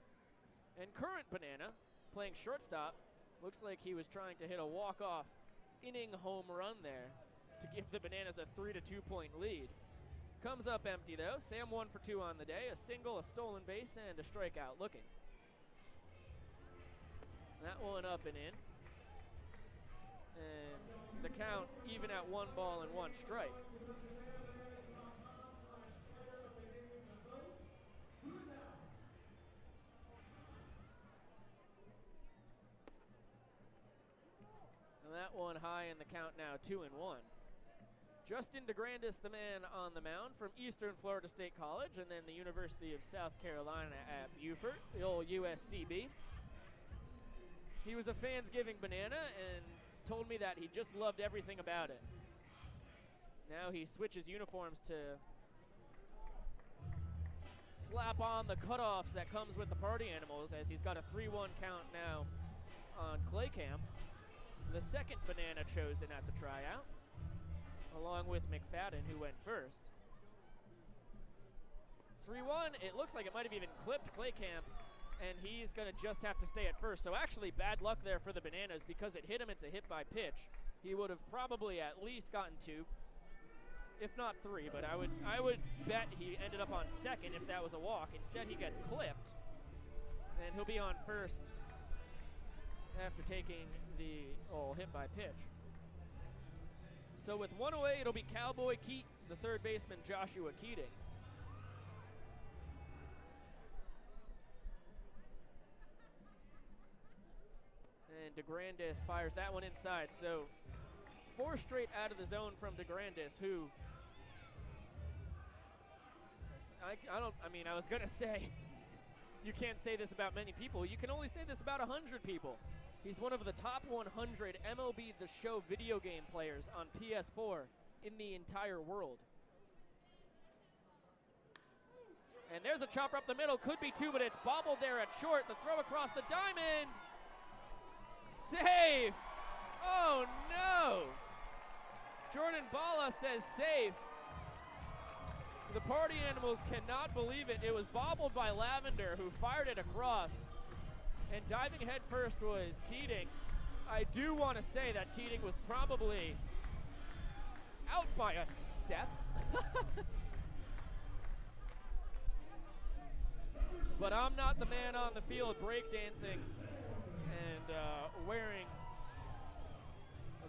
and current Banana, playing shortstop. Looks like he was trying to hit a walk-off inning home run there to give the Bananas a 3-2 point lead. Comes up empty though. Sam 1 for 2 on the day. A single, a stolen base, and a strikeout looking. That one up and in. And the count even at 1 ball and 1 strike. And that one high in the count now, 2-1. Justin DeGrandis, the man on the mound from Eastern Florida State College and then the University of South Carolina at Beaufort, the old USCB. He was a Fansgiving Banana and told me that he just loved everything about it. Now he switches uniforms to slap on the cutoffs that comes with the Party Animals, as he's got a 3-1 count now on Claycamp, the second Banana chosen at the tryout, along with McFadden, who went first. 3-1, it looks like it might have even clipped Claycamp, and he's going to just have to stay at first. So actually bad luck there for the Bananas, because it hit him. It's a hit by pitch. He would have probably at least gotten 2, if not 3, but I would bet he ended up on second if that was a walk. Instead he gets clipped, and he'll be on first after taking the hit by pitch. So with 1 away, it'll be Cowboy Keat, the third baseman Joshua Keating. And DeGrandis fires that one inside. So 4 straight out of the zone from DeGrandis, who I was going to say, you can't say this about many people. You can only say this about 100 people. He's one of the top 100 MLB The Show video game players on PS4 in the entire world. And there's a chopper up the middle. Could be two, but it's bobbled there at short. The throw across the diamond. Safe. Oh, no. Jordan Bala says safe. The party animals cannot believe it. It was bobbled by Lavender, who fired it across. And diving headfirst was Keating. I do want to say that Keating was probably out by a step. But I'm not the man on the field breakdancing and wearing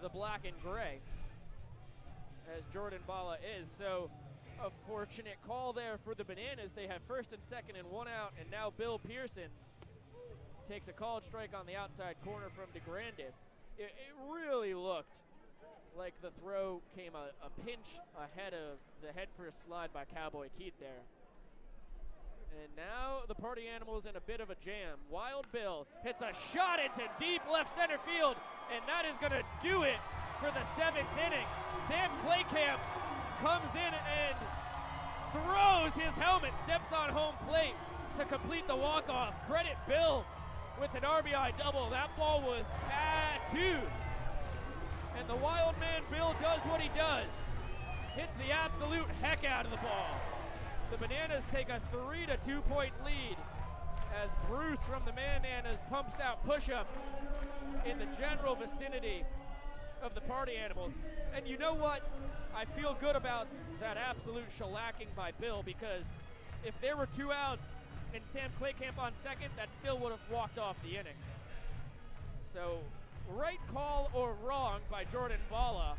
the black and gray, as Jordan Bala is. So a fortunate call there for the Bananas. They have first and second and one out, and now Bill Pearson takes a called strike on the outside corner from DeGrandis. It really looked like the throw came a pinch ahead of the head first slide by Cowboy Keith there. And now the party animals in a bit of a jam. Wild Bill hits a shot into deep left center field, and that is going to do it for the 7th inning. Sam Claycamp comes in and throws his helmet, steps on home plate to complete the walk-off. Credit Bill with an RBI double. That ball was tattooed. And the wild man Bill does what he does. Hits the absolute heck out of the ball. The Bananas take a 3-2 point lead as Bruce from the Bananas pumps out push-ups in the general vicinity of the party animals. And you know what? I feel good about that absolute shellacking by Bill, because if there were 2 outs and Sam Claycamp on second, that still would have walked off the inning. So, right call or wrong by Jordan Bala,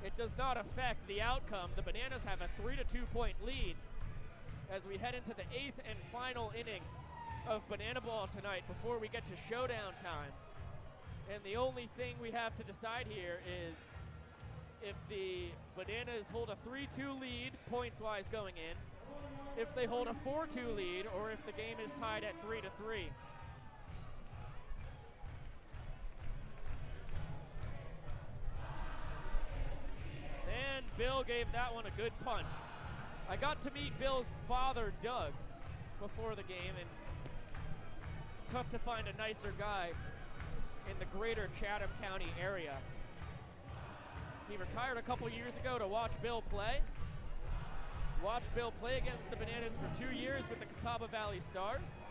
it does not affect the outcome. The Bananas have a 3-2 point lead as we head into the 8th and final inning of Banana Ball tonight before we get to showdown time. And the only thing we have to decide here is if the Bananas hold a 3-2 lead, points-wise going in, if they hold a 4-2 lead, or if the game is tied at 3-3. And Bill gave that one a good punch. I got to meet Bill's father, Doug, before the game, and tough to find a nicer guy in the greater Chatham County area. He retired a couple years ago to watch Bill play. Watched Bill play against the Bananas for 2 years with the Catawba Valley Stars.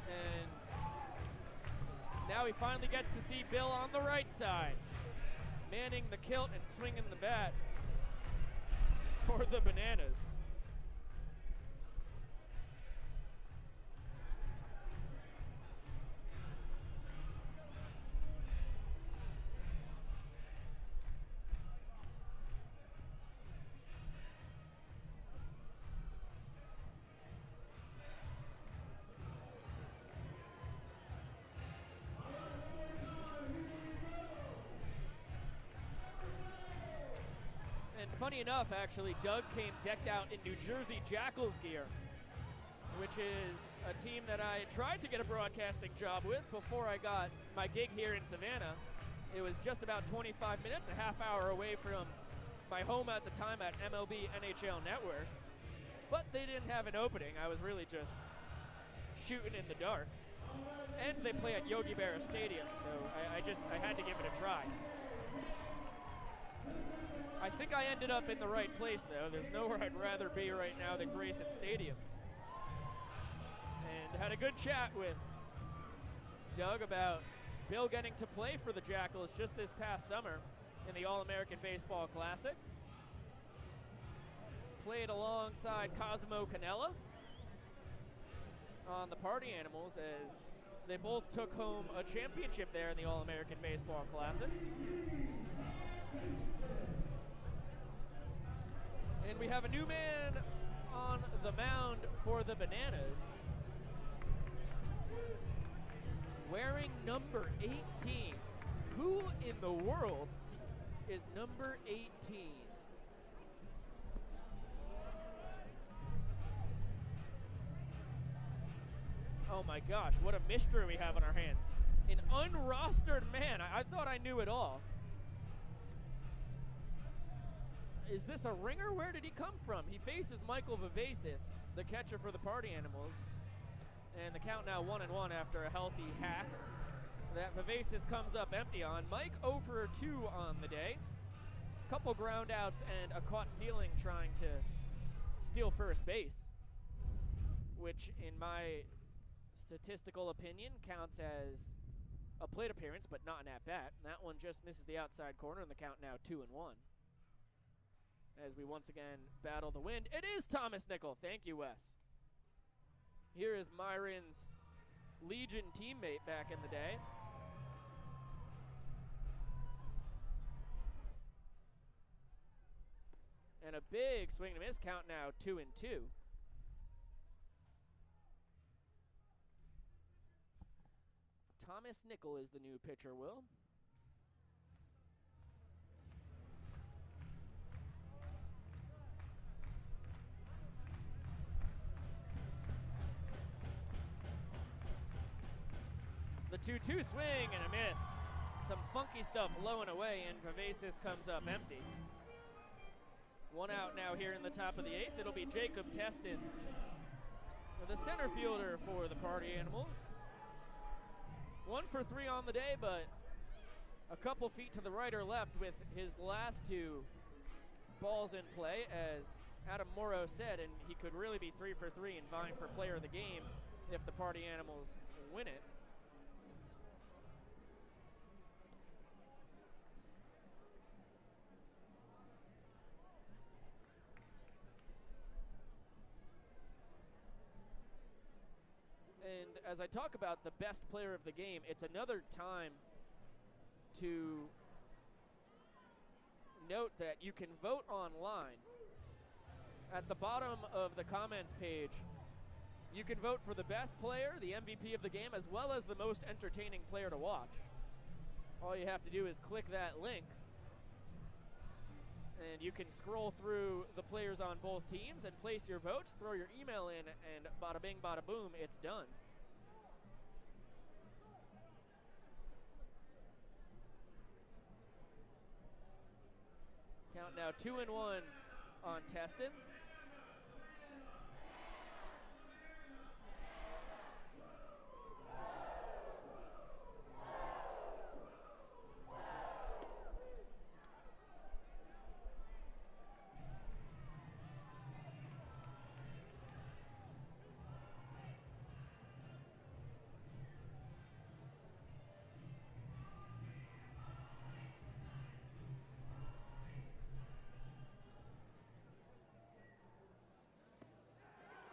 And now we finally get to see Bill on the right side, manning the kilt and swinging the bat for the Bananas. Funny enough, actually, Doug came decked out in New Jersey Jackals gear, which is a team that I tried to get a broadcasting job with before I got my gig here in Savannah. It was just about 25 minutes, a half hour away from my home at the time at MLB NHL Network. But they didn't have an opening. I was really just shooting in the dark. And they play at Yogi Berra Stadium, so I had to give it a try. I think I ended up in the right place, though. There's nowhere I'd rather be right now than Grayson Stadium. And had a good chat with Doug about Bill getting to play for the Jackals just this past summer in the All-American Baseball Classic. Played alongside Cosimo Canella on the Party Animals, as they both took home a championship there in the All-American Baseball Classic. And we have a new man on the mound for the Bananas, wearing number 18. Who in the world is number 18? Oh my gosh, what a mystery we have on our hands. An unrostered man. I thought I knew it all. Is this a ringer? Where did he come from? He faces Michael Vivacis, the catcher for the Party Animals. And the count now 1-1 after a healthy hack that Vivacis comes up empty on. Mike 0 for 2 on the day. Couple ground outs and a caught stealing trying to steal first base, which in my statistical opinion counts as a plate appearance but not an at-bat. That one just misses the outside corner, and the count now 2-1. As we once again battle the wind. It is Thomas Nickel. Thank you, Wes. Here is Myron's Legion teammate back in the day. And a big swing and a miss, count now 2-2. Thomas Nickel is the new pitcher, Will. The 2-2 swing and a miss. Some funky stuff low and away, and Vivacis comes up empty. One out now here in the top of the 8th. It'll be Jacob Teston, the center fielder for the Party Animals. 1 for 3 on the day, but a couple feet to the right or left with his last 2 balls in play, as Adam Morrow said, and he could really be 3 for 3 and vying for player of the game if the Party Animals win it. And as I talk about the best player of the game, it's another time to note that you can vote online. At the bottom of the comments page, you can vote for the best player, the MVP of the game, as well as the most entertaining player to watch. All you have to do is click that link, and you can scroll through the players on both teams and place your votes, throw your email in, and bada bing, bada boom, it's done. Count now 2-1 on Teston.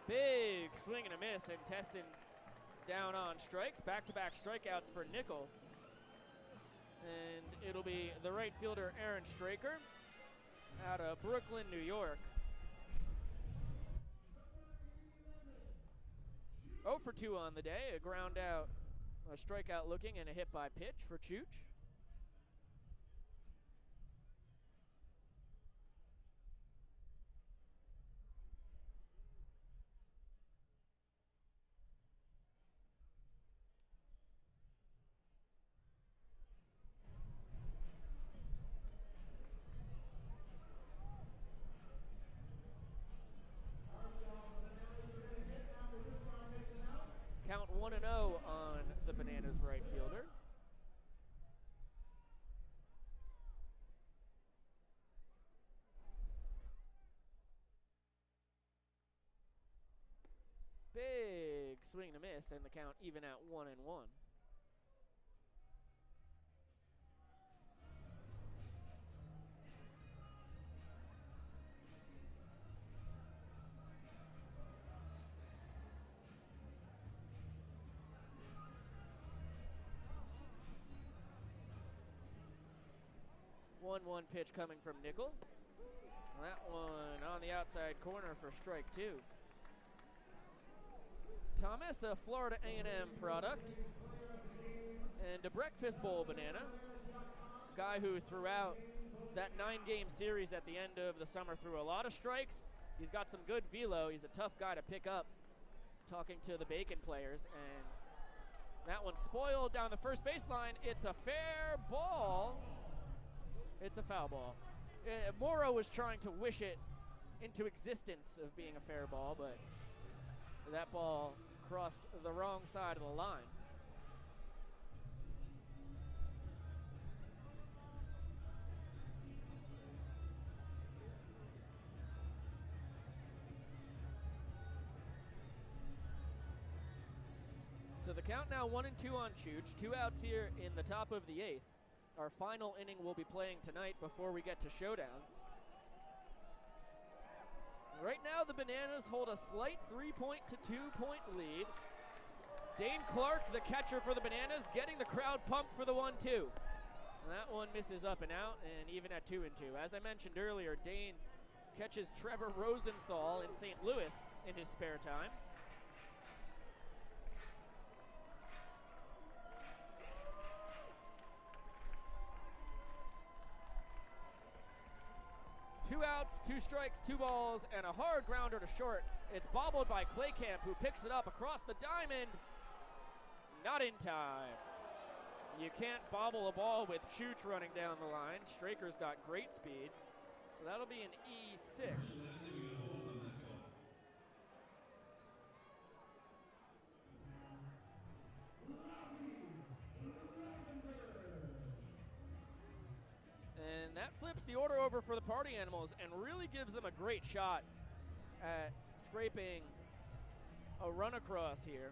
Big swing and a miss, and Teston down on strikes. Back-to-back strikeouts for Nickel. And it'll be the right fielder, Aaron Straker, out of Brooklyn, New York. 0 for 2 on the day. A ground out, a strikeout looking, and a hit by pitch for Chooch. Count 1-0 on the Bananas right fielder. Big swing and a miss, and the count even at 1-1. One pitch coming from Nickel. That one on the outside corner for strike 2. Thomas, a Florida A&M product, and a breakfast bowl banana. Guy who throughout that 9-game series at the end of the summer threw a lot of strikes. He's got some good velo. He's a tough guy to pick up. talking to the Bacon players, and that one's spoiled down the first baseline. It's a fair ball. It's a foul ball. Morrow was trying to wish it into existence of being a fair ball, but that ball crossed the wrong side of the line. So the count now 1-2 on Chooch. 2 outs here in the top of the 8th. Our final inning we'll be playing tonight before we get to showdowns. Right now the Bananas hold a slight 3-point to 2-point lead. Dane Clark, the catcher for the Bananas, getting the crowd pumped for the 1-2. And that one misses up and out, and even at 2-2. As I mentioned earlier, Dane catches Trevor Rosenthal in St. Louis in his spare time. Two outs, 2 strikes, 2 balls, and a hard grounder to short. It's bobbled by Claycamp, who picks it up across the diamond. Not in time. You can't bobble a ball with Chooch running down the line. Straker's got great speed, so that'll be an E6. And that flips the order over for the Party Animals and really gives them a great shot at scraping a run across here.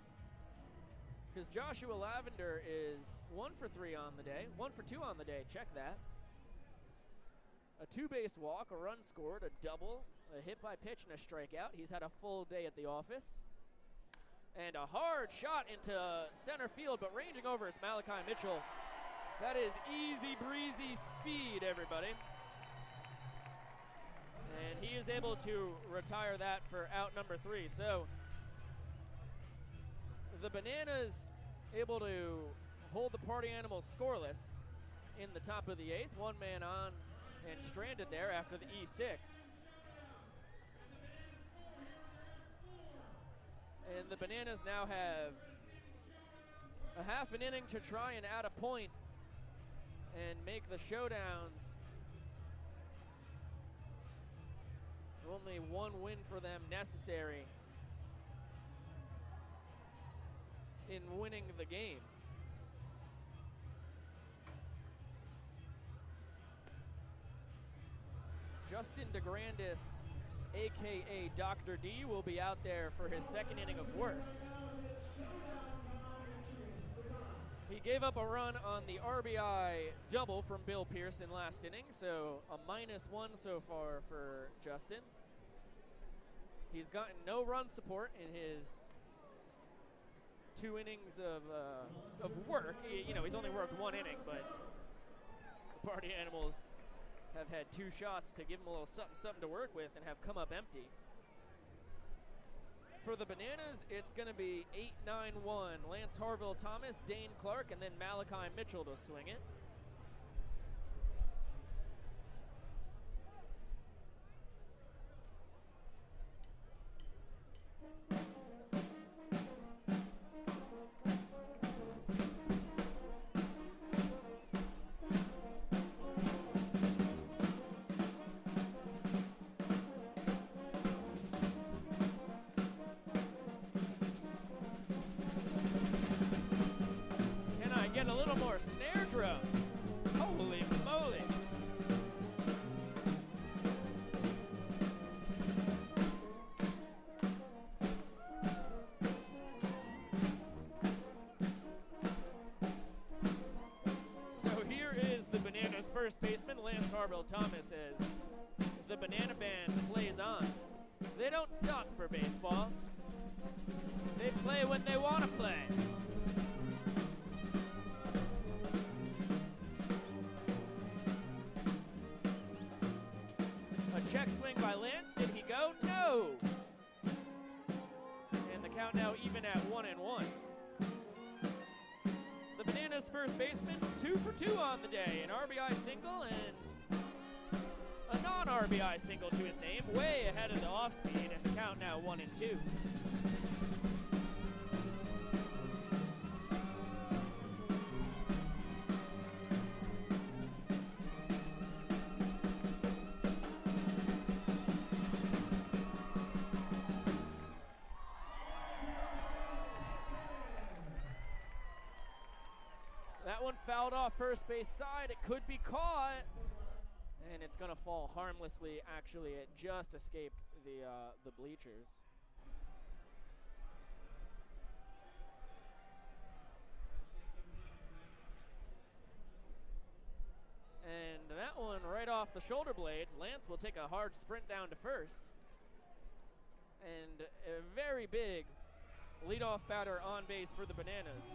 Because Joshua Lavender is 1 for 3 on the day, 1 for 2 on the day, check that. A 2-base walk, a run scored, a double, a hit by pitch, and a strikeout. He's had a full day at the office. And a hard shot into center field, but ranging over is Malachi Mitchell. That is easy breezy speed, everybody. And he is able to retire that for out number 3. So the Bananas able to hold the Party Animals scoreless in the top of the 8th. 1 man on and stranded there after the E6. And the Bananas now have a half an inning to try and add a point and make the showdowns only 1 win for them necessary in winning the game. Justin DeGrandis, aka Dr. D, will be out there for his 2nd inning of work. He gave up a run on the RBI double from Bill Pearson last inning, so a -1 so far for Justin. He's gotten no run support in his 2 innings of work. He's only worked 1 inning, but the Party Animals have had 2 shots to give him a little something to work with and have come up empty. For the Bananas, it's going to be 8-9-1. Lance Harville Thomas, Dane Clark, and then Malachi Mitchell to swing it. Get a little more snare drum. Holy moly. So here is the Bananas first baseman, Lance Harville Thomas, as the Banana Band plays on. They don't stop for baseball. They play when they want to play. Check swing by Lance. Did he go? No! And the count now even at 1-1. The Bananas first baseman, 2 for 2 on the day. An RBI single and a non-RBI single to his name. Way ahead of the off speed, and the count now 1-2. fouled off first base side. It could be caught. And it's going to fall harmlessly. Actually, it just escaped the bleachers. And that one right off the shoulder blades. Lance will take a hard sprint down to first. And a very big leadoff batter on base for the Bananas.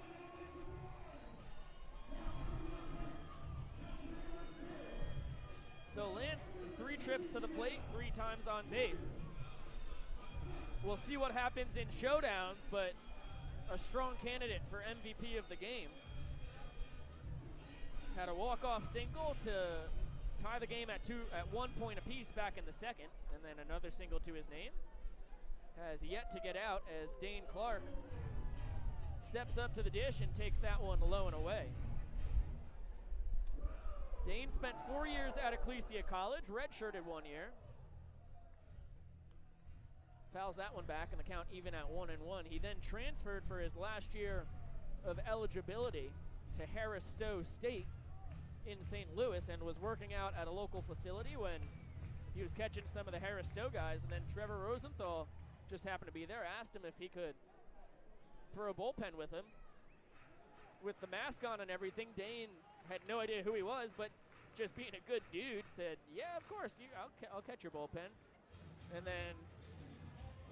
So Lance, 3 trips to the plate, 3 times on base. We'll see what happens in showdowns, but a strong candidate for MVP of the game. Had a walk-off single to tie the game at 1 point apiece back in the second, and then another single to his name. Has yet to get out as Dane Clark steps up to the dish and takes that one low and away. Dane spent 4 years at Ecclesia College, redshirted 1 year. Fouls that one back, and the count even at 1-1. He then transferred for his last year of eligibility to Harris Stowe State in St. Louis and was working out at a local facility when he was catching some of the Harris Stowe guys, and then Trevor Rosenthal just happened to be there, asked him if he could throw a bullpen with him. With the mask on and everything, Dane had no idea who he was, but just being a good dude said, yeah, of course, I'll catch your bullpen. And then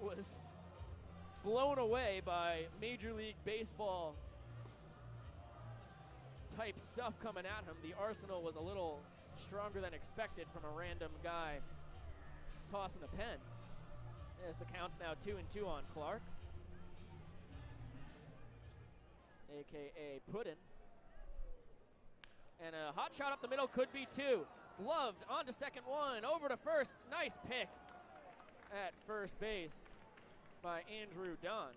was blown away by Major League Baseball type stuff coming at him. The arsenal was a little stronger than expected from a random guy tossing a pen. As the count's now 2-2 on Clark, a.k.a. Puddin'. And a hot shot up the middle, could be 2. Gloved onto second 1, over to first. Nice pick at first base by Andrew Dunn.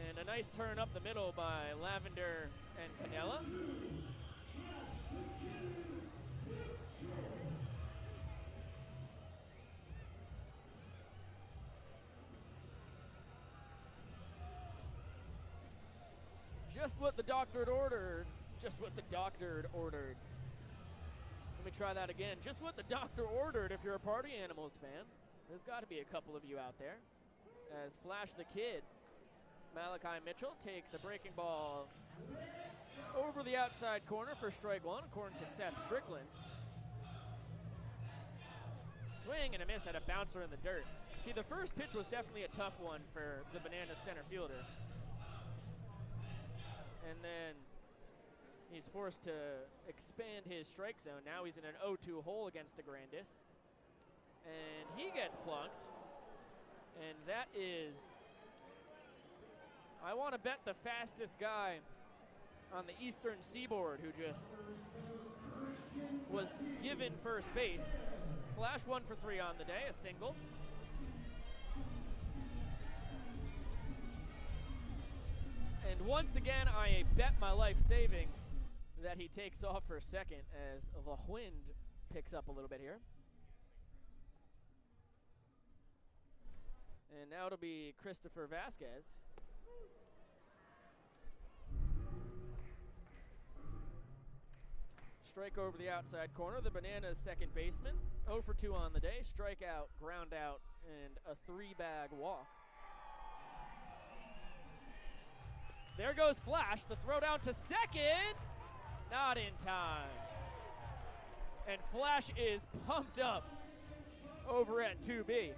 And a nice turn up the middle by Lavender and Canella. Just what the doctor had ordered. Just what the doctor had ordered. Let me try that again. Just what the doctor ordered if you're a Party Animals fan. There's got to be a couple of you out there. As Flash the Kid, Malachi Mitchell takes a breaking ball over the outside corner for strike 1, according to Seth Strickland. Swing and a miss at a bouncer in the dirt. See, the first pitch was definitely a tough one for the Bananas center fielder. And then he's forced to expand his strike zone. Now he's in an 0-2 hole against DeGrandis. And he gets plunked. And that is, I want to bet, the fastest guy on the Eastern Seaboard who just was given first base. Flash 1 for 3 on the day, a single. And once again, I bet my life savings that he takes off for second as the wind picks up a little bit here. And now it'll be Christopher Vasquez. Strike over the outside corner. The Bananas second baseman. 0 for 2 on the day. Strikeout, ground out, and a 3-bag walk. There goes Flash. The throw down to second. Not in time. And Flash is pumped up over at 2B.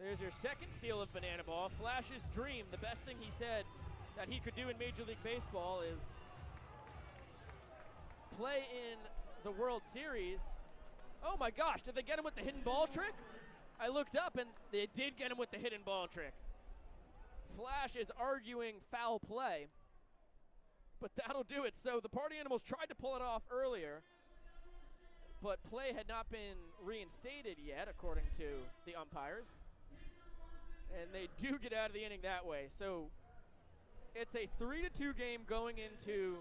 There's your second steal of Banana Ball. Flash's dream, the best thing he said that he could do in Major League Baseball is play in the World Series. Oh my gosh, did they get him with the hidden ball trick? I looked up and they did get him with the hidden ball trick. Flash is arguing foul play, but that'll do it. So the Party Animals tried to pull it off earlier, but play had not been reinstated yet, according to the umpires. And they do get out of the inning that way. So it's a 3-2 game going into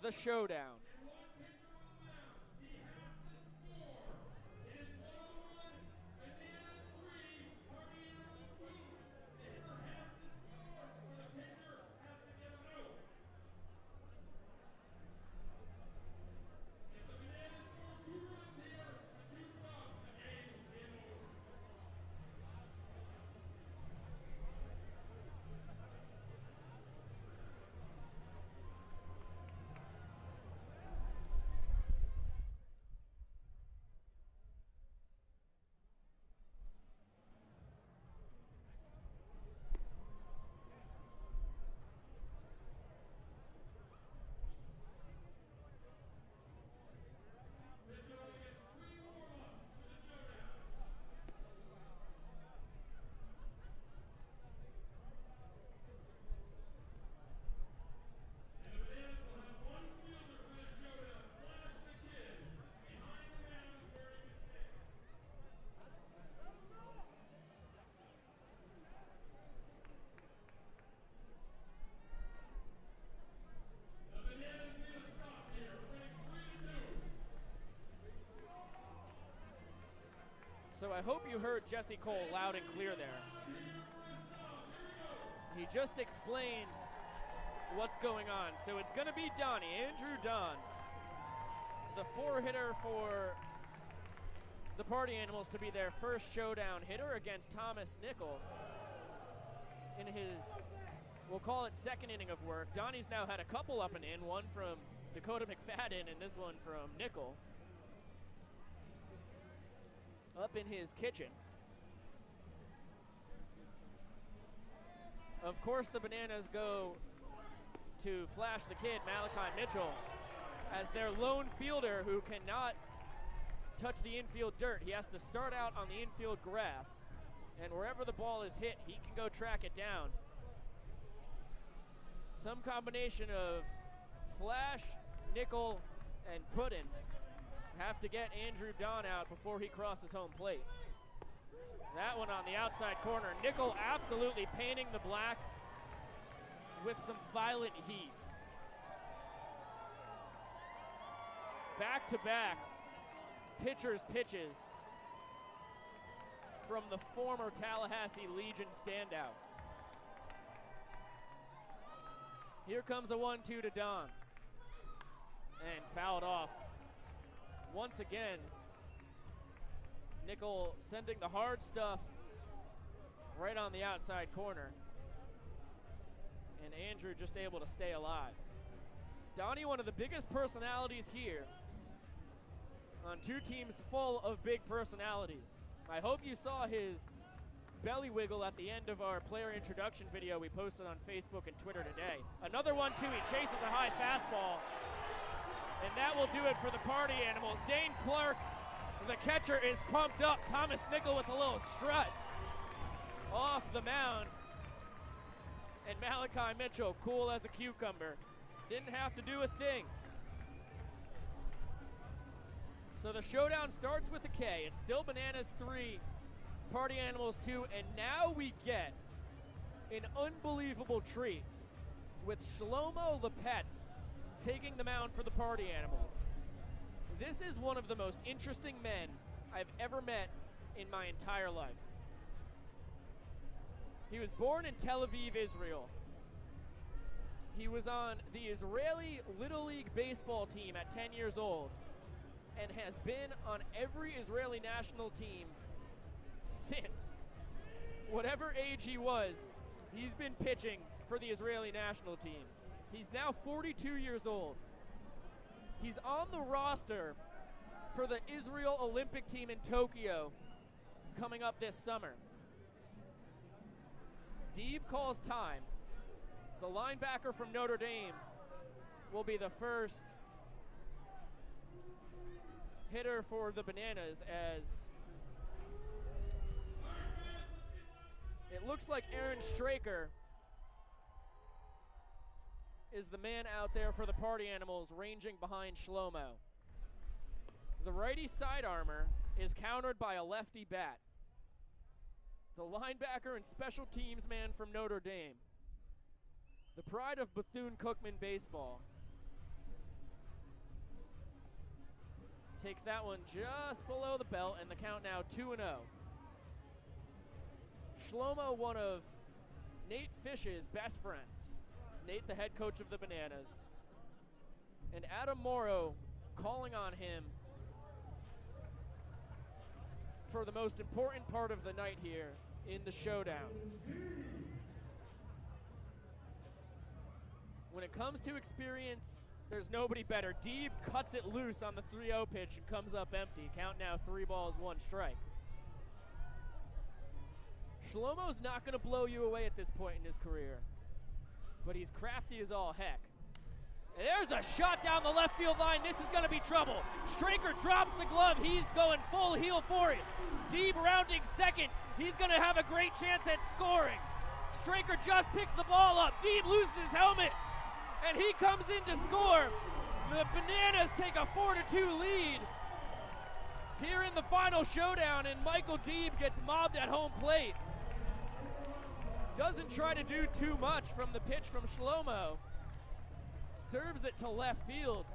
the showdown. So I hope you heard Jesse Cole loud and clear there. He just explained what's going on. So it's going to be Donnie, Andrew Don, the 4-hitter for the Party Animals, to be their first showdown hitter against Thomas Nickel in his, we'll call it, second inning of work. Donnie's now had a couple up and in, one from Dakota McFadden and this one from Nickel. Up in his kitchen. Of course, the Bananas go to flash the kid, Malachi Mitchell, as their lone fielder who cannot touch the infield dirt. He has to start out on the infield grass, and wherever the ball is hit, he can go track it down. Some combination of flash, nickel, and puddin' have to get Andrew Don out before he crosses home plate. That one on the outside corner. Nickel absolutely painting the black with some violent heat. Back-to-back pitcher's pitches from the former Tallahassee Legion standout. Here comes a 1-2 to Don. And fouled off. Once again, Nickel sending the hard stuff right on the outside corner. And Andrew just able to stay alive. Donnie, one of the biggest personalities here on two teams full of big personalities. I hope you saw his belly wiggle at the end of our player introduction video we posted on Facebook and Twitter today. Another 1-2, he chases a high fastball. And that will do it for the Party Animals. Dane Clark, the catcher, is pumped up. Thomas Nickel with a little strut off the mound. And Malachi Mitchell, cool as a cucumber. Didn't have to do a thing. So the showdown starts with a K. It's still Bananas 3, Party Animals 2, and now we get an unbelievable treat with Shlomo Lepetz taking the mound for the Party Animals. This is one of the most interesting men I've ever met in my entire life. He was born in Tel Aviv, Israel. He was on the Israeli Little League baseball team at 10 years old and has been on every Israeli national team since. Whatever age he was, he's been pitching for the Israeli national team. He's now 42 years old. He's on the roster for the Israel Olympic team in Tokyo coming up this summer. Deeb calls time. The linebacker from Notre Dame will be the first hitter for the Bananas, as it looks like Aaron Straker is the man out there for the Party Animals, ranging behind Shlomo. The righty side armor is countered by a lefty bat. The linebacker and special teams man from Notre Dame, the pride of Bethune-Cookman baseball, takes that one just below the belt, and the count now 2-0. Shlomo, one of Nate Fish's best friends. Nate, the head coach of the Bananas. And Adam Morrow calling on him for the most important part of the night here in the showdown. When it comes to experience, there's nobody better. Deeb cuts it loose on the 3-0 pitch and comes up empty. Count now 3 balls, 1 strike. Shlomo's not going to blow you away at this point in his career, but he's crafty as all heck. And there's a shot down the left field line. This is going to be trouble. Straker drops the glove. He's going full heel for it. Deeb rounding second. He's going to have a great chance at scoring. Straker just picks the ball up. Deeb loses his helmet, and he comes in to score. The Bananas take a 4-2 lead here in the final showdown, and Michael Deeb gets mobbed at home plate. Doesn't try to do too much from the pitch from Shlomo. Serves it to left field.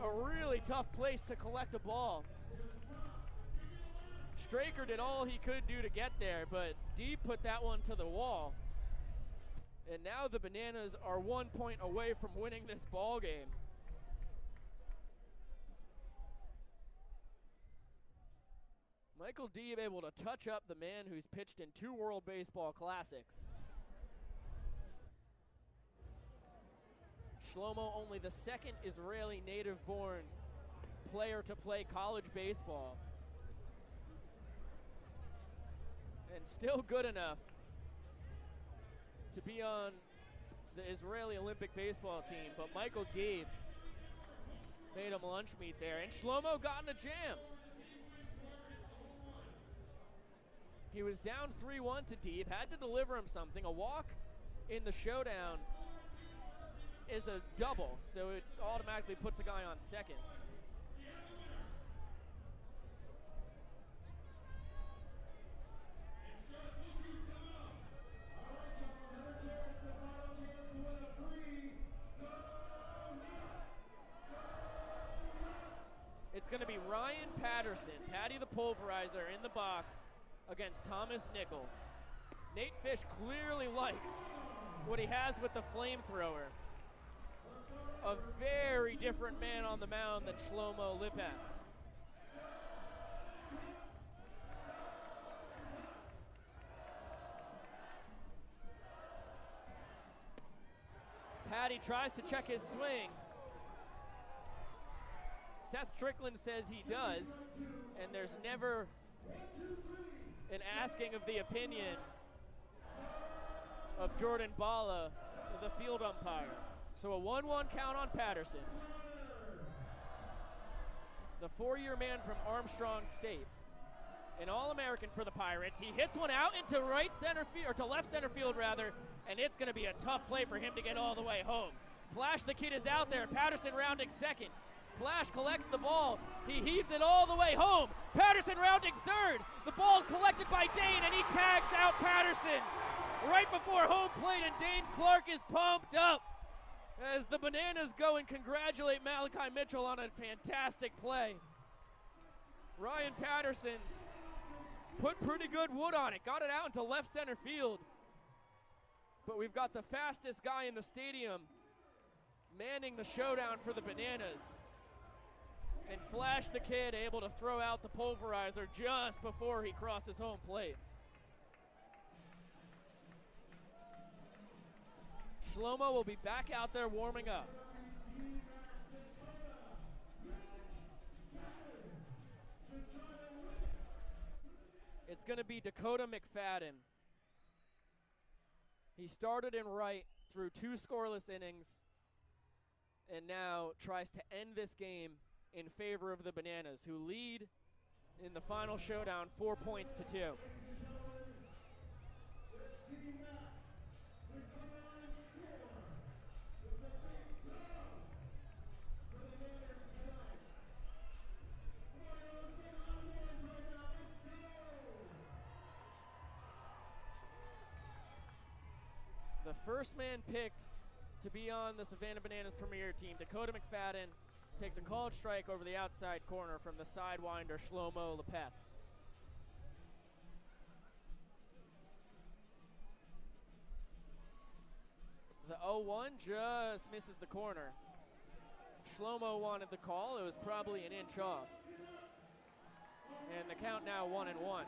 A really tough place to collect a ball. Straker did all he could do to get there, but Deeb put that one to the wall. And now the Bananas are 1 point away from winning this ball game. Michael Deeb able to touch up the man who's pitched in 2 World Baseball Classics. Shlomo, only the second Israeli native-born player to play college baseball. And still good enough to be on the Israeli Olympic baseball team. But Michael Deeb made him lunch meat there. And Shlomo got in a jam. He was down 3-1 to Deeb, had to deliver him something. A walk in the showdown is a double, so it automatically puts a guy on second. It's going to be Ryan Patterson, Patty the Pulverizer, in the box against Thomas Nickel. Nate Fish clearly likes what he has with the flamethrower. A very different man on the mound than Shlomo Lipatz. Patty tries to check his swing. Seth Strickland says he does, and there's never an asking of the opinion of Jordan Bala, the field umpire. So a 1-1 count on Patterson. The 4-year man from Armstrong State, an All-American for the Pirates. He hits one out into right center field, or to left center field rather, and it's going to be a tough play for him to get all the way home. Flash the Kid is out there. Patterson rounding second. Flash collects the ball. He heaves it all the way home. Patterson rounding third. The ball collected by Dane, and he tags out Patterson right before home plate, and Dane Clark is pumped up as the Bananas go and congratulate Malachi Mitchell on a fantastic play. Ryan Patterson put pretty good wood on it, got it out into left center field. But we've got the fastest guy in the stadium manning the showdown for the Bananas. And Flash the Kid able to throw out the Pulverizer just before he crosses home plate. Shlomo will be back out there warming up. It's going to be Dakota McFadden. He started in right through 2 scoreless innings and now tries to end this game in favor of the Bananas, who lead in the final showdown 4 points to 2. The first man picked to be on the Savannah Bananas Premier team, Dakota McFadden, takes a called strike over the outside corner from the sidewinder Shlomo Lipatz. The 0-1 just misses the corner. Shlomo wanted the call. It was probably an inch off. And the count now 1-1.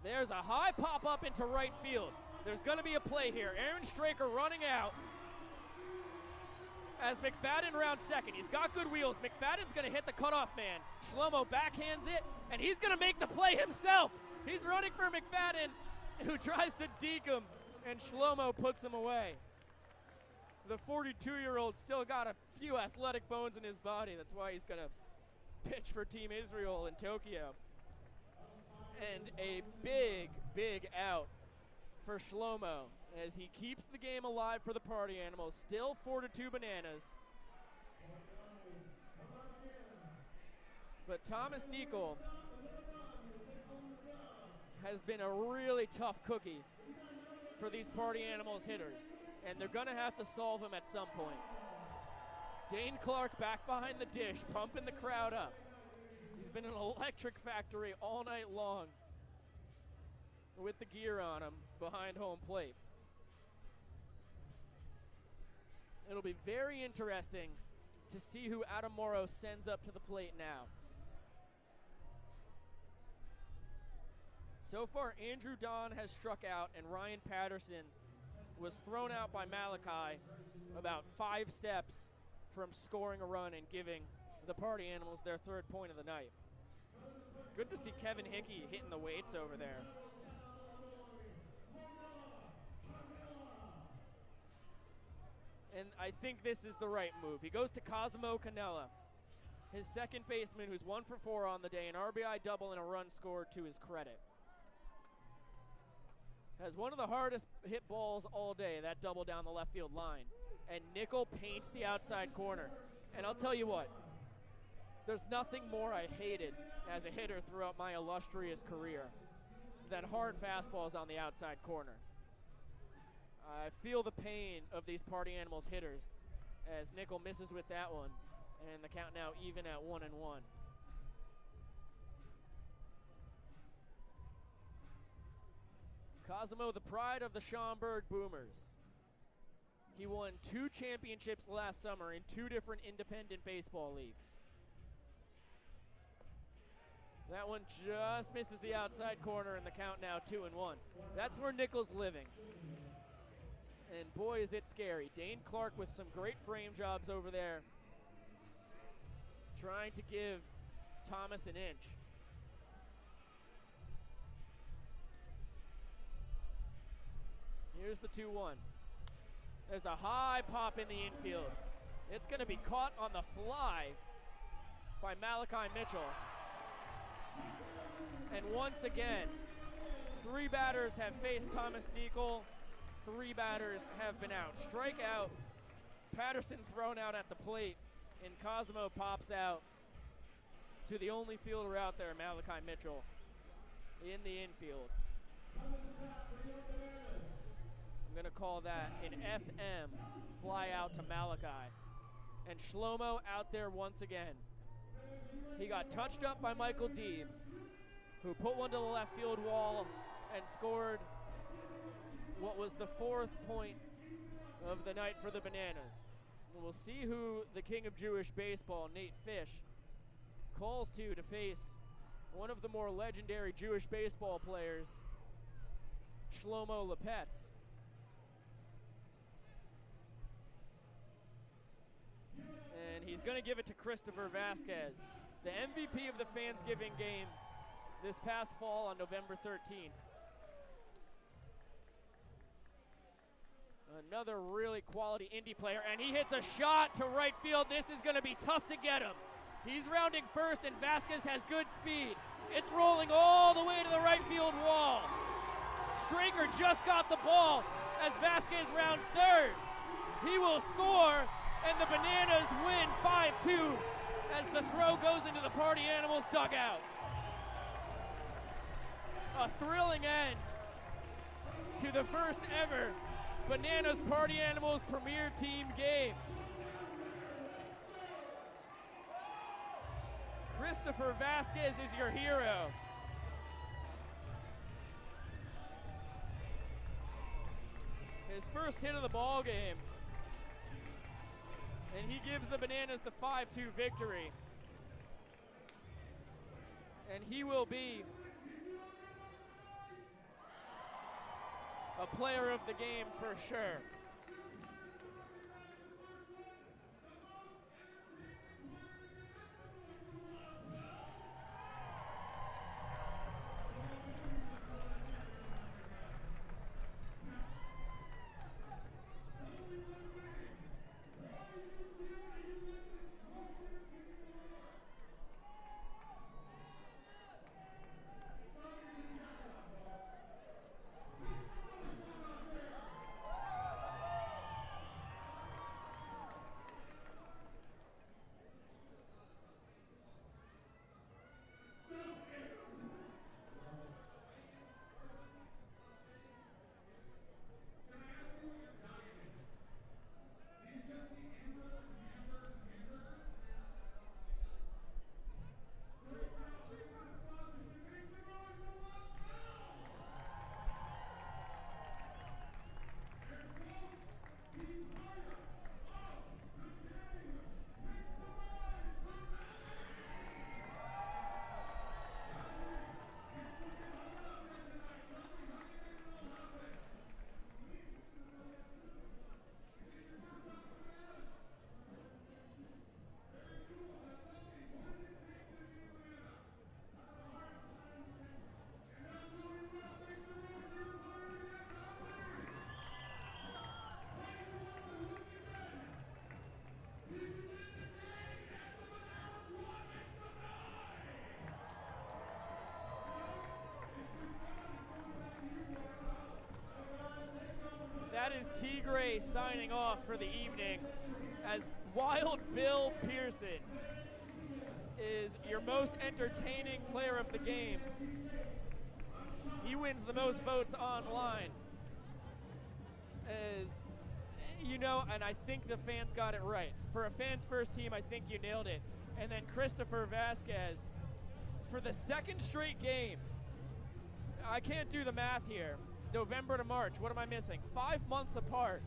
There's a high pop-up into right field. There's going to be a play here. Aaron Straker running out as McFadden rounds second. He's got good wheels. McFadden's going to hit the cutoff man. Shlomo backhands it, and he's going to make the play himself. He's running for McFadden, who tries to deke him, and Shlomo puts him away. The 42-year-old still got a few athletic bones in his body. That's why he's going to pitch for Team Israel in Tokyo. And a big, big out for Shlomo as he keeps the game alive for the Party Animals. Still 4-2 Bananas. But Thomas Nickel has been a really tough cookie for these Party Animals hitters. and they're going to have to solve him at some point. Dane Clark back behind the dish, pumping the crowd up. He's been an electric factory all night long with the gear on him behind home plate. It'll be very interesting to see who Adam Morrow sends up to the plate now. So far, Andrew Don has struck out, and Ryan Patterson was thrown out by Malachi about 5 steps from scoring a run and giving the Party Animals their 3rd point of the night. Good to see Kevin Hickey hitting the weights over there. And I think this is the right move. He goes to Cosimo Canella, his second baseman, who's 1 for 4 on the day, an RBI double and a run scored to his credit. Has one of the hardest hit balls all day, that double down the left field line. And Nickel paints the outside corner. And I'll tell you what, there's nothing more I hated as a hitter throughout my illustrious career than hard fastballs on the outside corner. I feel the pain of these Party Animals hitters as Nickel misses with that one, and the count now even at 1-1. Cosimo, the pride of the Schaumburg Boomers. He won 2 championships last summer in 2 different independent baseball leagues. That one just misses the outside corner, and the count now 2-1. That's where Nickel's living. And boy, is it scary. Dane Clark with some great frame jobs over there, trying to give Thomas an inch. Here's the 2-1. There's a high pop in the infield. It's going to be caught on the fly by Malachi Mitchell. And once again, 3 batters have faced Thomas Nickel. 3 batters have been out. Strikeout, Patterson thrown out at the plate, and Cosimo pops out to the only fielder out there, Malachi Mitchell, in the infield. I'm going to call that an FM, fly out to Malachi. And Shlomo out there once again. He got touched up by Michael Deeb, who put one to the left field wall and scored what was the 4th point of the night for the Bananas. And we'll see who the king of Jewish baseball, Nate Fish, calls to face one of the more legendary Jewish baseball players, Shlomo Lepetz. And he's going to give it to Christopher Vasquez, the MVP of the Fansgiving game this past fall on November 13th. Another really quality indie player, and he hits a shot to right field. This is going to be tough to get him. He's rounding first, and Vasquez has good speed. It's rolling all the way to the right field wall. Straker just got the ball as Vasquez rounds third. He will score, and the Bananas win 5-2 as the throw goes into the Party Animals dugout. A thrilling end to the first ever Bananas Party Animals Premier Team game. Christopher Vasquez is your hero. His first hit of the ball game. And he gives the Bananas the 5-2 victory. And he will be a player of the game for sure. is T. Gray signing off for the evening as Wild Bill Pearson is your most entertaining player of the game. He wins the most votes online. As you know, and I think the fans got it right. For a fans first team, I think you nailed it. And then Christopher Vasquez, for the second straight game, I can't do the math here. November to March, what am I missing? 5 months apart,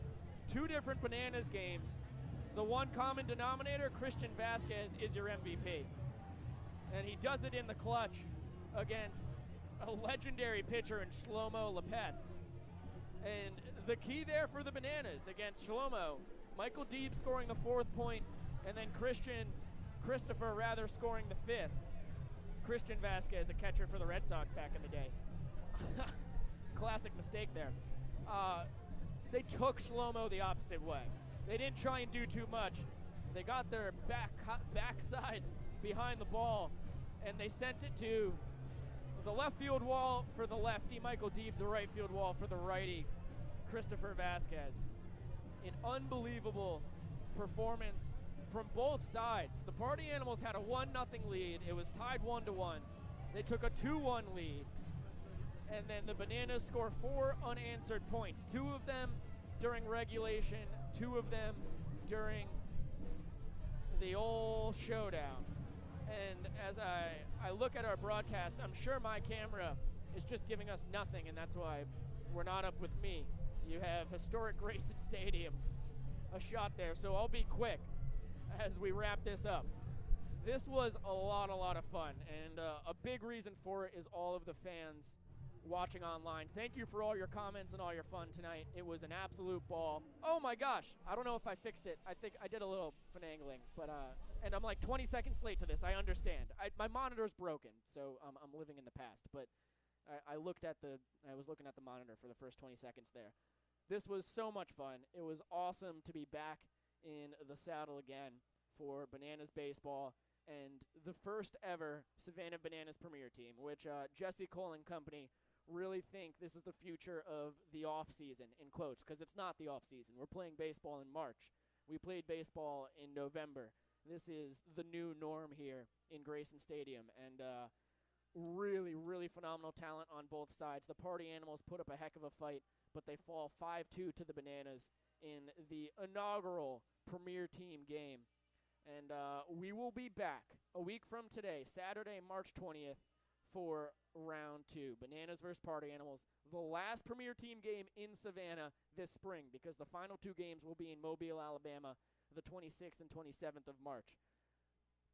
2 different Bananas games. The one common denominator, Christian Vasquez is your MVP. And he does it in the clutch against a legendary pitcher in Shlomo Lepetz. And the key there for the Bananas against Shlomo, Michael Deeb scoring the 4th point, and then Christopher scoring the 5th. Christian Vasquez, a catcher for the Red Sox back in the day. Classic mistake there. They took Shlomo the opposite way. They didn't try and do too much. They got their backsides behind the ball, and they sent it to the left field wall for the lefty, Michael Deeb, the right field wall for the righty, Christopher Vasquez. An unbelievable performance from both sides. The Party Animals had a 1-0 lead. It was tied 1-1. They took a 2-1 lead. And then the Bananas score 4 unanswered points. 2 of them during regulation, 2 of them during the old showdown. And as I look at our broadcast, I'm sure my camera is just giving us nothing, and that's why we're not up with me. You have historic Grayson Stadium, a shot there, so I'll be quick as we wrap this up. This was a lot of fun, and a big reason for it is all of the fans watching online. Thank you for all your comments and all your fun tonight. It was an absolute ball. Oh my gosh, I don't know if I fixed it. I think I did a little finagling, but and I'm like 20 seconds late to this. I understand. My monitor's broken, so I'm living in the past. But I was looking at the monitor for the first 20 seconds there. This was so much fun. It was awesome to be back in the saddle again for Bananas baseball and the first ever Savannah Bananas Premier Team, which Jesse Cole and company really think this is the future of the off-season, in quotes, because it's not the off-season. We're playing baseball in March. We played baseball in November. This is the new norm here in Grayson Stadium, and really phenomenal talent on both sides. The Party Animals put up a heck of a fight, but they fall 5-2 to the Bananas in the inaugural Premier Team game. And we will be back a week from today, Saturday, March 20th, for round 2. Bananas versus Party Animals. The last Premier Team game in Savannah this spring, because the final 2 games will be in Mobile, Alabama, the 26th and 27th of March.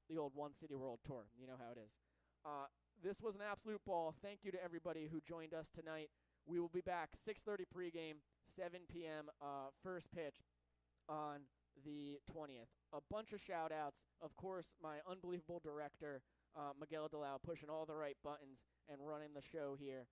The old One City World Tour. You know how it is. This was an absolute ball. Thank you to everybody who joined us tonight. We will be back 6:30 pregame, 7 p.m. First pitch on the 20th. A bunch of shout-outs. Of course, my unbelievable director, Miguel Delau, pushing all the right buttons and running the show here.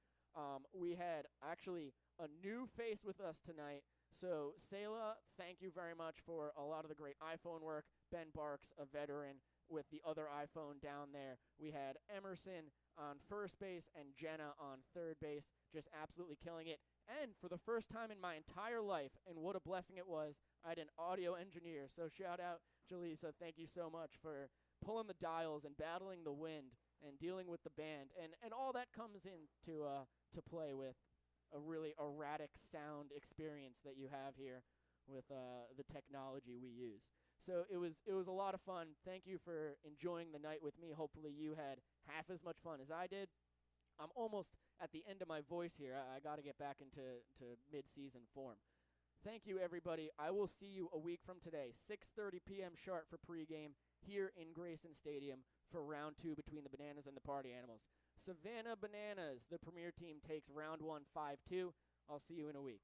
We had actually a new face with us tonight. So, Sayla, thank you very much for a lot of the great iPhone work. Ben Barks, a veteran, with the other iPhone down there. We had Emerson on first base and Jenna on third base, just absolutely killing it. And for the first time in my entire life, and what a blessing it was, I had an audio engineer. So shout out, Jaleesa. Thank you so much for pulling the dials and battling the wind and dealing with the band. And all that comes in to play with a really erratic sound experience that you have here with the technology we use. So it was a lot of fun. Thank you for enjoying the night with me. Hopefully you had half as much fun as I did. I'm almost at the end of my voice here. I got to get back into mid-season form. Thank you, everybody. I will see you a week from today, 6:30 p.m. sharp for pregame here in Grayson Stadium for round 2 between the Bananas and the Party Animals. Savannah Bananas, the Premier Team, takes round 1 5-2. I'll see you in a week.